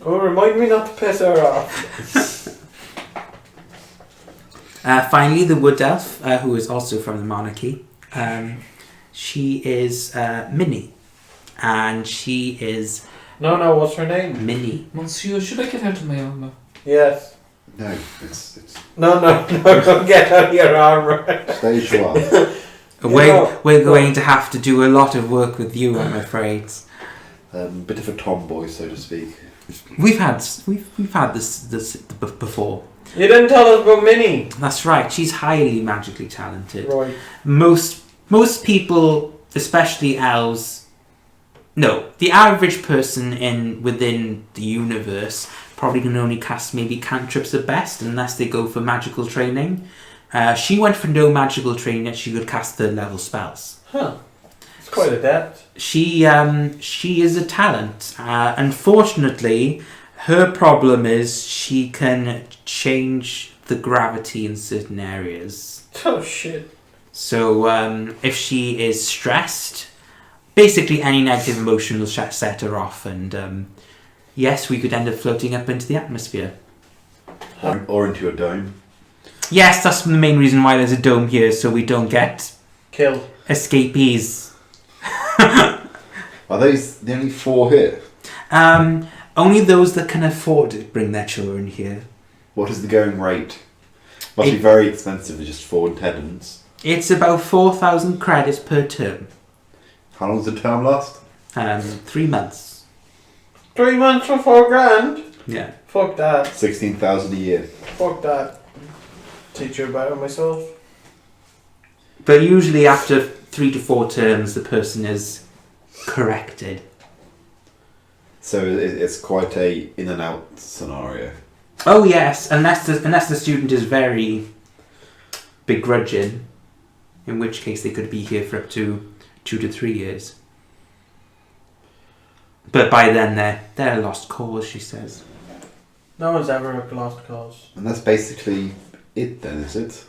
Speaker 3: Oh, remind me not to piss her off.
Speaker 2: Finally, the wood elf, who is also from the monarchy, she is Minnie, and she is
Speaker 3: No, what's her name?
Speaker 2: Minnie.
Speaker 4: Monsieur, should I get out of my armor?
Speaker 3: Yes.
Speaker 1: No, it's
Speaker 3: No, don't get out of your armor.
Speaker 1: stage one.
Speaker 2: We're going to have to do a lot of work with you, I'm afraid.
Speaker 1: Bit of a tomboy, so to speak.
Speaker 2: We've had this before.
Speaker 3: You didn't tell us about Minnie.
Speaker 2: That's right. She's highly magically talented.
Speaker 3: Right.
Speaker 2: Most people, especially elves, no, the average person within the universe probably can only cast maybe cantrips at best, unless they go for magical training. She went for no magical training, yet she could cast third level spells.
Speaker 3: Huh. It's quite adept.
Speaker 2: She is a talent. Unfortunately, Her problem is she can change the gravity in certain areas.
Speaker 3: Oh shit.
Speaker 2: So if she is stressed, basically any negative emotion will set her off, and yes, we could end up floating up into the atmosphere.
Speaker 1: Or into a dome.
Speaker 2: Yes, that's the main reason why there's a dome here, so we don't get
Speaker 3: Kill.
Speaker 2: escapees.
Speaker 1: Are those the only 4 here?
Speaker 2: Only those that can afford to bring their children here.
Speaker 1: What is the going rate? Must be very expensive for just 4 attendants.
Speaker 2: It's about 4,000 credits per term.
Speaker 1: How long does the term last?
Speaker 2: 3 months.
Speaker 3: 3 months for $4,000?
Speaker 2: Yeah.
Speaker 3: Fuck that.
Speaker 1: 16,000 a year.
Speaker 3: Fuck that. Teacher better myself.
Speaker 2: But usually after 3 to 4 terms, the person is corrected.
Speaker 1: So it's quite a in and out scenario.
Speaker 2: Oh yes, unless the student is very begrudging, in which case they could be here for up to 2 to 3 years. But by then they're a lost cause, she says.
Speaker 3: No one's ever a lost cause.
Speaker 1: And that's basically it then, is it?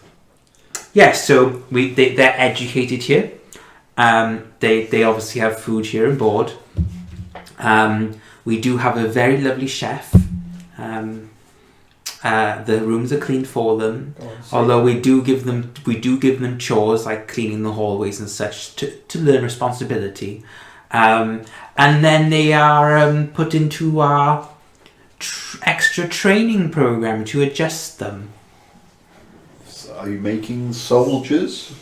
Speaker 2: Yes, so they're educated here. They obviously have food here and board. We do have a very lovely chef. The rooms are cleaned for them. Although we do give them chores like cleaning the hallways and such to learn responsibility. And then they are put into our extra training program to adjust them.
Speaker 1: So are you making soldiers?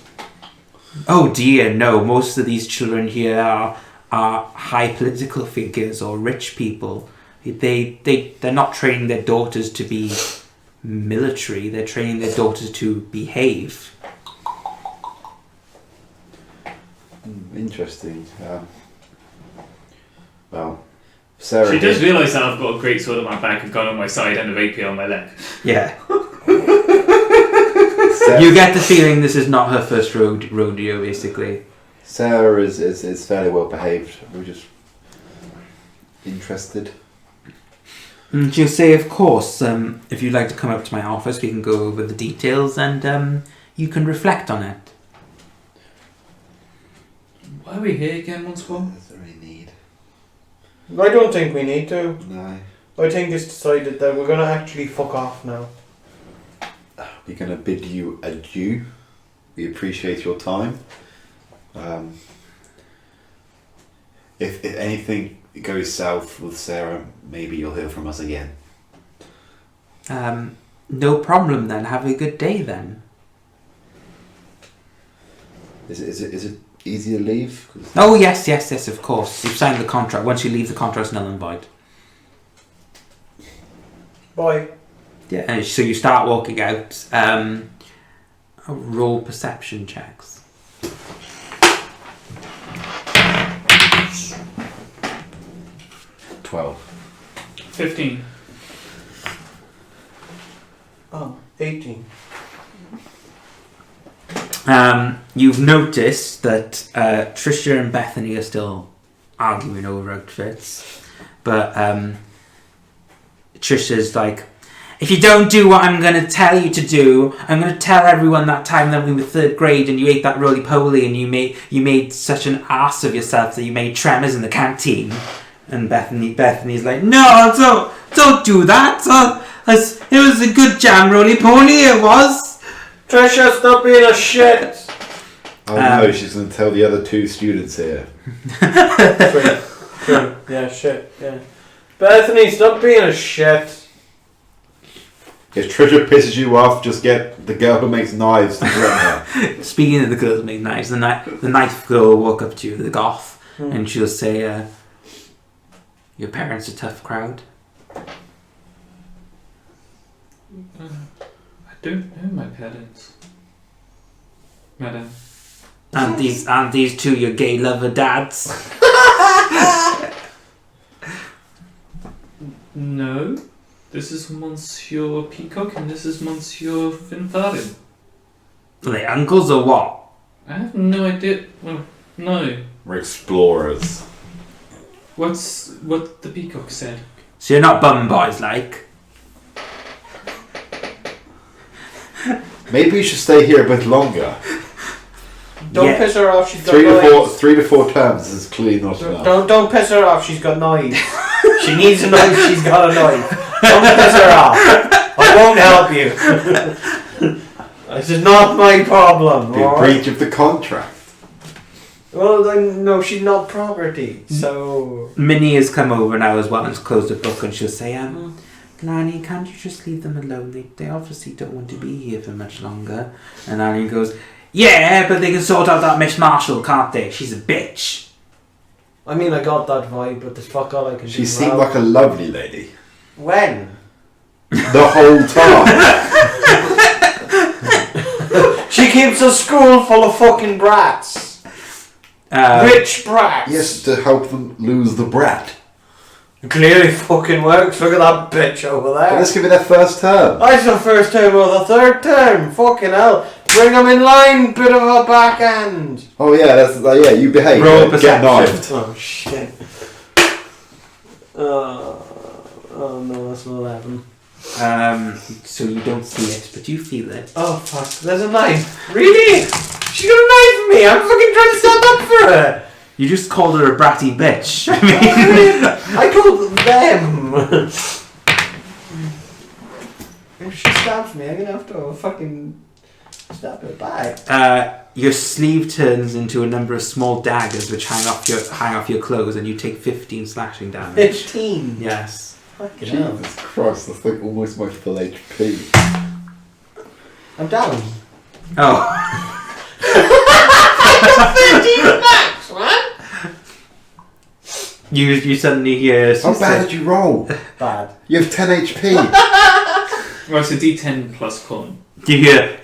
Speaker 2: Oh dear, no. Most of these children here are high political figures or rich people. They're not training their daughters to be military. They're training their daughters to behave.
Speaker 1: Interesting. Well, Sarah.
Speaker 4: She does realise that I've got a great sword on my back, a gun on my side, and a rapier on my leg.
Speaker 2: Yeah.
Speaker 1: Sarah,
Speaker 2: You get the feeling this is not her first rodeo, basically.
Speaker 1: Sarah is fairly well behaved. We're just interested.
Speaker 2: And she'll say, of course, if you'd like to come up to my office, we can go over the details and you can reflect on it.
Speaker 5: Why are we here again once more?
Speaker 1: Is there any need?
Speaker 3: I don't think we need to.
Speaker 1: No.
Speaker 3: I think it's decided that we're gonna actually fuck off now.
Speaker 1: We're going to bid you adieu. We appreciate your time. If anything goes south with Sarah, maybe you'll hear from us again.
Speaker 2: No problem then. Have a good day then.
Speaker 1: Is it easy to leave? 'Cause
Speaker 2: Oh yes, of course. You've signed the contract. Once you leave, the contract's null and void.
Speaker 3: Bye.
Speaker 2: Yeah, and so you start walking out. Roll perception checks.
Speaker 1: 12.
Speaker 4: 15.
Speaker 3: Oh, 18.
Speaker 2: You've noticed that Trisha and Bethany are still arguing over outfits, but Trisha's like, if you don't do what I'm going to tell you to do, I'm going to tell everyone that time that we were 3rd grade and you ate that roly-poly and you made such an ass of yourself that you made tremors in the canteen. And Bethany's like, no, don't do that. It was a good jam roly-poly, it was.
Speaker 3: Trisha, stop being a shit!
Speaker 1: Oh no, she's going to tell the other 2 students here.
Speaker 3: True. Yeah, shit, yeah. Bethany, stop being a shit.
Speaker 1: If Trisha pisses you off, just get the girl who makes knives to threaten her.
Speaker 2: Speaking of the girls making knives, the knife girl will walk up to you, the goth, and she'll say, your parents a tough crowd?
Speaker 4: I don't know my parents. Madam.
Speaker 2: Aren't these 2 your gay lover dads?
Speaker 4: No. This is Monsieur Peacock and this is Monsieur Finfarin.
Speaker 2: Are they uncles or what?
Speaker 4: I have no idea. Well, no.
Speaker 1: We're explorers.
Speaker 4: What the Peacock said?
Speaker 2: So you're not bum boys, like.
Speaker 1: Maybe you should stay here a bit longer.
Speaker 3: Don't
Speaker 2: Yeah.
Speaker 3: piss her off. She's got
Speaker 1: 3 to 4 terms is clearly not enough.
Speaker 3: Don't piss her off. She's got knives. She needs a knife. She's got a knife. Don't piss her off. I won't help you. This is not my problem.
Speaker 1: Be a
Speaker 3: alright?
Speaker 1: breach of the contract.
Speaker 3: Well, then, no, she's not property. So.
Speaker 2: Minnie has come over now as well and has closed the book, and she'll say, Nanny, can't you just leave them alone? They obviously don't want to be here for much longer. And Nanny goes, yeah, but they can sort out that Miss Marshall, can't they? She's a bitch.
Speaker 3: I mean, I got that vibe, but there's fuck all I can do.
Speaker 1: She seemed like a lovely lady.
Speaker 3: When?
Speaker 1: The whole time.
Speaker 3: She keeps a school full of fucking brats. Rich brats.
Speaker 1: Yes, to help them lose the brat.
Speaker 3: Clearly fucking works. Look at that bitch over
Speaker 1: But
Speaker 3: there.
Speaker 1: this could be their first term.
Speaker 3: That's the first term or the third term. Fucking hell. Bring them in line, bit of a backhand.
Speaker 1: Oh yeah, that's yeah. You behave.
Speaker 2: Roll
Speaker 1: Get
Speaker 2: perception.
Speaker 1: knifed.
Speaker 3: Oh shit. Oh no, that's an 11.
Speaker 2: So you don't see it, but you feel it.
Speaker 3: Oh fuck, there's a knife. Really? She got a knife for me. I'm fucking trying to stand up for her.
Speaker 2: You just called her a bratty bitch. I mean,
Speaker 3: I called them. If she stabs me, I'm gonna have to fucking stab her back.
Speaker 2: your sleeve turns into a number of small daggers which hang off your clothes, and you take 15 slashing damage.
Speaker 3: 15.
Speaker 2: Yes.
Speaker 3: Fucking hell.
Speaker 1: Jesus Christ, that's like almost my full HP.
Speaker 3: I'm down.
Speaker 2: Oh.
Speaker 3: 15 max, man.
Speaker 2: You suddenly hear.
Speaker 1: How bad did you roll?
Speaker 3: Bad.
Speaker 1: You have 10 HP.
Speaker 4: Well, it's a D10 plus con.
Speaker 2: You hear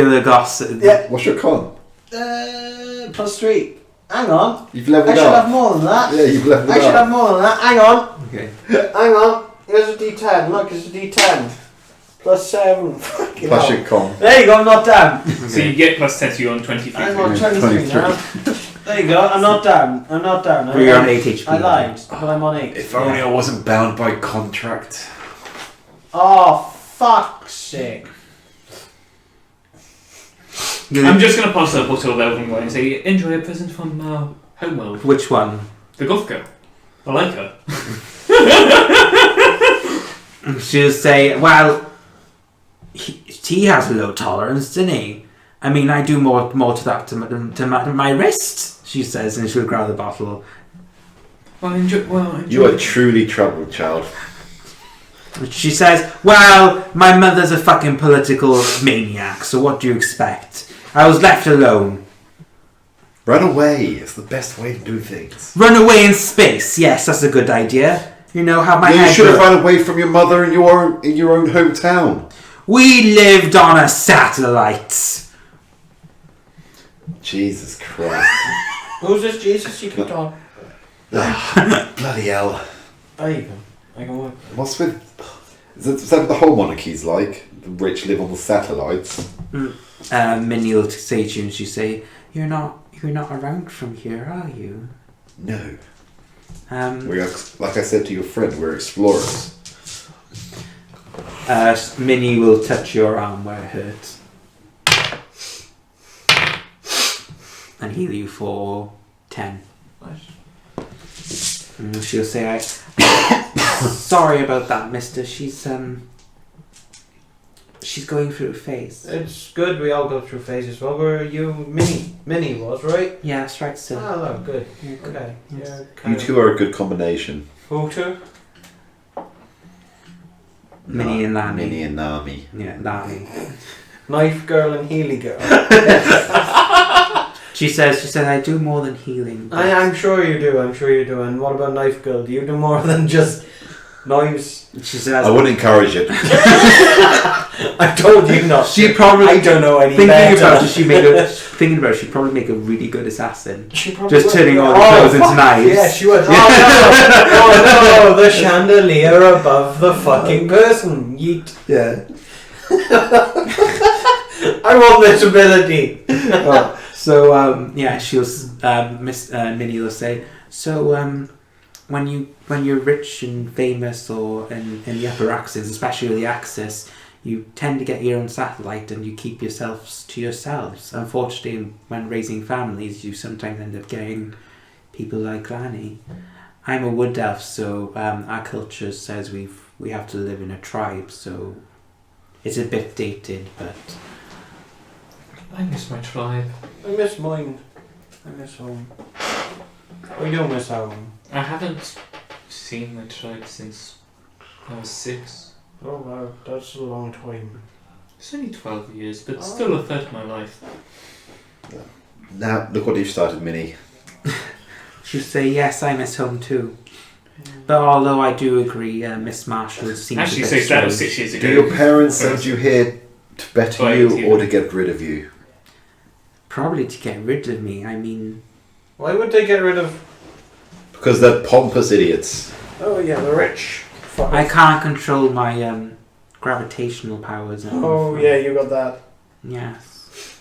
Speaker 2: the goss.
Speaker 3: Yeah.
Speaker 1: What's your con?
Speaker 3: +3. Hang on.
Speaker 1: You've leveled
Speaker 3: I should
Speaker 1: up.
Speaker 3: have more than that.
Speaker 1: Yeah, you've leveled
Speaker 3: I should
Speaker 1: up.
Speaker 3: have more than that. Hang on.
Speaker 2: Okay.
Speaker 3: Hang on. Here's a D10. Look, it's a D10. +7. Fucking
Speaker 1: Plus
Speaker 3: hell.
Speaker 1: your con.
Speaker 3: There you go, I'm not down.
Speaker 4: So you get plus 10, so you're on 23.
Speaker 3: I'm on
Speaker 1: Yeah,
Speaker 3: 23 now. There you go, I'm not down. I'm not down.
Speaker 2: Well, you're on 8 HP.
Speaker 3: I lied, but I'm on 8.
Speaker 1: If only I wasn't bound by contract.
Speaker 3: Oh, fuck's sake.
Speaker 4: I'm just going to pass a bottle of Elven wine and say, enjoy a present from Homeworld.
Speaker 2: Which one?
Speaker 4: The goth girl. I like her.
Speaker 2: She'll say, well, he has a low tolerance, doesn't he? I mean, I do more to that to my wrist, she says, and she'll grab the bottle.
Speaker 4: Well, enjoy.
Speaker 1: You are truly troubled, child.
Speaker 2: She says, well, my mother's a fucking political maniac, so what do you expect? I was left alone.
Speaker 1: Run away. It's the best way to do things.
Speaker 2: Run away in space, yes, that's a good idea. You know, have my
Speaker 1: You
Speaker 2: head
Speaker 1: should have
Speaker 2: broke.
Speaker 1: run away from your mother in your own hometown.
Speaker 2: We lived on a satellite.
Speaker 1: Jesus Christ.
Speaker 3: Who's this Jesus you keep on?
Speaker 1: Bloody hell.
Speaker 3: There you go. I can work.
Speaker 1: What's with... Is that what the whole monarchy's like? The rich live on the satellites.
Speaker 2: Minnie will say to you, and she say, You're not around from here, are you?
Speaker 1: No.
Speaker 2: Um,
Speaker 1: Like I said to your friend, we're explorers.
Speaker 2: Minnie will touch your arm where it hurts. And heal you for 10. And she'll say, sorry about that, mister. She's going through a phase.
Speaker 3: It's good we all go through phases. What were you? Minnie was, right?
Speaker 2: Yeah, that's right, sir.
Speaker 3: Oh, no, good.
Speaker 2: Yeah, good.
Speaker 3: Okay.
Speaker 2: Yes.
Speaker 3: Yeah,
Speaker 1: You
Speaker 3: kind
Speaker 1: two are a good combination.
Speaker 3: Who two?
Speaker 2: Minnie and Lani.
Speaker 1: Minnie and Nami.
Speaker 2: Yeah, Lani.
Speaker 3: Knife girl and Healy girl.
Speaker 2: She says, I do more than healing.
Speaker 3: I'm sure you do. I'm sure you do. And what about knife girl? Do you do more than just knives?
Speaker 2: She says,
Speaker 1: I wouldn't encourage it.
Speaker 3: I told you not.
Speaker 2: She probably.
Speaker 3: I don't know any
Speaker 2: Thinking
Speaker 3: better.
Speaker 2: about it, she'd probably make a really good assassin.
Speaker 3: She probably
Speaker 2: Just
Speaker 3: would.
Speaker 2: turning all the clothes into knives.
Speaker 3: Yeah, she would. Oh no! Oh no! The chandelier above the fucking person. Yeet.
Speaker 2: Yeah.
Speaker 3: I want this ability.
Speaker 2: So yeah, she'll Minnie will say. So when you're rich and famous or in the upper Axis, especially the Axis, you tend to get your own satellite and you keep yourselves to yourselves. Unfortunately, when raising families, you sometimes end up getting people like Lanny. I'm a wood elf, so our culture says we have to live in a tribe, so it's a bit dated, but
Speaker 5: I miss my tribe.
Speaker 3: I miss mine. I miss home. We don't miss home.
Speaker 5: I haven't seen my tribe since I was 6.
Speaker 3: Oh wow, that's a long time.
Speaker 5: It's only 12 years, but still a third of my life.
Speaker 1: Now, look what you've started, Minnie.
Speaker 2: she'll say, yes, I miss home too. But although I do agree, Miss Marshall seems
Speaker 5: Actually,
Speaker 2: a
Speaker 5: so
Speaker 2: bit
Speaker 5: that was
Speaker 2: strange.
Speaker 5: 6 years ago.
Speaker 1: Do your parents send you here to better
Speaker 5: Right,
Speaker 1: you
Speaker 5: yeah.
Speaker 1: or to get rid of you?
Speaker 2: Probably to get rid of me. I mean,
Speaker 3: Why would they get rid of...
Speaker 1: Because they're pompous idiots.
Speaker 3: Oh yeah, the rich. Fuck.
Speaker 2: I can't control my gravitational powers.
Speaker 3: Oh yeah, you got that.
Speaker 2: Yes.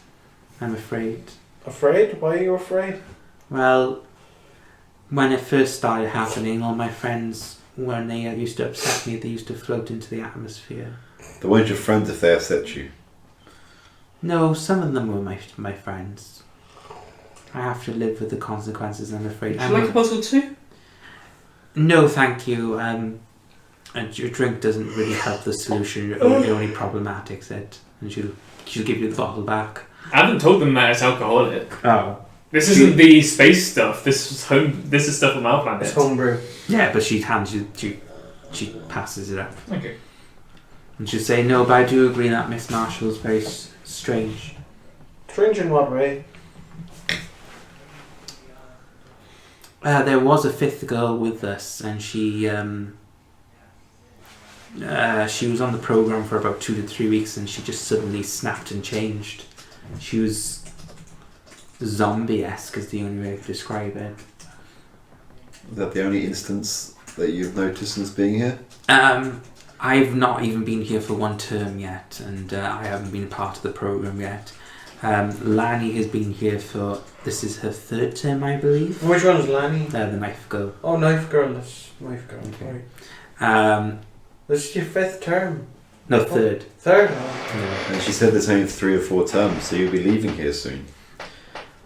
Speaker 2: I'm afraid.
Speaker 3: Afraid? Why are you afraid?
Speaker 2: Well, when it first started happening, all my friends, when they used to upset me, they used to float into the atmosphere.
Speaker 1: They weren't your friends if they upset you.
Speaker 2: No, some of them were my friends. I have to live with the consequences, I'm afraid.
Speaker 5: Would you like a puzzle too?
Speaker 2: No, thank you. And your drink doesn't really help the solution. It only problematics it. And she'll give you the bottle back.
Speaker 5: I haven't told them that it's alcoholic.
Speaker 2: Oh.
Speaker 5: This isn't the space stuff. This is home. This is stuff from our planet.
Speaker 3: It's homebrew.
Speaker 2: Yeah, but she hands you. She passes it up.
Speaker 5: Okay.
Speaker 2: And she'll say, no, but I do agree that Miss Marshall's very strange.
Speaker 3: Strange in what way?
Speaker 2: There was a fifth girl with us, and she was on the program for about 2 to 3 weeks, and she just suddenly snapped and changed. She was zombie-esque, is the only way to describe it.
Speaker 1: Is that the only instance that you've noticed since being here?
Speaker 2: I've not even been here for 1 term yet, and I haven't been part of the program yet. Lani has been here for, this is her 3rd term, I believe.
Speaker 3: Which one is Lanny?
Speaker 2: The knife girl.
Speaker 3: Oh, Knife Girl. That's Knife Girl.
Speaker 2: Okay.
Speaker 3: Right. This is your 5th term.
Speaker 2: No, 3rd.
Speaker 3: 3rd?
Speaker 2: Yeah.
Speaker 1: And she said there's only 3 or 4 terms, so you'll be leaving here soon.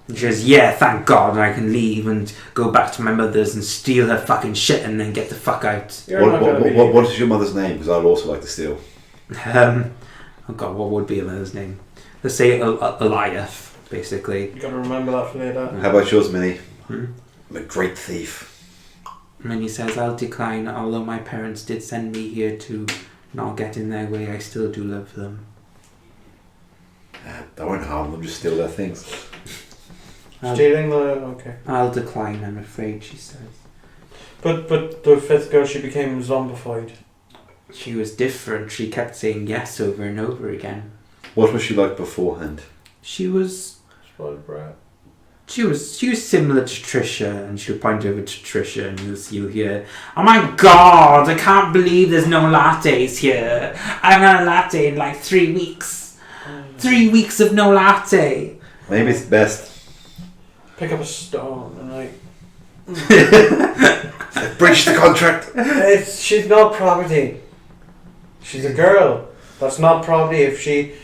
Speaker 2: And she goes, yeah, thank God I can leave and go back to my mother's and steal her fucking shit and then get the fuck out.
Speaker 3: You're not gonna be...
Speaker 1: What is your mother's name? Because I'd also like to steal.
Speaker 2: Oh God, what would be a mother's name? Let's say Eliath, basically.
Speaker 3: You gotta remember that for later.
Speaker 1: How about yours, Minnie?
Speaker 2: Hmm?
Speaker 1: I'm a great thief.
Speaker 2: And then he says, I'll decline, although my parents did send me here to not get in their way, I still do love them.
Speaker 1: I won't harm them, just steal their things.
Speaker 3: Stealing the... Okay.
Speaker 2: I'll decline, I'm afraid, she says.
Speaker 3: But the 5th girl, she became zombified.
Speaker 2: She was different. She kept saying yes over and over again.
Speaker 1: What was she like beforehand?
Speaker 2: She was
Speaker 3: Spoiled brat.
Speaker 2: She was similar to Trisha, and she'll point over to Trisha, and you'll hear, "Oh my God, I can't believe there's no lattes here. I haven't had a latte in like 3 weeks. 3 weeks of no latte."
Speaker 1: Maybe it's best.
Speaker 3: Pick up a stone and like...
Speaker 1: Breach the contract.
Speaker 3: She's not property. She's a girl. That's not property if she...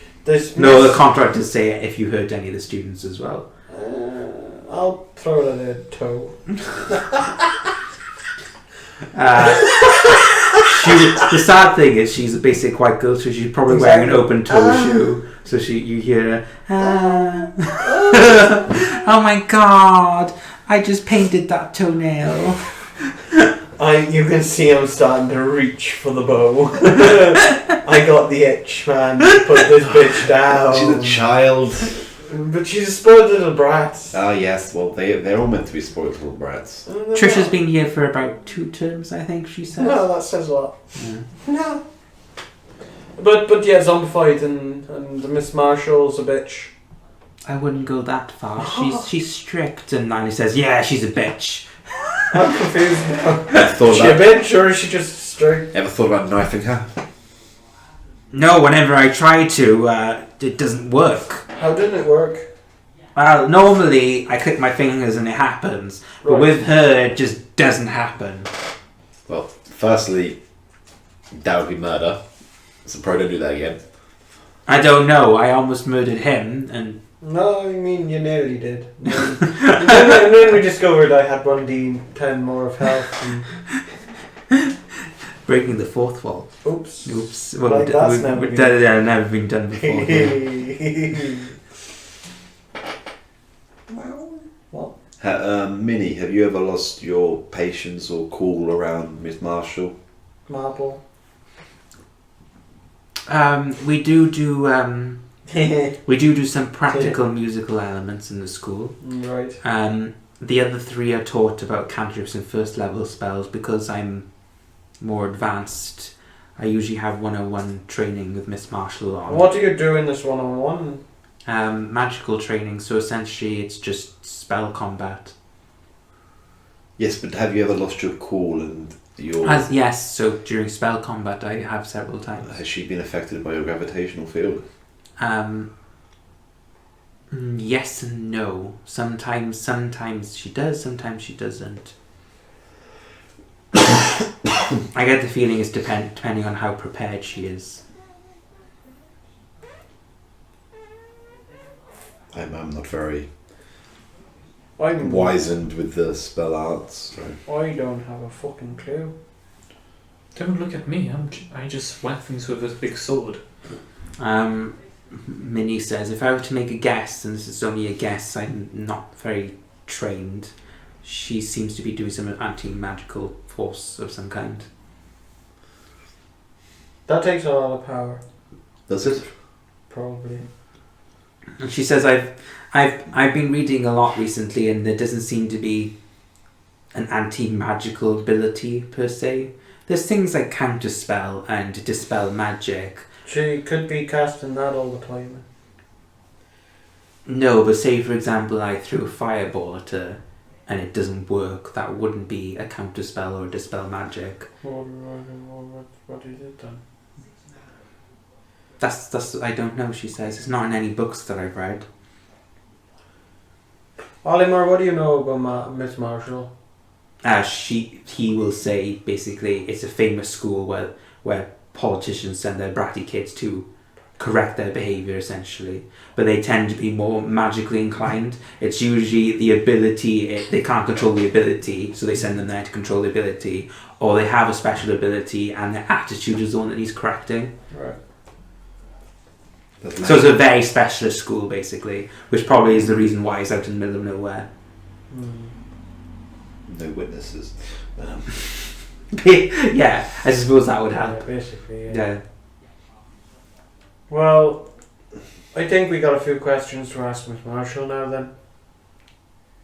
Speaker 2: No, the contractors say it if you hurt any of the students as well.
Speaker 3: I'll throw it at a toe.
Speaker 2: The sad thing is she's a basic white girl, so she's probably wearing an open toe shoe. So you hear her, "Oh my God, I just painted that toenail."
Speaker 3: You can see him starting to reach for the bow. I got the itch, man. Put this bitch down.
Speaker 1: She's a child.
Speaker 3: But she's a spoiled little brat.
Speaker 1: Ah, yes. Well, they're all meant to be spoiled little brats.
Speaker 2: Trisha's been here for about 2 terms, I think she says.
Speaker 3: No, that says a lot.
Speaker 2: Yeah.
Speaker 3: No. But yeah, zombified and the Miss Marshall's a bitch.
Speaker 2: I wouldn't go that far. She's strict, and Nani says, "Yeah, she's a bitch."
Speaker 3: I'm confused now.
Speaker 1: Thought
Speaker 3: Is she a bitch or is she just strict?
Speaker 1: Ever thought about knifing her?
Speaker 2: No, whenever I try to, it doesn't work.
Speaker 3: How did it work?
Speaker 2: Well, normally I click my fingers and it happens, but
Speaker 3: Right.
Speaker 2: with her it just doesn't happen.
Speaker 1: Well, firstly, that would be murder. So probably don't do that again.
Speaker 2: I don't know. I almost murdered him, and
Speaker 3: No, I mean you nearly did. And then we discovered I had 1d10 more of health. And,
Speaker 2: breaking the fourth wall.
Speaker 3: oops.
Speaker 2: Oops.
Speaker 3: Like that's never been-
Speaker 2: never been done before.
Speaker 1: Minnie, have you ever lost your patience or cool around Miss Marshall?
Speaker 3: Marble.
Speaker 2: We do some practical musical elements in the school.
Speaker 3: Right.
Speaker 2: The other three are taught about cantrips and first level spells because I'm more advanced. I usually have 101 training with Miss Marshall on.
Speaker 3: What do you do in this one-on-one?
Speaker 2: Magical training, so essentially it's just spell combat.
Speaker 1: Yes, but have you ever lost your cool and your...
Speaker 2: Yes, so during spell combat I have several times.
Speaker 1: Has she been affected by your gravitational field?
Speaker 2: Yes and no. Sometimes she does, sometimes she doesn't. I get the feeling it's depending on how prepared she is.
Speaker 1: I'm not very
Speaker 3: I'm
Speaker 1: wizened with the spell arts. So.
Speaker 3: I don't have a fucking clue.
Speaker 4: Don't look at me. I just whack things with a big sword.
Speaker 2: Minnie says, if I were to make a guess, and this is only a guess, I'm not very trained, she seems to be doing some anti-magical force of some kind.
Speaker 3: That takes a lot of power,
Speaker 1: Does it?
Speaker 3: probably.
Speaker 2: And she says, I've been reading a lot recently, and there doesn't seem to be an anti-magical ability per se. There's things like counterspell and dispel magic.
Speaker 3: She could be casting that all the time.
Speaker 2: No, but say for example I threw a fireball at her and it doesn't work, that wouldn't be a counterspell or a dispel magic.
Speaker 3: What is it then?
Speaker 2: That's I don't know, she says. It's not in any books that I've read.
Speaker 3: Olimar, what do you know about Miss Marshall?
Speaker 2: He will say basically it's a famous school where politicians send their bratty kids to correct their behaviour essentially, but they tend to be more magically inclined. It's usually the ability, they can't control the ability, so they send them there to control the ability, or they have a special ability and their attitude is the one that needs correcting.
Speaker 3: Right.
Speaker 2: So it's a very specialist school basically, which probably is the reason why it's out in the middle of nowhere.
Speaker 1: No witnesses.
Speaker 2: Yeah, I suppose that would help.
Speaker 3: Yeah, basically, yeah.
Speaker 2: Yeah.
Speaker 3: Well, I think we got a few questions to ask Miss Marshall now then.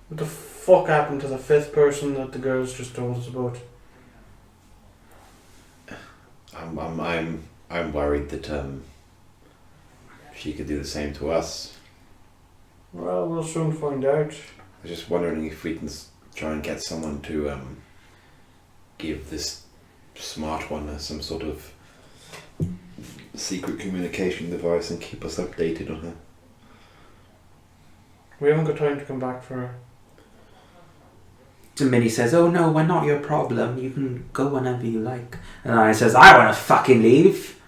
Speaker 3: What the fuck happened to the fifth person that the girls just told us about?
Speaker 1: I'm worried that she could do the same to us.
Speaker 3: Well, we'll soon find out.
Speaker 1: I was just wondering if we can try and get someone to give this smart one some sort of secret communication device and keep us updated on her.
Speaker 3: We haven't got time to come back for her.
Speaker 2: So Minnie says, oh no, we're not your problem. You can go whenever you like. And I says, I want to fucking leave.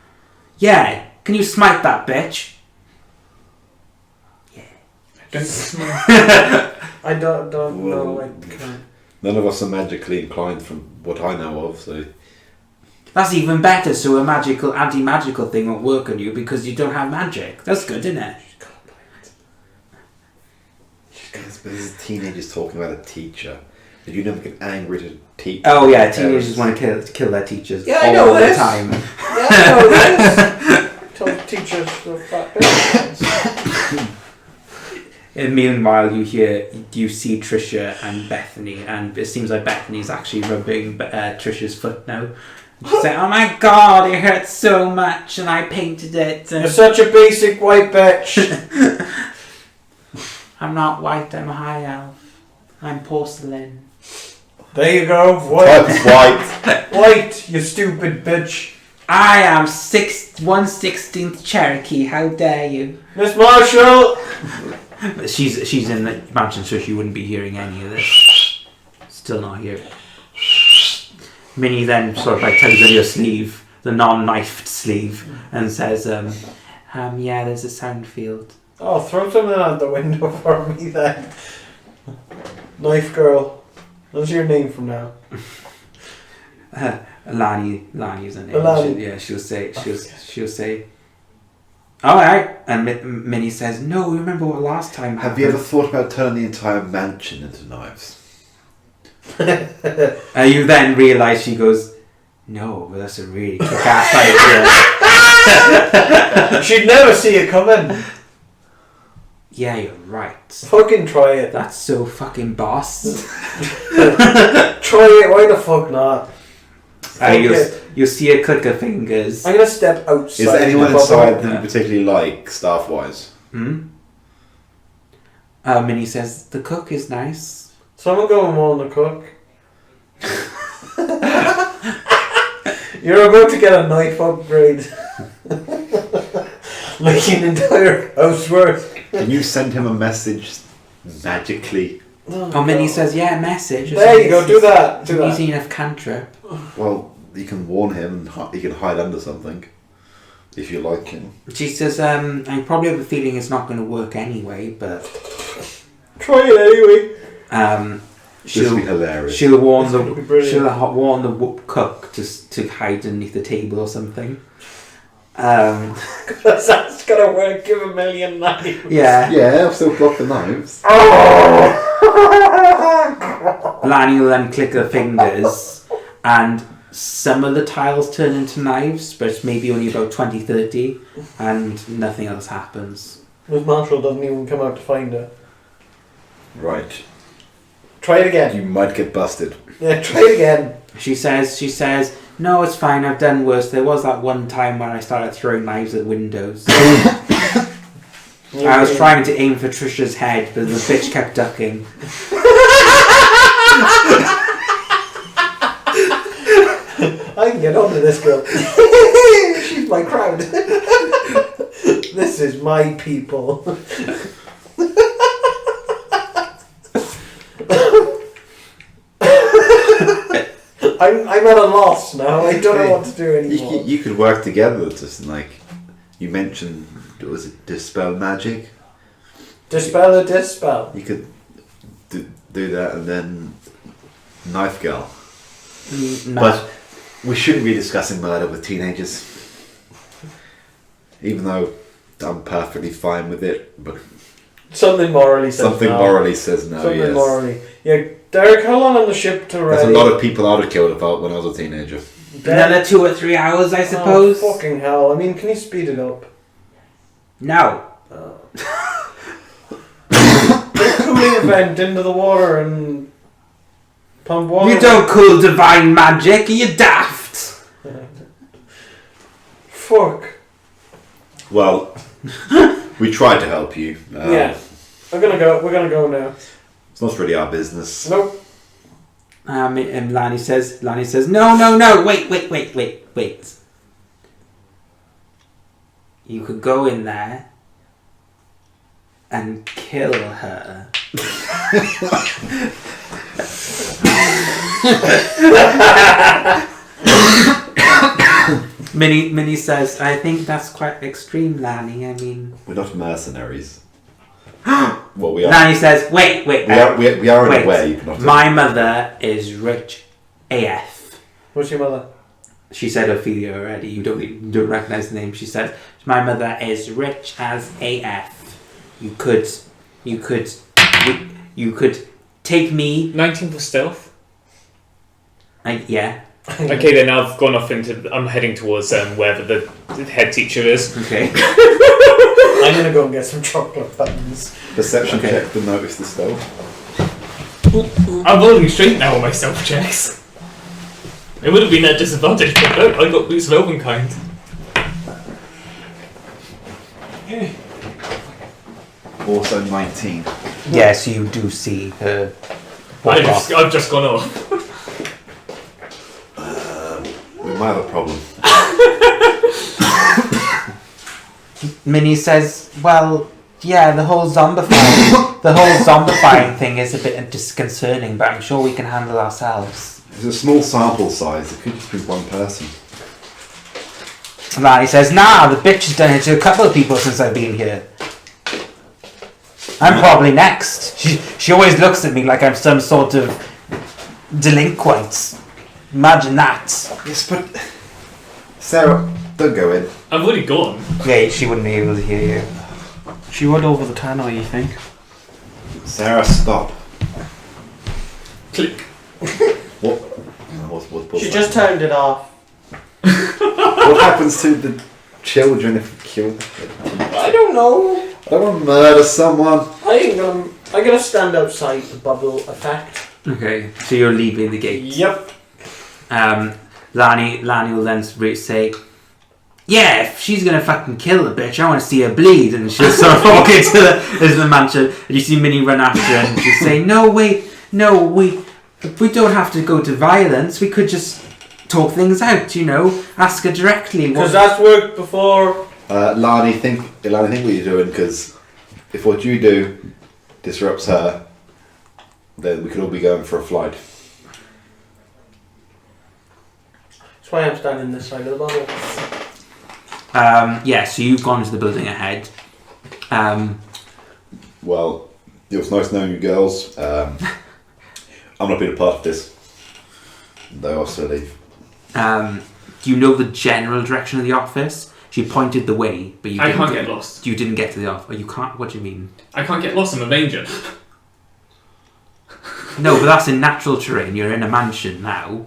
Speaker 2: Yeah, can you smite that bitch? Yeah.
Speaker 3: I don't know. I can't.
Speaker 1: None of us are magically inclined from what I know of, so...
Speaker 2: That's even better, so a magical, anti-magical thing won't work on you because you don't have magic. That's good, isn't it?
Speaker 1: Yes, but this is teenagers talking about a teacher. Did you never get angry at a teacher?
Speaker 2: Oh yeah, teenagers want to kill their teachers
Speaker 3: Yeah, I
Speaker 2: all
Speaker 3: know
Speaker 2: the
Speaker 3: this.
Speaker 2: time.
Speaker 3: Yeah, I know this. Tell teachers the fat bitches.
Speaker 2: And meanwhile, you see Trisha and Bethany, and it seems like Bethany's actually rubbing Trisha's foot now. She's like, oh my god, it hurts so much, and I painted it.
Speaker 3: You're such a basic white bitch.
Speaker 2: I'm not white, I'm a high elf. I'm porcelain.
Speaker 3: There you go, white.
Speaker 1: That's white.
Speaker 3: White, you stupid bitch.
Speaker 2: I am 1/16th Cherokee, how dare you?
Speaker 3: Miss Marshall!
Speaker 2: But she's in the mansion, so she wouldn't be hearing any of this. Still not hearing. Minnie then sort of like tugs on your sleeve, the non-knifed sleeve, and says, yeah, there's a sound field.
Speaker 3: Oh, throw something out the window for me then. Knife girl. What's your name from now?
Speaker 2: Lani is her name.
Speaker 3: Lani.
Speaker 2: She'll say, all right. And Minnie says, no, remember what last time
Speaker 1: Have you ever thought about turning the entire mansion into knives?
Speaker 2: You then realise she goes, no, but that's a really kick-ass idea.
Speaker 3: She'd never see it coming.
Speaker 2: Yeah, you're right.
Speaker 3: Fucking try it.
Speaker 2: That's so fucking boss.
Speaker 3: Try it, why the fuck not?
Speaker 2: You'll see her click her fingers.
Speaker 3: I'm gonna step outside.
Speaker 1: Is there anyone
Speaker 3: the bubble.
Speaker 1: inside that you particularly like, staff-wise?
Speaker 2: Minnie says, the cook is nice.
Speaker 3: Someone go and warn the cook. You're about to get a knife upgrade. Like an entire house worth.
Speaker 1: Can you send him a message magically?
Speaker 2: Oh, Minnie says, yeah, message.
Speaker 3: There you go, do that. Do that.
Speaker 2: Easy enough cantrip.
Speaker 1: Well, you can warn him and he can hide under something. If you like him.
Speaker 2: She says, I probably have a feeling it's not going to work anyway, but...
Speaker 3: Try it anyway.
Speaker 1: This would be hilarious.
Speaker 2: She'll warn the
Speaker 3: That'd be brilliant.
Speaker 2: warn the cook to hide underneath the table or something.
Speaker 3: That's gonna work. Give a million knives.
Speaker 2: Yeah.
Speaker 1: Yeah, I've still got the knives.
Speaker 2: Lani will then click her fingers, and some of the tiles turn into knives, but it's maybe only about 20-30, and nothing else happens.
Speaker 3: Miss Marshall doesn't even come out to find her.
Speaker 1: Right.
Speaker 3: Try it again.
Speaker 1: You might get busted.
Speaker 3: Yeah, try it again.
Speaker 2: She says, no, it's fine, I've done worse. There was that one time when I started throwing knives at windows. I was trying to aim for Trisha's head, but the bitch kept ducking.
Speaker 3: I can get on to this girl. She's my crowd. This is my people. I'm at a loss now. I don't know what to do anymore.
Speaker 1: You could work together, just like you mentioned. Was it dispel magic?
Speaker 3: Dispel or dispel?
Speaker 1: You could do that, and then knife girl.
Speaker 2: No.
Speaker 1: But we shouldn't be discussing murder with teenagers. Even though I'm perfectly fine with it, but
Speaker 3: Something morally says
Speaker 1: something
Speaker 3: no.
Speaker 1: morally says no.
Speaker 3: Something
Speaker 1: Yes.
Speaker 3: morally. Yeah, Derek, how long on the ship to
Speaker 1: There's
Speaker 3: ready?
Speaker 1: a lot of people I'd have killed if when I was a teenager.
Speaker 2: Another 2 or 3 hours, I suppose.
Speaker 3: Oh, fucking hell. I mean, can you speed it up?
Speaker 2: No.
Speaker 3: Cooling vent into the water and pump water.
Speaker 2: You don't cool divine magic, are you daft?
Speaker 3: Fuck.
Speaker 1: Well, we tried to help you.
Speaker 3: Yeah. We're gonna go now.
Speaker 1: It's not really our business.
Speaker 3: Nope.
Speaker 2: And Lani says, no, wait. You could go in there and kill her. Minnie says, I think that's quite extreme, Lani. I mean...
Speaker 1: We're not mercenaries. Well, we are.
Speaker 2: Lani says, wait.
Speaker 1: We are in a way. But not
Speaker 2: My mother is rich AF.
Speaker 3: What's your mother?
Speaker 2: She said Ophelia already. You don't recognise the name. She says, my mother is rich as AF. You could take me.
Speaker 5: 19 for stealth.
Speaker 2: Yeah.
Speaker 5: Okay, then I've gone off into. I'm heading towards wherever the head teacher is.
Speaker 2: Okay.
Speaker 3: I'm gonna go and get some chocolate buttons.
Speaker 1: Perception
Speaker 2: Okay.
Speaker 1: check to notice the stealth.
Speaker 5: I'm rolling straight now on my stealth checks. It would have been at disadvantage, but no, I got boots of Elvenkind.
Speaker 1: Also 19.
Speaker 2: Yes, you do see her. walk off.
Speaker 5: I've just gone off.
Speaker 1: We might have a problem.
Speaker 2: Minnie says, well, Yeah, the whole zombifying thing is a bit disconcerting, but I'm sure we can handle ourselves.
Speaker 1: It's a small sample size. It could just be one person.
Speaker 2: Lani says, nah, the bitch has done it to a couple of people since I've been here. I'm probably next. She always looks at me like I'm some sort of delinquent. Imagine that.
Speaker 1: Yes, but Sarah, don't go in.
Speaker 5: I've already gone.
Speaker 2: Yeah, she wouldn't be able to hear you.
Speaker 3: She would over the tannoy, you think?
Speaker 1: Sarah, stop.
Speaker 5: Click.
Speaker 1: What? What's
Speaker 3: She
Speaker 1: that?
Speaker 3: just turned it off.
Speaker 1: What happens to the children if we kill them?
Speaker 3: I don't know.
Speaker 1: I don't want to murder someone.
Speaker 3: I'm gonna stand outside the bubble effect.
Speaker 2: Okay, so you're leaving the gate.
Speaker 3: Yep.
Speaker 2: Lani will then say, yeah, if she's gonna fucking kill the bitch, I want to see her bleed. And she'll sort of walk into the mansion, and you see Minnie run after her, and she'll say, no, we don't have to go to violence. We could just talk things out, ask her directly.
Speaker 3: Because that's worked before.
Speaker 1: Lani, think what you're doing, because if what you do disrupts her, then we could all be going for a flight.
Speaker 3: That's why I'm standing this side of the bubble.
Speaker 2: So you've gone to the building ahead.
Speaker 1: Well, it was nice knowing you girls. I'm not being a part of this. They also leave.
Speaker 2: Do you know the general direction of the office? She pointed the way, but
Speaker 5: I can't get lost.
Speaker 2: You didn't get to the office. You can't. What do you mean?
Speaker 5: I can't get lost. I'm a manger.
Speaker 2: No, but that's in natural terrain. You're in a mansion now.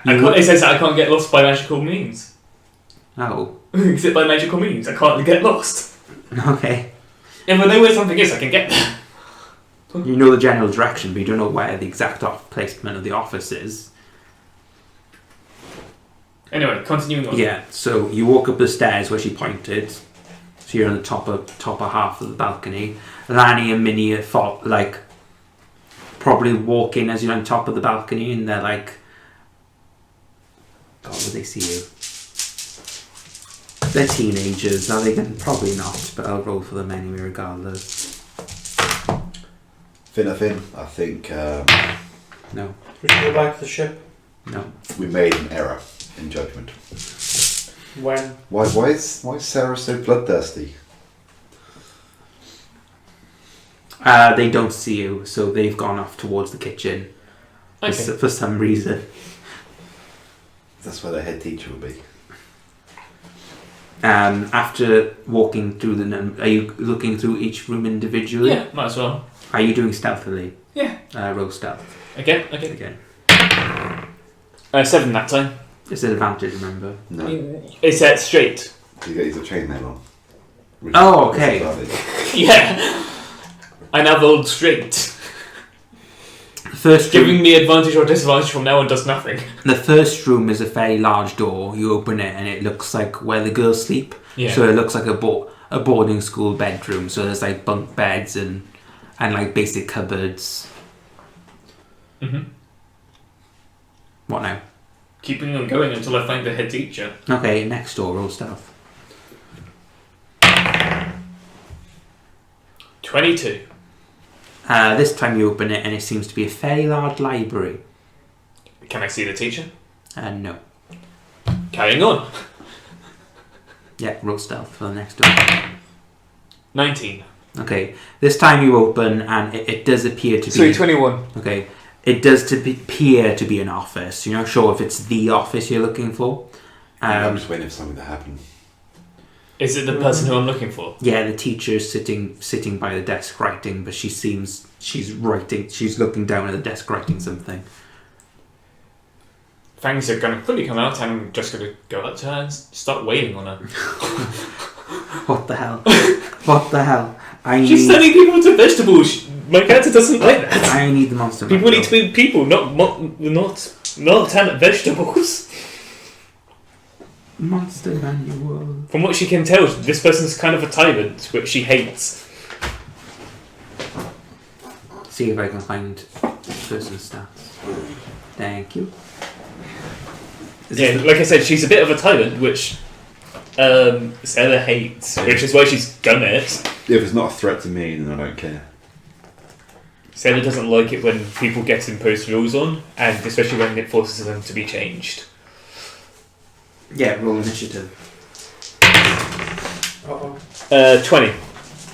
Speaker 5: It says that I can't get lost by magical means.
Speaker 2: Oh.
Speaker 5: Except by magical means, I can't get lost.
Speaker 2: Okay.
Speaker 5: If I know where something is, I can get there.
Speaker 2: You know the general direction, but you don't know where the exact placement of the office is.
Speaker 5: Anyway, continuing on.
Speaker 2: Yeah, so you walk up the stairs where she pointed. So you're on the top half of the balcony. Lani and Minnie are probably walking as you're on top of the balcony, and they're like, God, will they see you? They're teenagers. Are they going? Probably not, but I'll roll for them anyway regardless.
Speaker 1: Finn, I think
Speaker 2: No.
Speaker 3: We should go back to the ship.
Speaker 2: No.
Speaker 1: we made an error in judgment.
Speaker 3: When?
Speaker 1: Why is Sarah so bloodthirsty?
Speaker 2: They don't see you, so they've gone off towards the kitchen
Speaker 5: Okay.
Speaker 2: for some reason.
Speaker 1: That's where the head teacher will be.
Speaker 2: After walking through are you looking through each room individually?
Speaker 5: Yeah, might as well.
Speaker 2: Are you doing stealthily?
Speaker 5: Yeah.
Speaker 2: Roll stealth.
Speaker 5: Again. 7 that time.
Speaker 2: It's an advantage, remember.
Speaker 1: No.
Speaker 5: It's set straight.
Speaker 1: You got your chainmail on.
Speaker 2: Oh, okay.
Speaker 5: Yeah. I now rolled straight.
Speaker 2: The first room,
Speaker 5: Giving me advantage or disadvantage from now on does nothing.
Speaker 2: the first room is a fairly large door. You open it and it looks like where the girls sleep.
Speaker 5: Yeah.
Speaker 2: So it looks like a boarding school bedroom. So there's like bunk beds and like basic cupboards.
Speaker 5: Mm-hmm.
Speaker 2: What now?
Speaker 5: Keeping on going until I find the head teacher.
Speaker 2: Okay, next door, roll stealth.
Speaker 5: 22.
Speaker 2: This time you open it and it seems to be a fairly large library.
Speaker 5: Can I see the teacher?
Speaker 2: No.
Speaker 5: Carrying on.
Speaker 2: Yeah, roll stealth for the next door.
Speaker 5: 19.
Speaker 2: Okay, this time you open and it does appear to be...
Speaker 5: 21.
Speaker 2: Okay, it does appear to be an office. You're not sure if it's the office you're looking for.
Speaker 1: I'm just waiting for something to happen.
Speaker 5: Is it the person who I'm looking for?
Speaker 2: Yeah, the teacher's sitting by the desk writing, but she's looking down at the desk writing something.
Speaker 5: Fangs are going to fully come out and I'm just going to go up to her and start wailing on her.
Speaker 2: What the hell? What the hell?
Speaker 5: She's turning people into vegetables. My character doesn't like that.
Speaker 2: I need the monster
Speaker 5: People
Speaker 2: manual.
Speaker 5: need to be people, not vegetables.
Speaker 2: Monster manual.
Speaker 5: From what she can tell, this person's kind of a tyrant, which she hates.
Speaker 2: See if I can find person's stats. Thank you.
Speaker 5: Yeah, like I said, she's a bit of a tyrant, which Stella hates, which is why she's done it.
Speaker 1: If it's not a threat to me, then I don't care.
Speaker 5: Stella doesn't like it when people get imposed rules on, and especially when it forces them to be changed.
Speaker 2: Yeah, roll initiative.
Speaker 5: 20.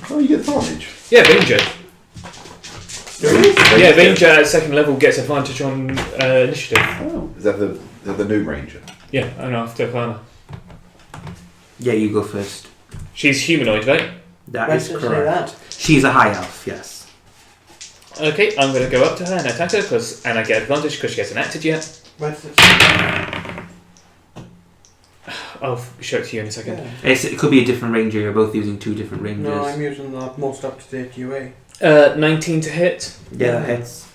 Speaker 1: Oh, you get advantage.
Speaker 5: Yeah, Ranger.
Speaker 3: Really?
Speaker 5: Yeah, Ranger at second level gets advantage on initiative.
Speaker 1: Oh, is that the new ranger?
Speaker 5: Yeah, and after Clara.
Speaker 2: Yeah, you go first.
Speaker 5: She's humanoid, right?
Speaker 2: That
Speaker 3: When
Speaker 2: is
Speaker 3: did you say
Speaker 2: correct.
Speaker 3: that?
Speaker 2: She's a high elf, yes.
Speaker 5: Okay, I'm going to go up to her and attack her, and I get advantage because she hasn't acted yet.
Speaker 3: When did it say
Speaker 5: I'll show it to you in a second.
Speaker 3: that?
Speaker 2: It could be a different ranger. You're both using two different rangers.
Speaker 3: No, I'm using the most up-to-date UA.
Speaker 5: 19 to hit.
Speaker 2: Yeah, that hits.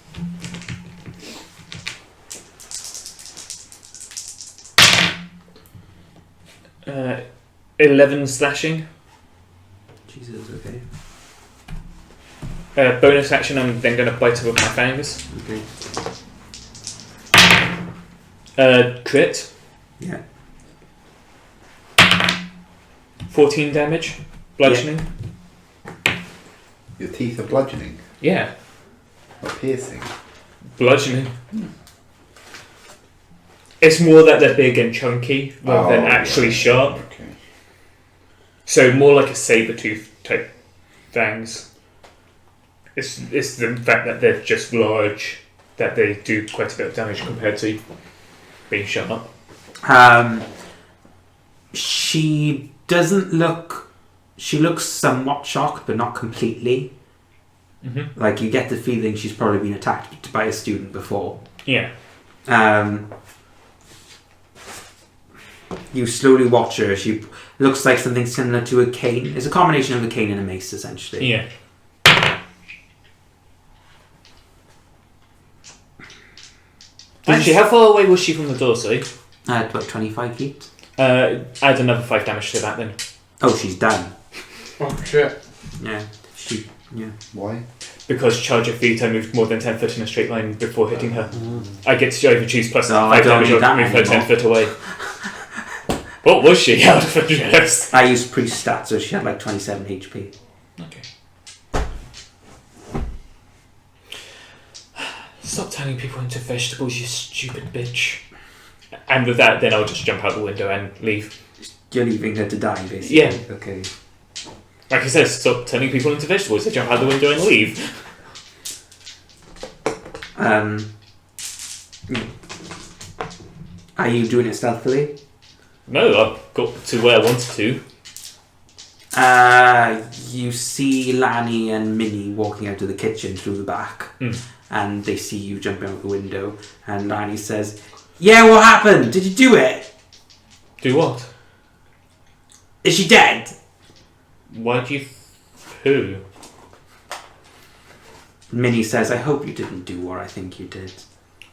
Speaker 5: Uh, 11 slashing.
Speaker 2: Jesus, okay.
Speaker 5: Bonus action, I'm then going to bite her with my fangs.
Speaker 2: Okay.
Speaker 5: Crit.
Speaker 2: Yeah.
Speaker 5: 14 damage. Bludgeoning.
Speaker 1: Your teeth are bludgeoning,
Speaker 5: Yeah.
Speaker 1: not piercing.
Speaker 5: Bludgeoning. It's more that they're big and chunky rather than actually
Speaker 1: right.
Speaker 5: sharp.
Speaker 1: Okay.
Speaker 5: So more like a saber-tooth type fangs. It's the fact that they're just large that they do quite a bit of damage compared to being sharp.
Speaker 2: She doesn't look. She looks somewhat shocked, but not completely.
Speaker 5: Mm-hmm.
Speaker 2: Like, you get the feeling she's probably been attacked by a student before.
Speaker 5: Yeah.
Speaker 2: You slowly watch her. She looks like something similar to a cane. It's a combination of a cane and a mace, essentially.
Speaker 5: Yeah. Actually, how far away was she from the door, sorry?
Speaker 2: About 25 feet.
Speaker 5: Add another 5 damage to that then.
Speaker 2: Oh, she's down.
Speaker 3: Oh shit.
Speaker 2: Yeah. Yeah.
Speaker 1: Why?
Speaker 5: Because charge of feet, I moved more than 10 foot in a straight line before hitting her. I get to either choose plus
Speaker 2: No, I
Speaker 5: 5
Speaker 2: don't
Speaker 5: damage
Speaker 2: need
Speaker 5: or
Speaker 2: that
Speaker 5: move her 10
Speaker 2: anymore.
Speaker 5: foot away. What was she out of interest?
Speaker 2: I used priest stats, so she had like 27 HP.
Speaker 5: Okay. Stop turning people into vegetables, you stupid bitch. And with that, then I'll just jump out the window and leave.
Speaker 2: You're leaving her to die, basically.
Speaker 5: Yeah.
Speaker 2: Okay.
Speaker 5: Like I said, stop turning people into vegetables. I jump out the window and leave.
Speaker 2: Are you doing it stealthily?
Speaker 5: No, I've got to where I wanted to.
Speaker 2: You see Lanny and Minnie walking out of the kitchen through the back, and they see you jumping out the window. And Lanny says, "Yeah, what happened? Did you do it?
Speaker 5: Do what?
Speaker 2: Is she dead?"
Speaker 5: Why do you... Who?
Speaker 2: Minnie says, "I hope you didn't do what I think you did."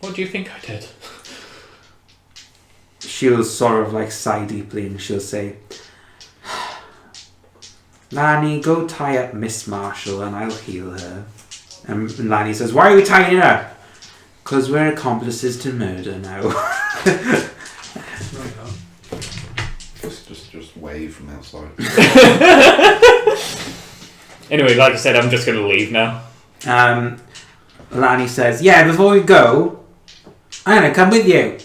Speaker 5: What do you think I did?
Speaker 2: She'll sort of like sigh deeply and she'll say, "Lanny, go tie up Miss Marshall and I'll heal her." And Lanny says, "Why are we tying her?" "Because we're accomplices to murder now."
Speaker 1: Just wave from outside.
Speaker 5: Anyway, like I said, I'm just going to leave now.
Speaker 2: Lanny says, "Yeah, before we go, I'm going to come with you.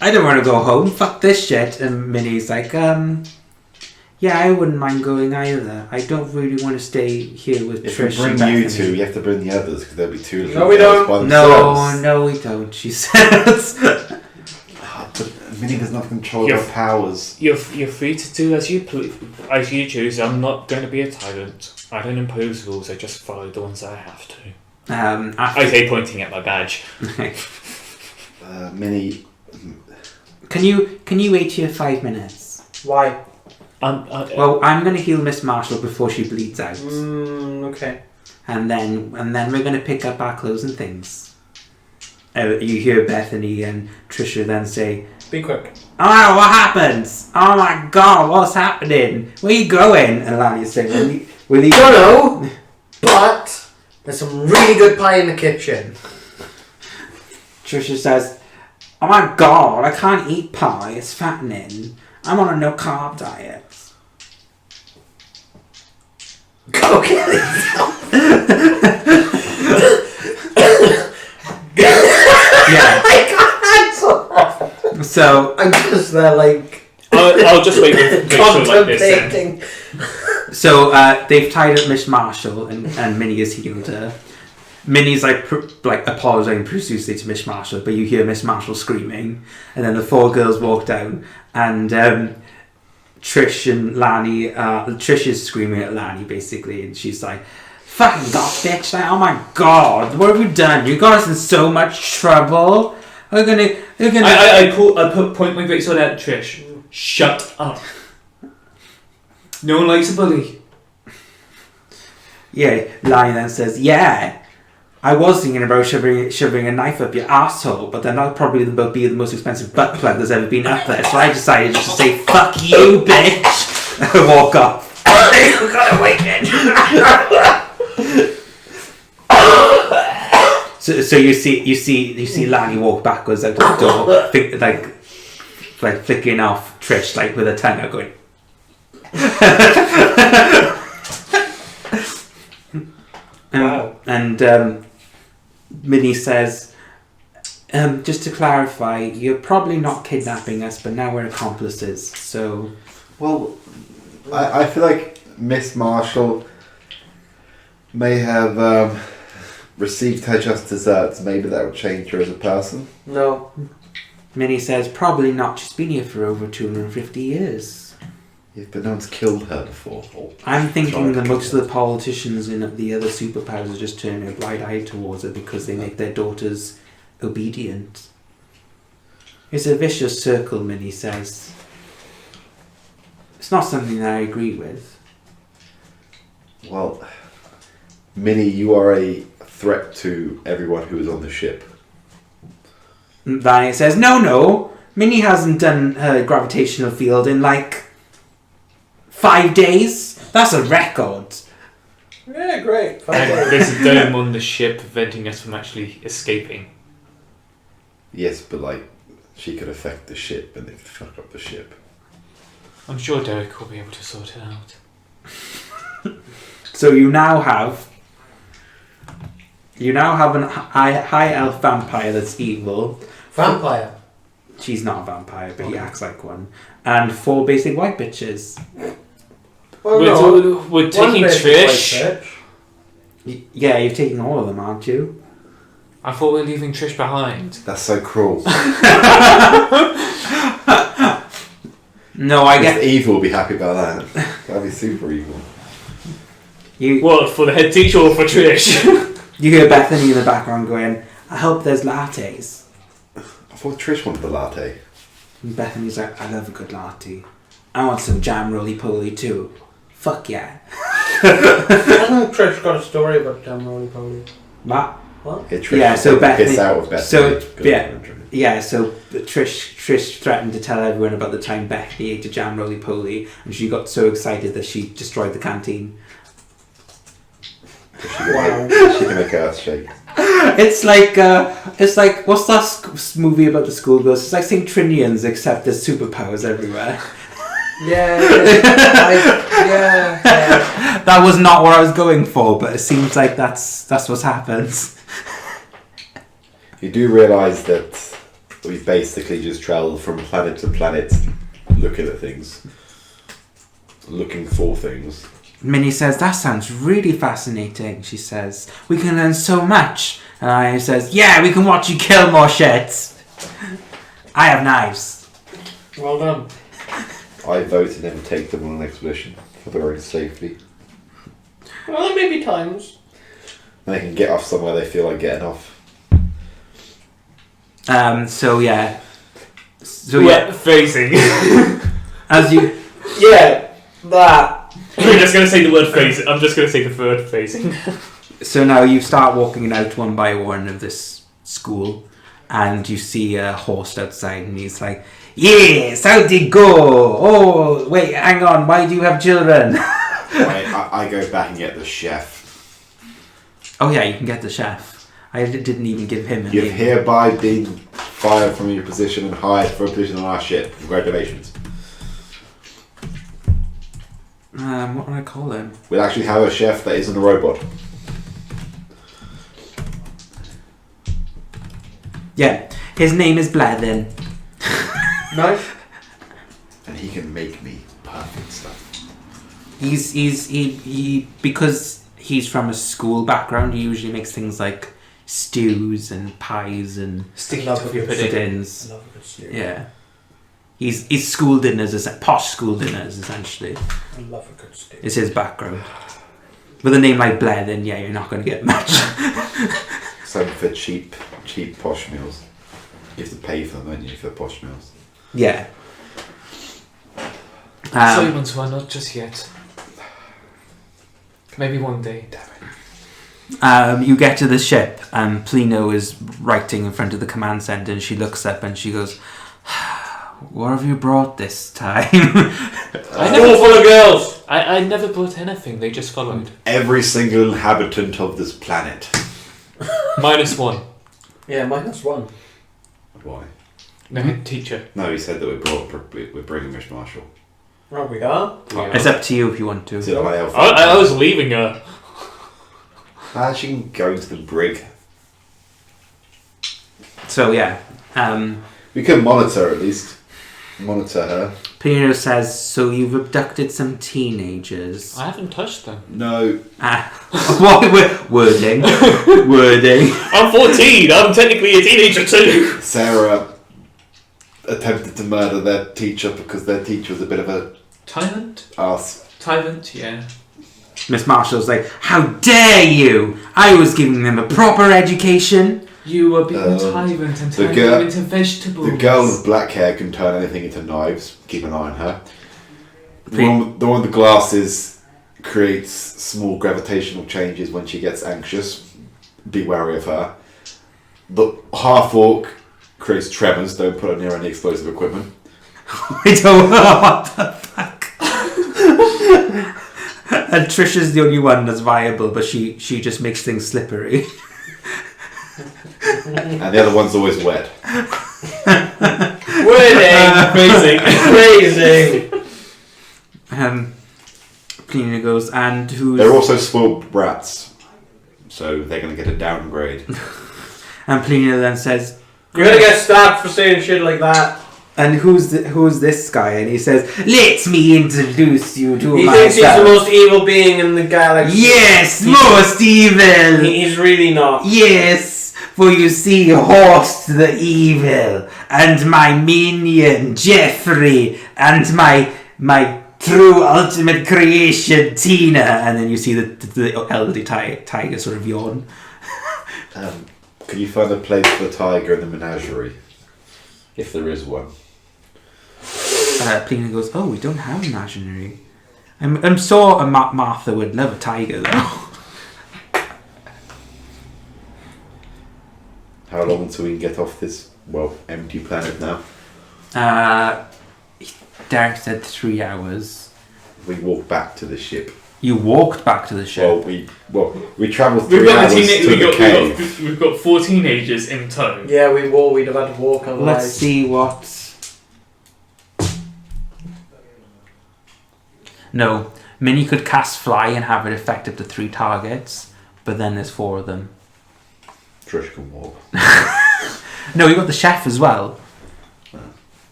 Speaker 2: I don't want to go home. Fuck this shit." And Minnie's like, "Yeah, I wouldn't mind going either. I don't really want to stay here with
Speaker 1: If we
Speaker 2: Trish
Speaker 1: bring
Speaker 2: and
Speaker 1: you
Speaker 2: Bethany."
Speaker 1: two, you have to bring the others because there'll be two little
Speaker 3: No, we
Speaker 1: girls
Speaker 3: don't.
Speaker 1: by
Speaker 2: No,
Speaker 1: themselves.
Speaker 2: no, we don't, she says.
Speaker 1: But Minnie doesn't have control
Speaker 5: You're
Speaker 1: of her powers.
Speaker 5: You're free to do as you choose. I'm not going to be a tyrant. I don't impose rules. I just follow the ones I have to. I say, pointing at my badge.
Speaker 1: Minnie,
Speaker 2: Can you wait here 5 minutes?
Speaker 3: Why?
Speaker 2: Well, I'm going to heal Miss Marshall before she bleeds out.
Speaker 3: Okay.
Speaker 2: And then we're going to pick up our clothes and things. You hear Bethany and Trisha then say,
Speaker 3: Be quick.
Speaker 2: "Oh, what happens? Oh my god, what's happening? Where are you going?" And Lanny's saying, will you
Speaker 6: Don't know, but there's some really good pie in the kitchen.
Speaker 2: Trisha says, "Oh my god, I can't eat pie, it's fattening." I'm on a no carb diet.
Speaker 6: Go kill yourself.
Speaker 2: Yeah.
Speaker 6: I can't answer.
Speaker 2: So
Speaker 6: I'm just there like
Speaker 5: I'll just wait and make sure like this. Then.
Speaker 6: contemplating.
Speaker 2: they've tied up Miss Marshall and Minnie has healed her. Minnie's like apologising profusely to Miss Marshall, but you hear Miss Marshall screaming, and then the 4 girls walk down, and Trish and Lani, Trish is screaming at Lani basically, and she's like, "Fucking goth bitch! Like, oh my god, what have you done? You got us in so much trouble. We're gonna."
Speaker 5: I point my great sword at Trish. Shut up. No one likes a bully.
Speaker 2: Yeah, Lani then says, "Yeah, I was thinking about shoving a knife up your asshole, but then that'll probably be the most expensive butt plug that's ever been up there. So I decided just to say, fuck you, bitch,' and walk off."
Speaker 6: You gotta wait
Speaker 2: So you see Lani walk backwards out the door, like flicking off Trish like with her tongue out going.
Speaker 3: Wow.
Speaker 2: And Minnie says, "Just to clarify, you're probably not kidnapping us, but now we're accomplices. So."
Speaker 1: Well, I feel like Miss Marshall may have received her just desserts. Maybe that would change her as a person.
Speaker 3: No.
Speaker 2: Minnie says, "Probably not. She's been here for over 250 years.
Speaker 1: Yeah, but no one's killed her before.
Speaker 2: I'm thinking
Speaker 1: Tried
Speaker 2: that
Speaker 1: to
Speaker 2: most
Speaker 1: kill
Speaker 2: of the politicians in the other superpowers are just turning a blind eye towards her because they make their daughters obedient. It's a vicious circle," Minnie says. "It's not something that I agree with."
Speaker 1: Well, Minnie, you are a threat to everyone who is on the ship.
Speaker 2: Lani says, No. Minnie hasn't done her gravitational field in like 5 days. That's a record.
Speaker 3: Yeah, great.
Speaker 5: And there's a dome on the ship preventing us from actually escaping.
Speaker 1: Yes, but like, she could affect the ship and they could fuck up the ship.
Speaker 5: I'm sure Derek will be able to sort it out.
Speaker 2: So you now have an high elf vampire that's evil.
Speaker 6: Vampire.
Speaker 2: She's not a vampire, but he acts like one. And 4 basic white bitches.
Speaker 3: Well, no.
Speaker 5: We're
Speaker 3: One
Speaker 5: taking
Speaker 3: bitch,
Speaker 5: Trish.
Speaker 3: white bitch.
Speaker 2: Yeah, you're taking all of them, aren't you?
Speaker 5: I thought we were leaving Trish behind.
Speaker 1: That's so cruel.
Speaker 2: No, I
Speaker 1: Just
Speaker 2: get
Speaker 1: evil will be happy about that. That'd be super evil.
Speaker 2: you.
Speaker 5: What, for the head teacher or for Trish?
Speaker 2: You hear Bethany in the background going, "I hope there's lattes."
Speaker 1: I thought Trish wanted the latte.
Speaker 2: And Bethany's like, "I love a good latte. I want some jam roly-poly too. Fuck yeah."
Speaker 3: I think Trish got a story about Jam Roly Poly.
Speaker 2: What?
Speaker 1: Yeah, Trish
Speaker 2: Yeah, so
Speaker 1: would
Speaker 2: Bethany-
Speaker 1: piss out of Bethany.
Speaker 2: so,
Speaker 1: because
Speaker 2: yeah.
Speaker 1: of her.
Speaker 2: Yeah, so Trish threatened to tell everyone about the time Bethany ate a jam roly-poly, and she got so excited that she destroyed the canteen.
Speaker 1: She can make her ass shake.
Speaker 2: It's like what's that movie about the schoolgirls? It's like St. Trinians, except there's superpowers everywhere.
Speaker 3: Yeah.
Speaker 2: That was not what I was going for, but it seems like that's what happens.
Speaker 1: You do realise that we basically just travel from planet to planet looking at things. Looking for things.
Speaker 2: Minnie says, "That sounds really fascinating," she says. "We can learn so much." And I says, "Yeah, we can watch you kill more shits. I have knives."
Speaker 3: Well done.
Speaker 1: I vote to never take them on an expedition for their own safety.
Speaker 3: Well, there may be times.
Speaker 1: And they can get off somewhere they feel like getting off.
Speaker 2: So yeah.
Speaker 5: Phrasing.
Speaker 2: As you...
Speaker 3: Yeah, that.
Speaker 5: We're just going to say the word phrasing. I'm just going to say the word phrasing.
Speaker 2: So now you start walking out one by one of this school, and you see a horse outside, and he's like, "Yes, how'd it go? Oh, wait, hang on, why do you have children?"
Speaker 1: I go back and get the chef.
Speaker 2: Oh yeah, you can get the chef. I didn't even give him a
Speaker 1: You've
Speaker 2: name.
Speaker 1: hereby been fired from your position and hired for a position on our ship. Congratulations.
Speaker 2: What do I call him?
Speaker 1: We'll actually have a chef that isn't a robot.
Speaker 2: Yeah, his name is Blethen.
Speaker 3: Nice.
Speaker 1: And he can make me perfect stuff.
Speaker 2: He because he's from a school background. He usually makes things like stews and pies and
Speaker 5: Sticky
Speaker 6: Love
Speaker 5: toffee
Speaker 6: it.
Speaker 5: pudding.
Speaker 2: puddings.
Speaker 6: I love a good stew.
Speaker 2: Yeah, he's school dinners, posh school dinners essentially.
Speaker 6: I love a good stew.
Speaker 2: Is his background. With a name like Blethen, yeah, you're not going to get much.
Speaker 1: Something for cheap posh meals. You have to pay for them, don't you, for posh meals?
Speaker 2: Yeah.
Speaker 5: Simon's one, not just yet. Maybe one day.
Speaker 2: You get to the ship and Plino is writing in front of the command center and she looks up and she goes, "What have you brought this time?"
Speaker 3: School full of girls.
Speaker 5: I never bought anything, they just followed.
Speaker 1: Every single inhabitant of this planet.
Speaker 5: -1.
Speaker 6: Yeah, -1.
Speaker 1: Why?
Speaker 5: No, teacher.
Speaker 1: No, he said that we're bringing Miss Marshall.
Speaker 6: Right, we are.
Speaker 2: It's up to you if you want to.
Speaker 1: Is it high elf?
Speaker 5: I was leaving her.
Speaker 1: She can go into the brig.
Speaker 2: So yeah,
Speaker 1: We can monitor at least. Monitor her.
Speaker 2: Plino says, "So you've abducted some teenagers."
Speaker 5: I haven't touched them.
Speaker 1: No.
Speaker 2: What wording? Wording.
Speaker 5: I'm 14, I'm technically a teenager too.
Speaker 1: Sarah attempted to murder their teacher because their teacher was a bit of a
Speaker 4: Tyrant?
Speaker 1: ass.
Speaker 4: Tyrant, yeah.
Speaker 2: Miss Marshall's like, "How dare you! I was giving them a proper education."
Speaker 4: You were being a tyrant and turning them into vegetables.
Speaker 1: The girl with black hair can turn anything into knives. Keep an eye on her. The one with the glasses creates small gravitational changes when she gets anxious. Be wary of her. The half orc creates tremors. Don't put her near any explosive equipment.
Speaker 2: I don't know what the fuck. And Trisha's the only one that's viable, but she just makes things slippery.
Speaker 1: And the other one's always wet.
Speaker 3: Winning.
Speaker 5: Amazing.
Speaker 3: Crazy.
Speaker 2: Plina goes, "And who's..."
Speaker 1: They're also spoiled brats. So they're going to get a downgrade.
Speaker 2: And Plina then says,
Speaker 3: You're gonna get stabbed for saying shit like that.
Speaker 2: "And who's this guy?" And he says, "Let me introduce you to
Speaker 3: He
Speaker 2: myself."
Speaker 3: thinks he's the most evil being in the galaxy.
Speaker 2: Yes, most evil.
Speaker 3: He's really not.
Speaker 2: Yes, for you see, Horst the evil, and my minion Jeffrey, and my true ultimate creation Tina. And then you see the elderly tiger sort of yawn.
Speaker 1: Can you find a place for the tiger in the menagerie? If there is one.
Speaker 2: Plina goes, "Oh, we don't have an imaginary. I'm sure Martha would love a tiger though."
Speaker 1: How long until we can get off this, empty planet now?
Speaker 2: Derek said 3 hours.
Speaker 1: We walk back to the ship.
Speaker 2: You walked back to the ship.
Speaker 1: We travelled
Speaker 4: We've
Speaker 1: 3
Speaker 4: got,
Speaker 1: hours
Speaker 4: the
Speaker 1: to
Speaker 4: we've,
Speaker 1: the
Speaker 4: got,
Speaker 1: cave.
Speaker 4: we've got 4 teenagers in tow.
Speaker 3: Yeah, we'd have had to walk on the
Speaker 2: Let's
Speaker 3: lights.
Speaker 2: see what... No. Minnie could cast fly and have it affect up to 3 targets, but then there's 4 of them.
Speaker 1: Trish can walk.
Speaker 2: No, you got the chef as well.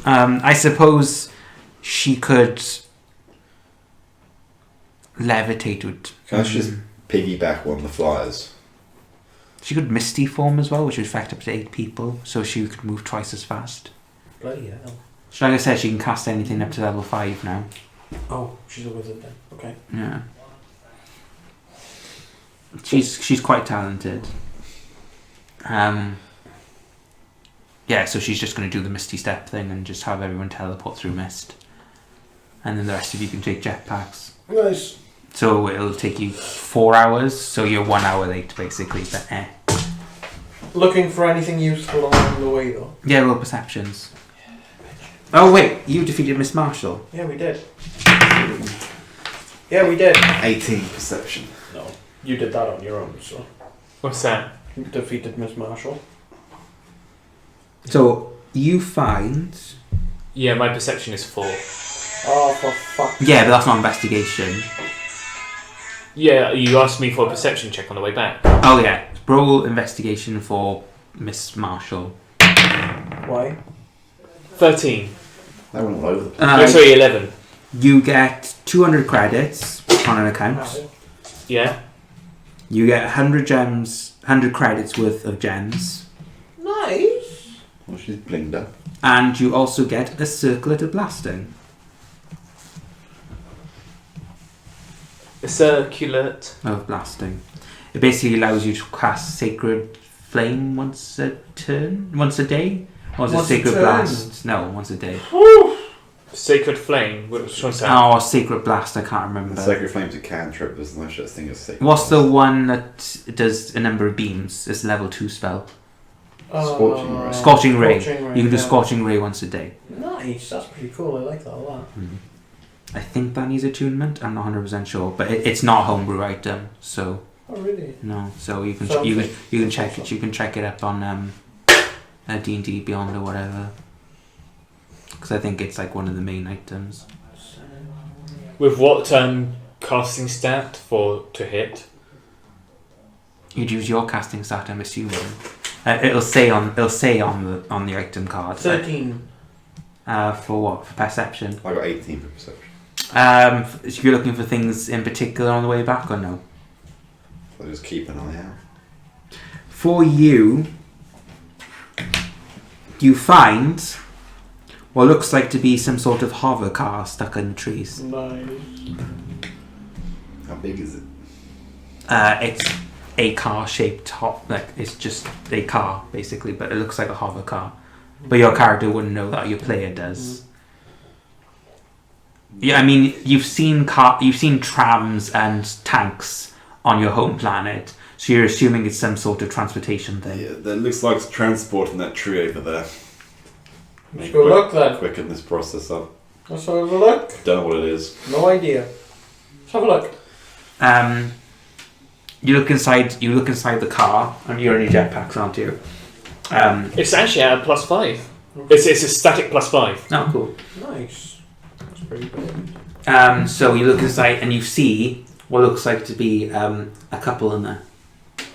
Speaker 2: I suppose she could levitate with...
Speaker 1: Can I just piggyback one of the flyers?
Speaker 2: She could misty form as well, which would affect up to 8 people, so she could move twice as fast.
Speaker 6: Bloody hell.
Speaker 2: So like I said, she can cast anything up to level 5 now.
Speaker 6: Oh, she's a wizard then. Okay.
Speaker 2: Yeah. She's quite talented. Yeah, so she's just going to do the Misty Step thing and just have everyone teleport through mist. And then the rest of you can take jetpacks.
Speaker 6: Nice.
Speaker 2: So it'll take you 4 hours, so you're 1 hour late basically, but
Speaker 3: Looking for anything useful along the way though.
Speaker 2: Yeah, roll perceptions. Oh wait, you defeated Miss Marshall.
Speaker 3: Yeah, we did. Yeah, we did.
Speaker 1: 18 perception.
Speaker 3: No, you did that on your own, so.
Speaker 5: What's that?
Speaker 3: You defeated Miss Marshall.
Speaker 2: So you find...
Speaker 5: Yeah, my perception is 4.
Speaker 3: Oh, for fuck.
Speaker 2: Yeah, but that's not investigation.
Speaker 5: Yeah, you asked me for a perception check on the way back.
Speaker 2: Oh yeah, roll investigation for Miss Marshall.
Speaker 3: Why?
Speaker 5: 13.
Speaker 1: They went all over the place.
Speaker 5: Oh, sorry, 11.
Speaker 2: You get 200 credits on an account.
Speaker 5: Yeah.
Speaker 2: You get 100 gems, 100 credits worth of gems,
Speaker 3: Nice.
Speaker 1: Well, she's blinged up.
Speaker 2: and you also get a circlet of blasting.
Speaker 5: A circulant.
Speaker 2: Of blasting. It basically allows you to cast Sacred Flame once a day? Or is it
Speaker 3: Once a
Speaker 2: Sacred
Speaker 3: turn?
Speaker 2: Blast? No, once a day.
Speaker 5: Sacred flame. Which one's that?
Speaker 2: Oh, Sacred Blast, I can't remember.
Speaker 1: Sacred Flame's a cantrip. There's no such thing as sacred.
Speaker 2: What's the one that does a number of beams? It's a level 2 spell.
Speaker 1: Scorching Ray.
Speaker 2: Scorching Ray.
Speaker 3: Scorching
Speaker 2: You can do
Speaker 3: yeah.
Speaker 2: Scorching Ray once a day.
Speaker 3: Nice, that's pretty cool. I like that a lot.
Speaker 2: I think that needs attunement. I'm not 100% sure, but it's not a homebrew item, so
Speaker 3: Oh, really?
Speaker 2: no. So you can
Speaker 3: Sounds
Speaker 2: you
Speaker 3: like-
Speaker 2: can check it. You can check it up on D&D Beyond or whatever. Because I think it's like one of the main items.
Speaker 5: With what casting stat to hit?
Speaker 2: You'd use your casting stat, I'm assuming. It'll say on the item card.
Speaker 3: 13.
Speaker 2: For what? For perception.
Speaker 1: I got 18 for perception.
Speaker 2: If you're looking for things in particular on the way back or no?
Speaker 1: So just keep an eye out.
Speaker 2: For you, you find what looks like to be some sort of hover car stuck in the trees.
Speaker 3: Nice.
Speaker 1: How big is it?
Speaker 2: It's a car-shaped top, like it's just a car basically, but it looks like a hover car. But your character wouldn't know that. Your player does. Yeah, I mean, you've seen trams and tanks on your home planet, so you're assuming it's some sort of transportation thing.
Speaker 1: Yeah, that looks like it's transporting that tree over there.
Speaker 3: Let's go look then.
Speaker 1: Quicken this process up.
Speaker 3: Let's have a look.
Speaker 1: Don't know what it is.
Speaker 3: No idea. Let's have a look.
Speaker 2: You look inside the car, and you're in your jetpacks, aren't you?
Speaker 5: It's actually at a +5. It's a static +5.
Speaker 2: Oh, cool.
Speaker 3: Nice. That's pretty good.
Speaker 2: So you look inside, and you see what looks like to be a couple in there.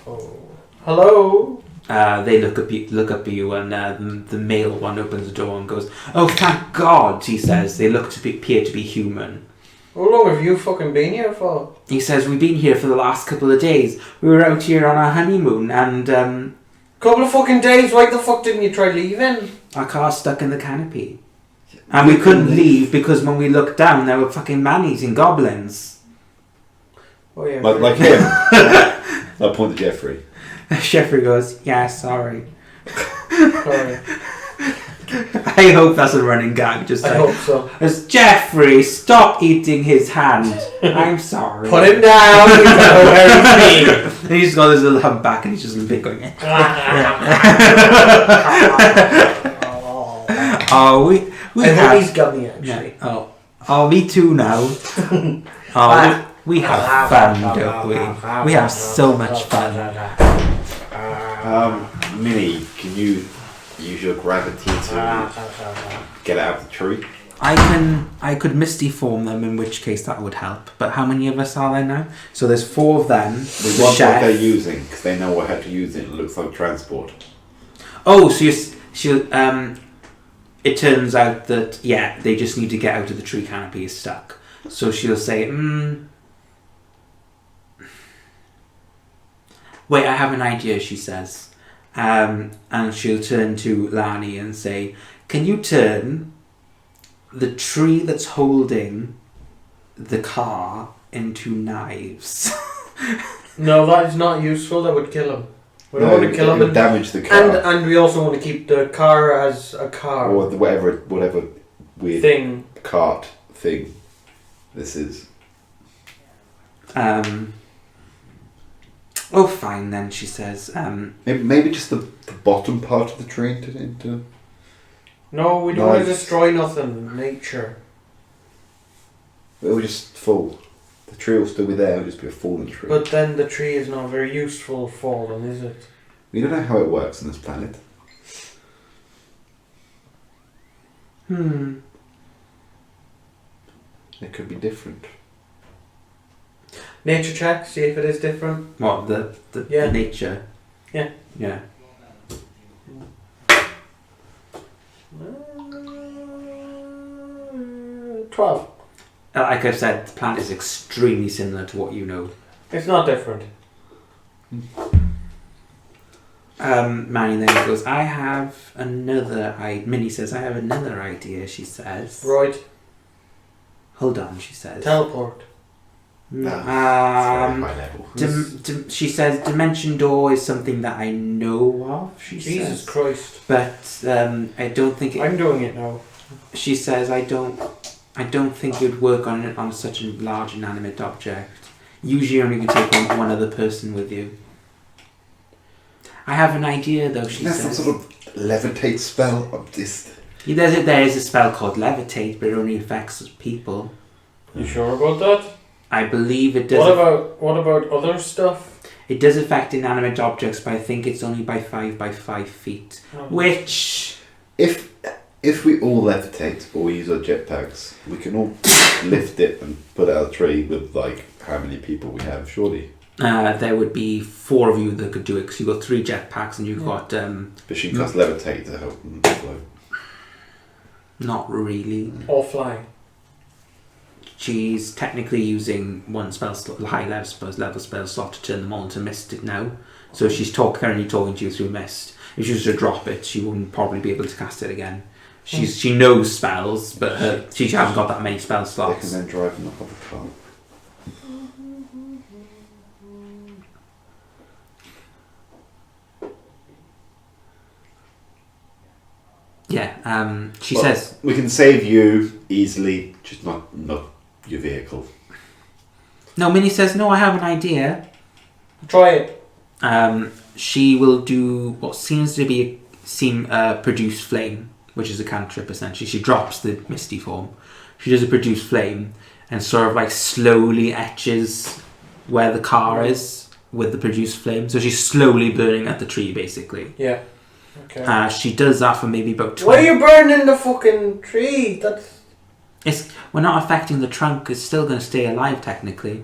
Speaker 3: Oh. Hello.
Speaker 2: They look up you, and the male one opens the door and goes, "Oh, thank God!" He says. They appear to be human.
Speaker 3: How long have you fucking been here for?
Speaker 2: He says, "We've been here for the last couple of days. We were out here on our honeymoon, and
Speaker 3: Couple of fucking days. Why the fuck didn't you try leaving?
Speaker 2: our car's stuck in the canopy, and we couldn't leave because when we looked down, there were fucking man-eating goblins."
Speaker 3: Oh yeah.
Speaker 1: Like him. I pointed Jeffrey.
Speaker 2: Jeffrey goes, "Yeah, sorry."
Speaker 3: Sorry.
Speaker 2: I hope that's a running gag. Just
Speaker 3: I
Speaker 2: like,
Speaker 3: hope so.
Speaker 2: as Jeffrey, stop eating his hand. I'm sorry.
Speaker 3: Put him down. You know where he's been.
Speaker 2: And he's just got his little humpback, and he's just a bit going. Oh, we
Speaker 6: I
Speaker 2: have.
Speaker 6: think he's gummy
Speaker 2: Yeah.
Speaker 6: actually.
Speaker 2: Oh, me too now. Oh, we have fun, don't we? We have so much fun.
Speaker 1: Minnie, can you use your gravity to get it out of the tree?
Speaker 2: I could misty form them, in which case that would help. But how many of us are there now? So there's 4 of them.
Speaker 1: We
Speaker 2: The
Speaker 1: want what they're
Speaker 2: chef.
Speaker 1: using because they know how to use it. It looks like transport.
Speaker 2: Oh, so it turns out that they just need to get out of the tree canopy. Is stuck. So she'll say, "Wait, I have an idea," she says. And she'll turn to Lani and say, "Can you turn the tree that's holding the car into knives?"
Speaker 3: No, that is not useful. That would kill him. We don't want to kill
Speaker 1: it
Speaker 3: him.
Speaker 1: would damage the car
Speaker 3: And we also want to keep the car as a car
Speaker 1: or whatever weird
Speaker 3: thing.
Speaker 1: cart thing this is.
Speaker 2: Oh, fine then, she says.
Speaker 1: Maybe just the bottom part of the tree into
Speaker 3: No, we don't want to
Speaker 1: Nice.
Speaker 3: destroy nothing. Nature.
Speaker 1: it will just fall. The tree will still be there. It will just be a fallen tree.
Speaker 3: But then the tree is not very useful fallen, is it?
Speaker 1: We don't know how it works on this planet. It could be different.
Speaker 6: Nature check, see if it is different.
Speaker 2: What,
Speaker 6: Yeah.
Speaker 2: the nature?
Speaker 6: Yeah.
Speaker 2: Yeah.
Speaker 6: 12.
Speaker 2: Like I've said, the planet is extremely similar to what you know.
Speaker 3: It's not different.
Speaker 2: Manny then goes, I have another Minnie says, I have another idea, she says.
Speaker 3: Right.
Speaker 2: Hold on, she says.
Speaker 3: Teleport.
Speaker 1: It's very high level.
Speaker 2: She says, Dimension Door is something that I know of, she
Speaker 3: Jesus
Speaker 2: says.
Speaker 3: Christ.
Speaker 2: But I don't think
Speaker 3: I'm doing it now.
Speaker 2: She says, I don't think it would work on such a large inanimate object. Usually only can take one other person with you. I have an idea though, she
Speaker 1: That's
Speaker 2: says.
Speaker 1: some sort of levitate spell of this.
Speaker 2: There is a spell called Levitate, but it only affects people.
Speaker 3: You sure about that?
Speaker 2: I believe it does.
Speaker 3: What about other stuff?
Speaker 2: It does affect inanimate objects, but I think it's only by 5 by 5 feet.
Speaker 3: Oh.
Speaker 2: Which...
Speaker 1: If we all levitate or we use our jetpacks, we can all lift it and put it out a tree with like how many people we have, surely.
Speaker 2: there would be 4 of you that could do it, because you've got 3 jetpacks and you've got...
Speaker 1: But she can cast levitate to help them float.
Speaker 2: Not really.
Speaker 3: Or fly.
Speaker 2: She's technically using one spell slot, high level spell slot to turn them all into Mystic now. So she's currently talking to you through Mist. If she was to drop it, she wouldn't probably be able to cast it again. She knows spells, but she hasn't got that many spell
Speaker 1: They can
Speaker 2: slots.
Speaker 1: then drive them up on the car.
Speaker 2: Yeah, she
Speaker 1: Well,
Speaker 2: says...
Speaker 1: we can save you easily, just not your vehicle.
Speaker 2: No, Minnie says, no, I have an idea.
Speaker 3: Try it.
Speaker 2: She will do what seems to produce flame, which is a cantrip essentially. She drops the misty form. She does a produce flame and sort of like slowly etches where the car is with the produce flame. So she's slowly burning at the tree basically.
Speaker 3: Yeah. Okay.
Speaker 2: She does that for maybe about 20.
Speaker 3: Why are you burning the fucking tree?
Speaker 2: We're not affecting the trunk. It's still going to stay alive technically.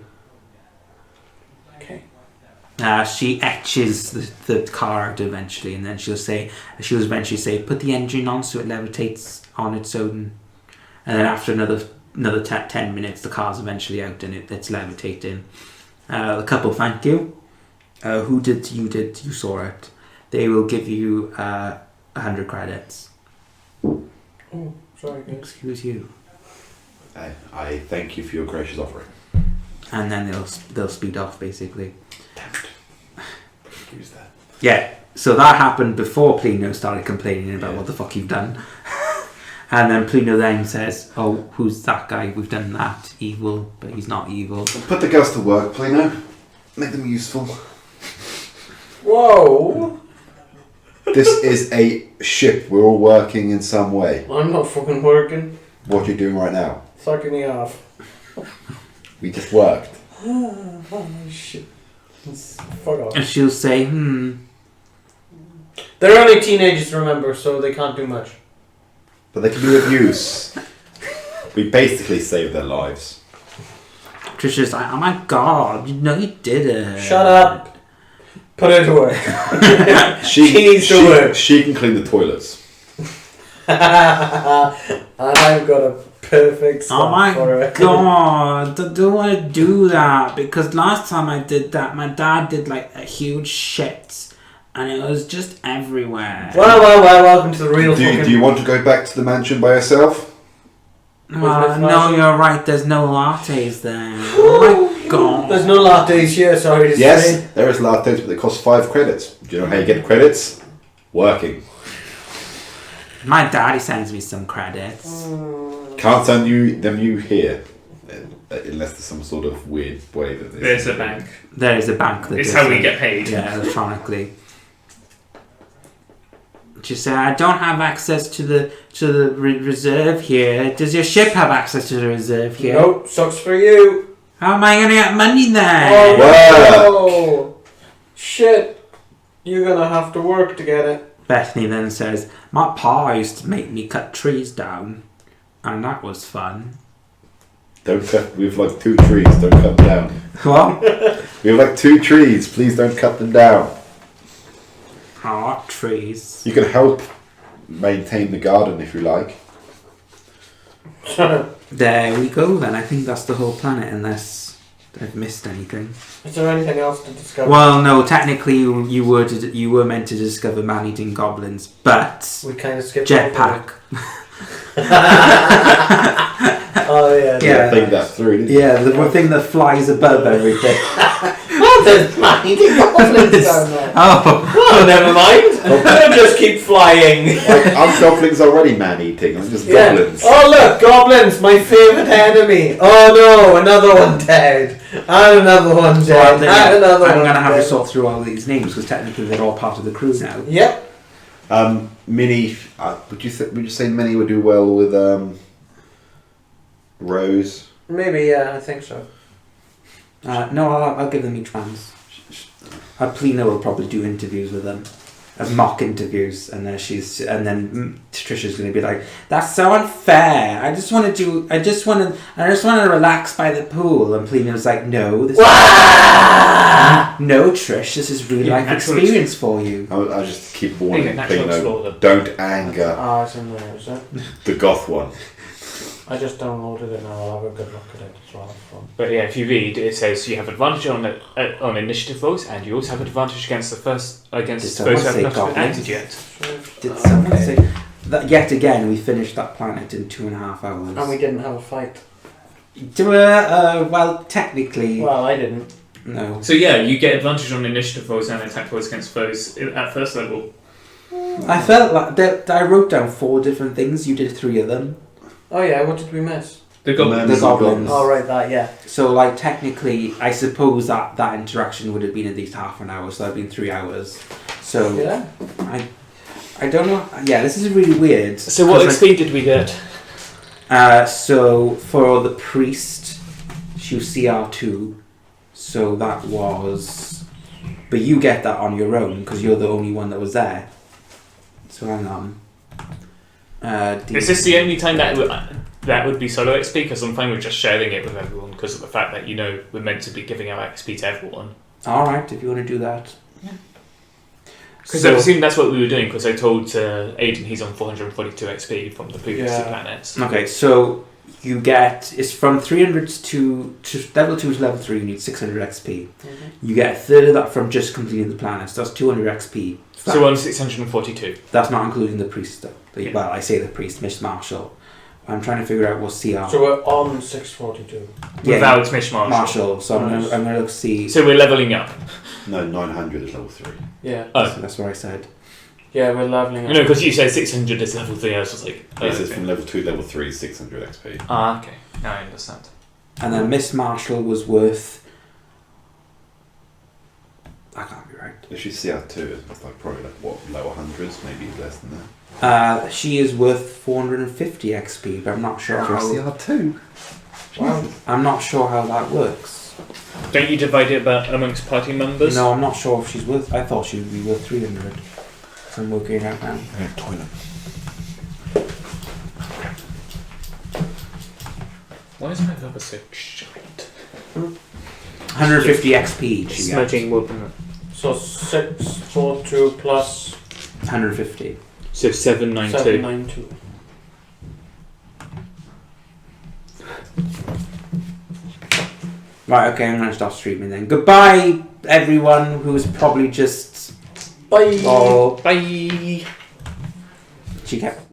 Speaker 3: Okay.
Speaker 2: She etches the car out eventually, and then she'll eventually say, put the engine on so it levitates on its own. And then after another 10 minutes, the car's eventually out and it's levitating. The couple thank you. You saw it. They will give you 100 credits.
Speaker 3: Oh, sorry guys.
Speaker 2: Excuse you.
Speaker 1: I thank you for your gracious offering.
Speaker 2: And then they'll speed off basically.
Speaker 1: Damn it. Use that.
Speaker 2: Yeah, so that happened before Plino started complaining about what the fuck you've done. And then Plino then says, oh, who's that guy? We've done that. Evil, but he's not evil.
Speaker 1: Put the girls to work, Plino. Make them useful.
Speaker 3: Whoa!
Speaker 1: This is a ship. We're all working in some way.
Speaker 3: I'm not fucking working.
Speaker 1: What are you doing right now?
Speaker 3: Sucking me off.
Speaker 1: We just worked.
Speaker 3: Oh shit. Fuck off.
Speaker 2: And she'll say,
Speaker 3: They're only teenagers, remember, so they can't do much.
Speaker 1: But they can be of use. We basically saved their lives.
Speaker 2: Trisha's like, oh my god, you know you did it.
Speaker 3: Shut up. Put her to work.
Speaker 1: She
Speaker 3: needs to work.
Speaker 1: She can clean the toilets.
Speaker 3: And I've got a perfect
Speaker 2: Oh
Speaker 3: spot
Speaker 2: my
Speaker 3: for her.
Speaker 2: god, I don't want to do that because last time I did that, my dad did like a huge shit and it was just everywhere.
Speaker 3: Well, welcome to the real fucking...
Speaker 1: Do you want to go back to the mansion by yourself?
Speaker 2: No, you're right, there's no lattes there. Oh my god.
Speaker 3: There's no lattes here, sorry to say.
Speaker 1: Yes, there is lattes, but they cost 5 credits. Do you know how you get credits? Working.
Speaker 2: My daddy sends me some credits.
Speaker 1: Can't send them here. Unless there's some sort of weird way that
Speaker 4: There's a bank.
Speaker 2: There is a bank that
Speaker 4: It's
Speaker 2: does
Speaker 4: how we
Speaker 2: it.
Speaker 4: get paid.
Speaker 2: Yeah, electronically. She said, I don't have access to the reserve here. Does your ship have access to the reserve here?
Speaker 3: Nope, sucks for you.
Speaker 2: How am I going to get money then?
Speaker 3: Oh, shit. You're gonna have to work to get it.
Speaker 2: Bethany then says, my pa used to make me cut trees down. And that was fun.
Speaker 1: Don't cut. We have like 2 trees. Don't cut them down.
Speaker 2: What?
Speaker 1: We have like 2 trees. Please don't cut them down.
Speaker 2: Heart trees.
Speaker 1: You can help maintain the garden if you like.
Speaker 2: There we go then. I think that's the whole planet unless I've missed anything.
Speaker 3: Is there anything else to discover?
Speaker 2: Well, no, technically you were meant to discover man-eating goblins, but
Speaker 3: we kind of skipped
Speaker 2: jetpack.
Speaker 3: Oh yeah.
Speaker 2: Yeah.
Speaker 1: Think that through. Didn't
Speaker 2: Yeah, the thing that flies above everything.
Speaker 3: Oh, there's man-eating goblins down there.
Speaker 2: Oh,
Speaker 3: Oh, never mind. They'll just keep flying.
Speaker 1: you? Like, I'm goblins already man-eating. I'm just
Speaker 3: Yeah.
Speaker 1: goblins.
Speaker 3: Oh look, goblins, my favourite enemy. Oh no, another one dead. And another one
Speaker 2: well,
Speaker 3: dead.
Speaker 2: then,
Speaker 3: And another
Speaker 2: I'm
Speaker 3: one
Speaker 2: going to have
Speaker 3: dead.
Speaker 2: to sort through all these names because technically they're all part of the crew now.
Speaker 3: Yep.
Speaker 1: Minnie, would you say Minnie would do well with Rose?
Speaker 3: Maybe, yeah, I think so.
Speaker 2: No, I'll give them each ones. Polina will probably do interviews with them, mock interviews, and then Trisha's going to be like, "That's so unfair. I just want to relax by the pool." And Polina was like, "No, this no, Trish, this is real life
Speaker 4: natural
Speaker 2: experience for you."
Speaker 1: I just keep warning
Speaker 4: Yeah, natural
Speaker 1: Polina,
Speaker 4: explorer.
Speaker 1: don't anger
Speaker 3: Ah, it's in there, is it?
Speaker 1: the goth one.
Speaker 3: I just downloaded it now. I'll have a good look at it as well.
Speaker 5: But yeah, if you read, it says you have advantage on initiative rolls, and you also have advantage against
Speaker 2: Did
Speaker 5: those who
Speaker 2: someone
Speaker 5: have
Speaker 2: say
Speaker 5: not
Speaker 2: goblins?
Speaker 5: acted yet.
Speaker 2: Did someone say that? Yet again, we finished that planet in 2.5 hours.
Speaker 3: And we didn't have a fight.
Speaker 2: Well, technically,
Speaker 3: Well, I didn't.
Speaker 2: no.
Speaker 5: So yeah, you get advantage on initiative rolls and attack rolls against foes at first level.
Speaker 2: I felt like that I wrote down 4 different things. You did 3 of them.
Speaker 3: Oh yeah, what did we miss?
Speaker 5: The goblins.
Speaker 2: The goblins.
Speaker 3: Oh right, that, yeah.
Speaker 2: So, like, technically, I suppose that interaction would have been at least half an hour, so that'd been 3 hours. So,
Speaker 3: Yeah.
Speaker 2: I don't know. Yeah, this is really weird.
Speaker 5: So what
Speaker 2: 'Cause,
Speaker 5: XP did we get?
Speaker 2: so, for the priest, she was CR2, so that was... But you get that on your own, because you're the only one that was there. So, hang on.
Speaker 5: Is this the only time that would be solo XP? Because I'm fine with just sharing it with everyone because of the fact that we're meant to be giving out XP to everyone.
Speaker 2: Alright, if you want to do that.
Speaker 5: Because I presume that's what we were doing. Because I told Aiden he's on 442 XP from the previous 2 planets.
Speaker 2: Okay, so you get... It's from 300 to level 2 to level 3, you need 600 XP. You get a third of that from just completing the planets. That's 200 XP.
Speaker 5: So we're on 642.
Speaker 2: That's not including the priest stuff.
Speaker 5: Yeah.
Speaker 2: Well, I say the priest, Miss Marshall. I'm trying to figure out what CR.
Speaker 3: So we're on 642.
Speaker 5: Without Mish Marshall.
Speaker 2: Marshall. So
Speaker 3: Nice.
Speaker 2: I'm gonna see.
Speaker 5: So we're leveling up.
Speaker 1: No, 900 is level 3.
Speaker 3: Yeah.
Speaker 5: Oh.
Speaker 2: That's what I said.
Speaker 3: Yeah, we're leveling up.
Speaker 5: Because you said 600 is level 3. I was just like,
Speaker 1: This is
Speaker 5: okay.
Speaker 1: from level 2 to level 3 is 600 XP.
Speaker 5: Ah, okay. Now I understand.
Speaker 2: And then Miss Marshall was worth. I can't be right.
Speaker 1: If she's CR2, it's like probably like what, lower hundreds, maybe less than that.
Speaker 2: She is worth 450 XP, but I'm not sure
Speaker 1: For
Speaker 2: how.
Speaker 1: CR2?
Speaker 3: Wow.
Speaker 2: I'm not sure how that works.
Speaker 5: Don't you divide it amongst party members?
Speaker 2: No, I'm not sure if she's worth. I thought she would be worth 300. So I'm working it out now.
Speaker 1: Toilet.
Speaker 5: Why is my rubber so giant?
Speaker 2: 150 XP each. You get.
Speaker 5: Smudging weapon.
Speaker 3: So 642 plus
Speaker 2: 150.
Speaker 5: So 792.
Speaker 3: 792.
Speaker 2: Right, okay, I'm going to stop streaming then. Goodbye, everyone who's probably just...
Speaker 3: Bye.
Speaker 2: Oh,
Speaker 5: Bye.
Speaker 2: she kept...